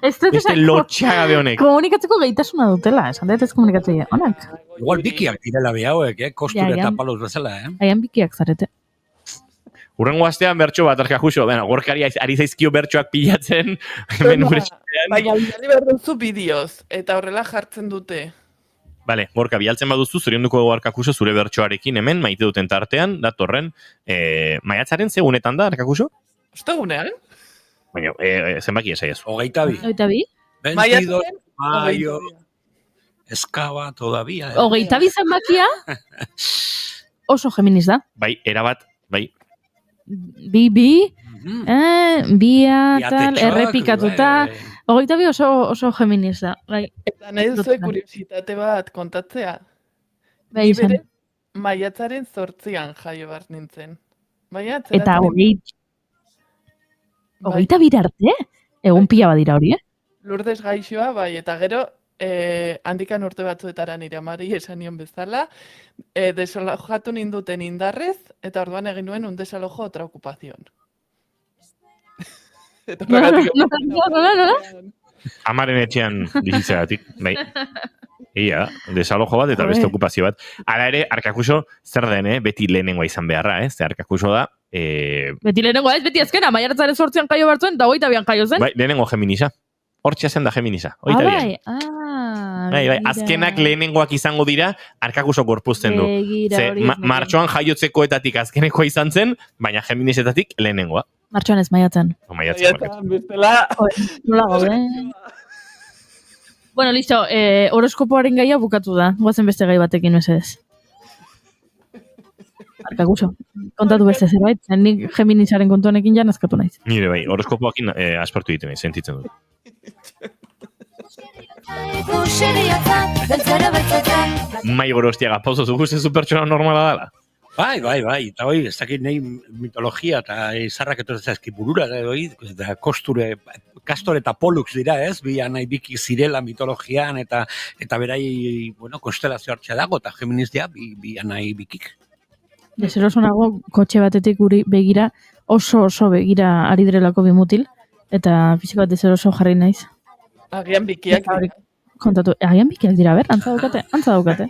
Beste lotxagabe honek. Komunikatzeko gaitasuna dutela, esan dut ez komunikatzaile onak. Igual bikiak direla be hauek, kostura eta palos bezala, Aian bikiak zarete. Urrengo astean bertso bat, Arkajuso, gorkari ari zaizkio bertsoak pilatzen, hemen gure txatean. Baina, bidali behar duzu bideoz, eta horrela jartzen dute. Bale, Gorka, bialtzen baduzu, zorionduko dugu Arkakuso zure bertsoarekin hemen, maite duten tartean, datorren, maiatzaren segunetan da, Arkakuso? Ostegunean? Baina, zenbaki esaiazu. 22. 22? 22, maio, eskaba, todavía. 22 zenbakia? Oso Geminis da. Bai, erabat, bai. Bia, tal, errepikatuta. 22 oso Geminis da. Eta nahi duzu kuriositate bat kontatzea. Bai, izan. Maiatzaren 8an jaio bat nintzen. Eta 22 arte? Egun pila badira hori, Lourdes gaixoa, bai, eta gero handikan urte batzuetara nire amari esan nion bezala, desalojatu ninduten indarrez, eta orduan egin nuen un desalojo otra ocupación. Nola? Amaren etxean bizitzeagatik, bai. Ia, desalojo bat eta beste okupazio bat. Hala ere, Arkakuso zer den, beti lehenengoa izan beharra, Ze Arkakuso da... Beti lehenengoa ez, beti azkena, maiatzaren 8an jaio bertzuen, eta 22an jaio zen. Bai, lehenengo Geminisa. Hortxea zen da Geminisa. Bai, bai, azkenak lehenengoak izango dira, Arkakuso gorpuzten du. Martxoan jaiotzekoetatik azkenekoa izan zen, baina Geminisetatik lehenengoa. Martxoan ez, maiatzen. Maiatzen, bestela. Nola gaude. Bueno, listo, horoskopoaren gaia bukatu da. Guazen beste gai batekin, mesedez. Arkakuso, kontatu beste zerbait, nik Geminisaren kontuanekin jan azkatu naiz. Nire bai, horoskopoakin aspertu egiten nahi, sentitzen dut. Mai Gorostiaga, pauso zugu zezu pertsona normala dela? Bai, eta hoi, ez dakit nahi mitologia eta izarrak etortzen zaizki burura, eta Kastor eta Pollux dira, ez? Bi anai biki zirela mitologian, eta berai, konstelazio hartxea dago, eta Geminis dia, bi anai bikik. Deseroso nago, kotxe batetik guri begira, oso begira ari direlako bimutil, eta fizik bat deseroso jarri naiz. Agian bikiak dira. Kontatu, agian bikiak dira, ber? Antza daukate.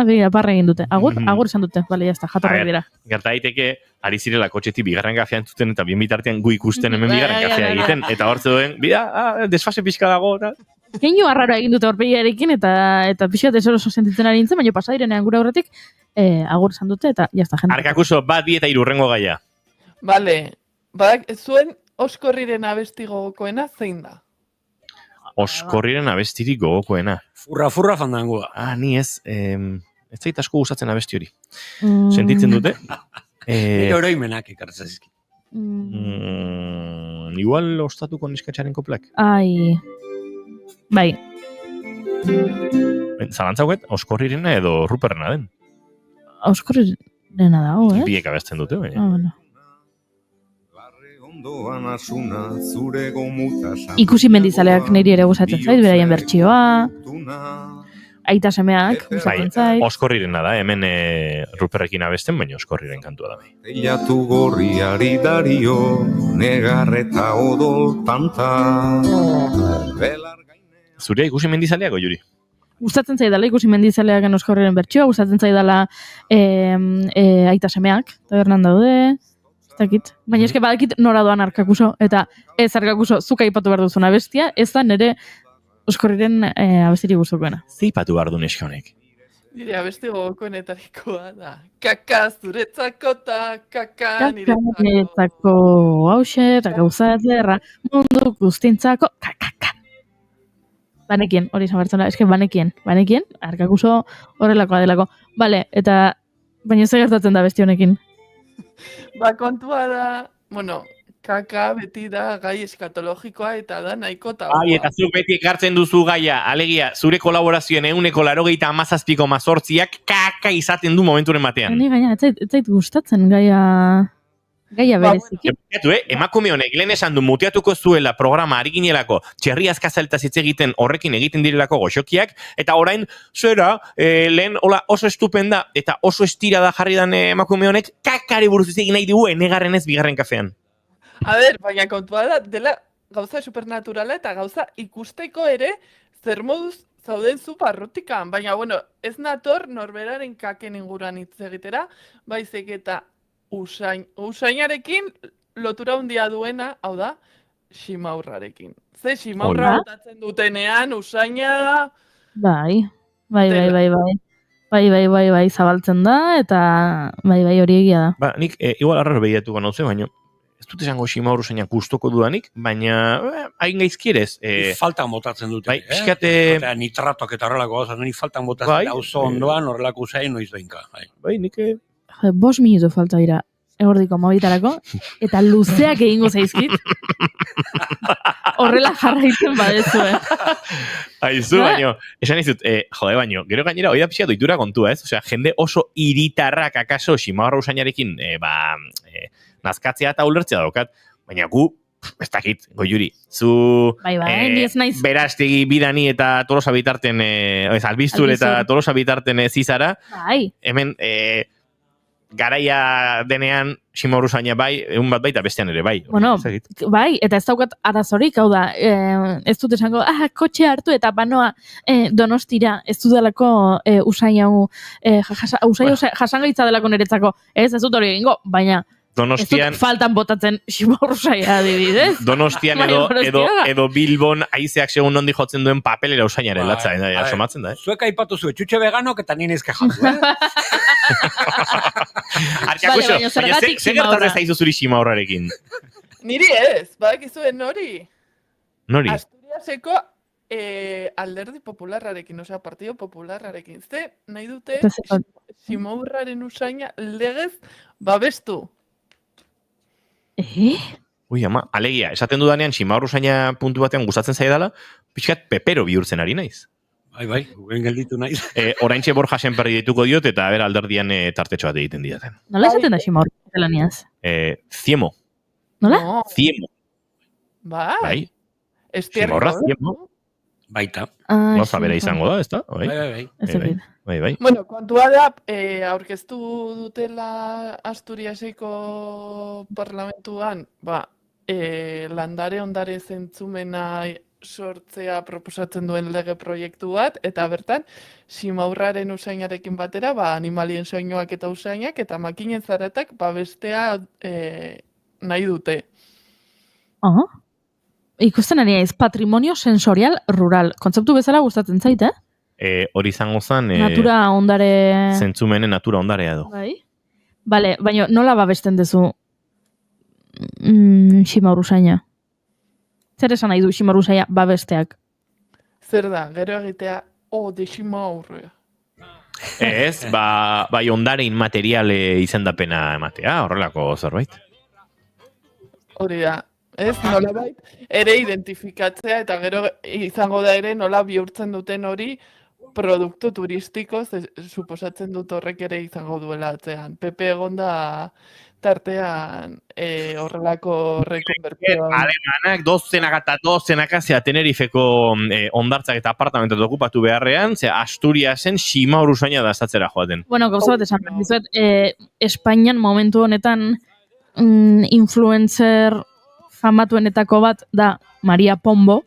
Begira, parra egin dute. Agur esan dute, bale, jazta, jatorrak dira. Gerta daiteke, ari zirela kotxetik bigarren gafea entzuten, eta bien bitartean gu ikusten hemen bigarren gafea egiten, eta hortze duen, desfase pixka dago, eta... Keinu arraroa egin dute horpegiarekin, eta pixka deseroso sentitzen ari nintzen, baina pasadirenean gure aurretik, agur esan dute, eta jazta, jende. Arkakuso, bat bi eta irurrengo gaia. Bale, zuen Oskorriren abesti gogokoena zein da? Oskorriren abestirik gogokoena. Furra fandangoa. Ni ez zait asko gustatzen abesti hori. Sentitzen dute? Nire oroimenak ekartzen zizki. Igual ostatuko niskatxaren koplak. Bai. Zalantzauket, Oskorrirena edo Ruperrena den? Oskorrirena dago, Biek abesten dute, baina. Bueno. Ikusi mendizaleak niri ere gustatzen zait, beraien bertsioa. Aita semeak gustatzen zait. Oskorrirena da, hemen Ruperrekin abesten, baina Oskorriren kantua da bai. Teilatu gorriari dario, negarreta odol tanta. Zurea ikusi mendizaleak, Juri? Gustatzen zaidala ikusi mendizaleak Oskorriren bertsioa, gustatzen zaidala aita semeak, tabernan daude. Baina eske badakit nora doan Arkakuso, eta ez Arkakuso, zuk aipatu behar duzuna bestia, ez da nire Oskorriren abestiri gustukoena. Zipatu behar du neska honek. Nire abesti gogokoenetarikoa da. Kaka zuretzako eta kaka niretzako hause, eta gauzatera, mundu guztintzako, kaka. Banekien, hori izan bertzona, eske banekien, Arkakuso horrelakoa delako. Bale, eta baina ze gertatzen da besti honekin? Kontua da, kaka beti da gai eskatologikoa eta da nahiko taua. Eta zuk beti ekartzen duzu gaia, alegia, zure kolaborazioen 187,8ak kaka izaten du momenturen batean. Ni gaina, ez zait gustatzen gaia... Gaia bereziki. Emakume honek lehen esan du muteatuko zuela programa ari ginelako txerri azkazaltaz hitz egiten horrekin egiten direlako goxokiak, eta orain zera lehen hola oso estupenda eta oso estirada jarri dan emakume honek kakari buruz hitz egin nahi dugu enegarren ez bigarren kafean. A ber, baina kontua da, dela gauza supernaturala eta gauza ikusteko ere zer moduz zauden zu barrutikan. Baina, bueno, ez nator norberaren kaken inguruan hitz egitera, baizik eta usainarekin lotura handia duena, hau da, ximaurrarekin. Ze ximaurra botatzen dutenean, usaina... Bai, zabaltzen da, eta bai, hori egia da. Ba, nik igual arraro behiratuko nauze, baina ez dut esango ximaur usainak gustoko dudanik, baina hain gaizkierez. Faltan botatzen dute, bai, pixkate... Nitratok eta horrelako gauza, ni faltan botatzen auzo ondoan horrelako usain noiz behinka. Bai, nik... 5 minutu falta dira, egordiko mobitarako, eta luzeak egingo zaizkit. Horrela jarraitzen badezu, Aizu, baino, esan izut, jode, baino, gero gainera, hori da pixka doitura kontua, ez? Osea, jende oso iritarrak akaso ximaurra usainarekin, nazkatzea eta ulertzea daukat, baina gu, ez dakit, goiuri, zu berastegi bidani eta tolosa bitarten, albiztur eta tolosa bitarten zizara, hemen, garaia denean ximaur usaina bai, egun bat baita bestean ere bai. Bueno, bai, eta ez daukat arazorik, hau da, ez dut esango, kotxe hartu eta banoa Donostira, ez dudalako usaina jasangaitza delako niretzako, ez dut hori egingo, baina Donostian, ez dut faltan botatzen ximaur usaina adibidez. Donostian edo Bilbon haizeak segun nondi jotzen duen papelera usainaren latza, somatzen da, Zuek aipatu zuen, txutxe veganok eta nien ezkejatu, Arkakuso, baina ze gertatzen zaizu zuri ximaurrarekin? Niri ez, badakizuen nori? Nori? Asturiaseko alderdi popularrarekin, osea, partido popularrarekin. Ze nahi dute ximaurraren usaina legez babestu. Ui, ama, alegia, esaten dudanean ximaur usaina puntu batean gustatzen zaidala, pixkat pepero bihurtzen ari naiz. Bai, guen gelditu naiz. Oraintxe Borja Senperri dituko diot eta bera alderdian tartetxo bat egiten didaten. Nola esaten da ximaur zelaniaz? Ziemo. Nola? Ziemo. Bai. Ximaurra ziemo. Baita. Gauza bera izango da, ez da? Bai. Bueno, kontua da, aurkeztu dutela Asturiaseko parlamentuan, landare ondare zentzumena sortzea proposatzen duen lege proiektu bat, eta bertan, ximaurraren usainarekin batera, animalien soinuak eta usainak, eta makinen zaratak bestea nahi dute. Ikusten ari ez, patrimonio sensorial rural. Kontzeptu bezala gustatzen zait, hori izango zen... Natura ondare... Zentzumenen natura ondarea edo. Bai. Bale, baina nola babesten dezu ximaur usaina? Zer esan nahi du ximaur usaina babesteak? Zer da, gero egitea, de ximaurre. Ez, bai ondare inmateriale izendapena ematea, horrelako zerbait. Hori da. Ez, nolabait, ere identifikatzea eta gero izango da ere nola bihurtzen duten hori produktu turistiko, suposatzen dut horrek ere izango duela atzean. Pepe egonda tartean horrelako rekonbertioa. Alemanak dozenaka zea Tenerifeko ondartzak eta apartamentot okupatu beharrean, Asturiasen ximaur usaina da esatzera joaten. Bueno, gauza bat esan, Espainian momentu honetan influencer famatuenetako bat da Maria Pombo,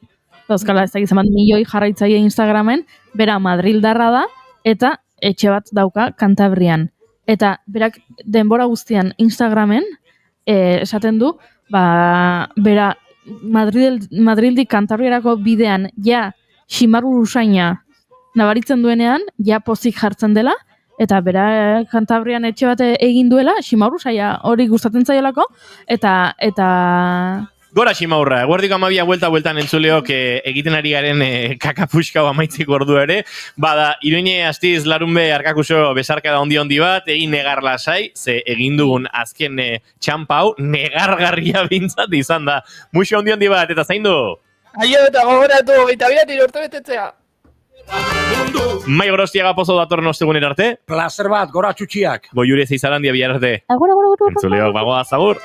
dauzkala ez dakiz milioi jarraitzaile Instagramen, bera Madrildarra da, eta etxe bat dauka Kantabrian. Eta berak denbora guztian Instagramen esaten du, bera Madrildik Kantabriarako bidean ximaur usaina nabaritzen duenean, pozik jartzen dela, eta bera Kantabrian etxe bat egin duela, ximaur usaina hori gustatzen zaiolako, eta... Gora ximaurra, eguerdiko 12 bueltan entzuleok egiten ari garen kakapuskau amaitzeko ordu ere, bada, Iruñe Astiz Larunbe Arkakuso besarka da ondi bat, egin negar lasai, ze egin dugun azken txampau, negargarria bintzat izan da. Muxo ondi bat, eta zain du? Aio eta gogoratu, 22 urte betetzea. Mai Gorostiaga Pozo datorren ostegunera arte. Placer bat, gora txutxiak. Goiure Zeizarandia bihar arte. Agur. Entzuleok bagoaz, agur.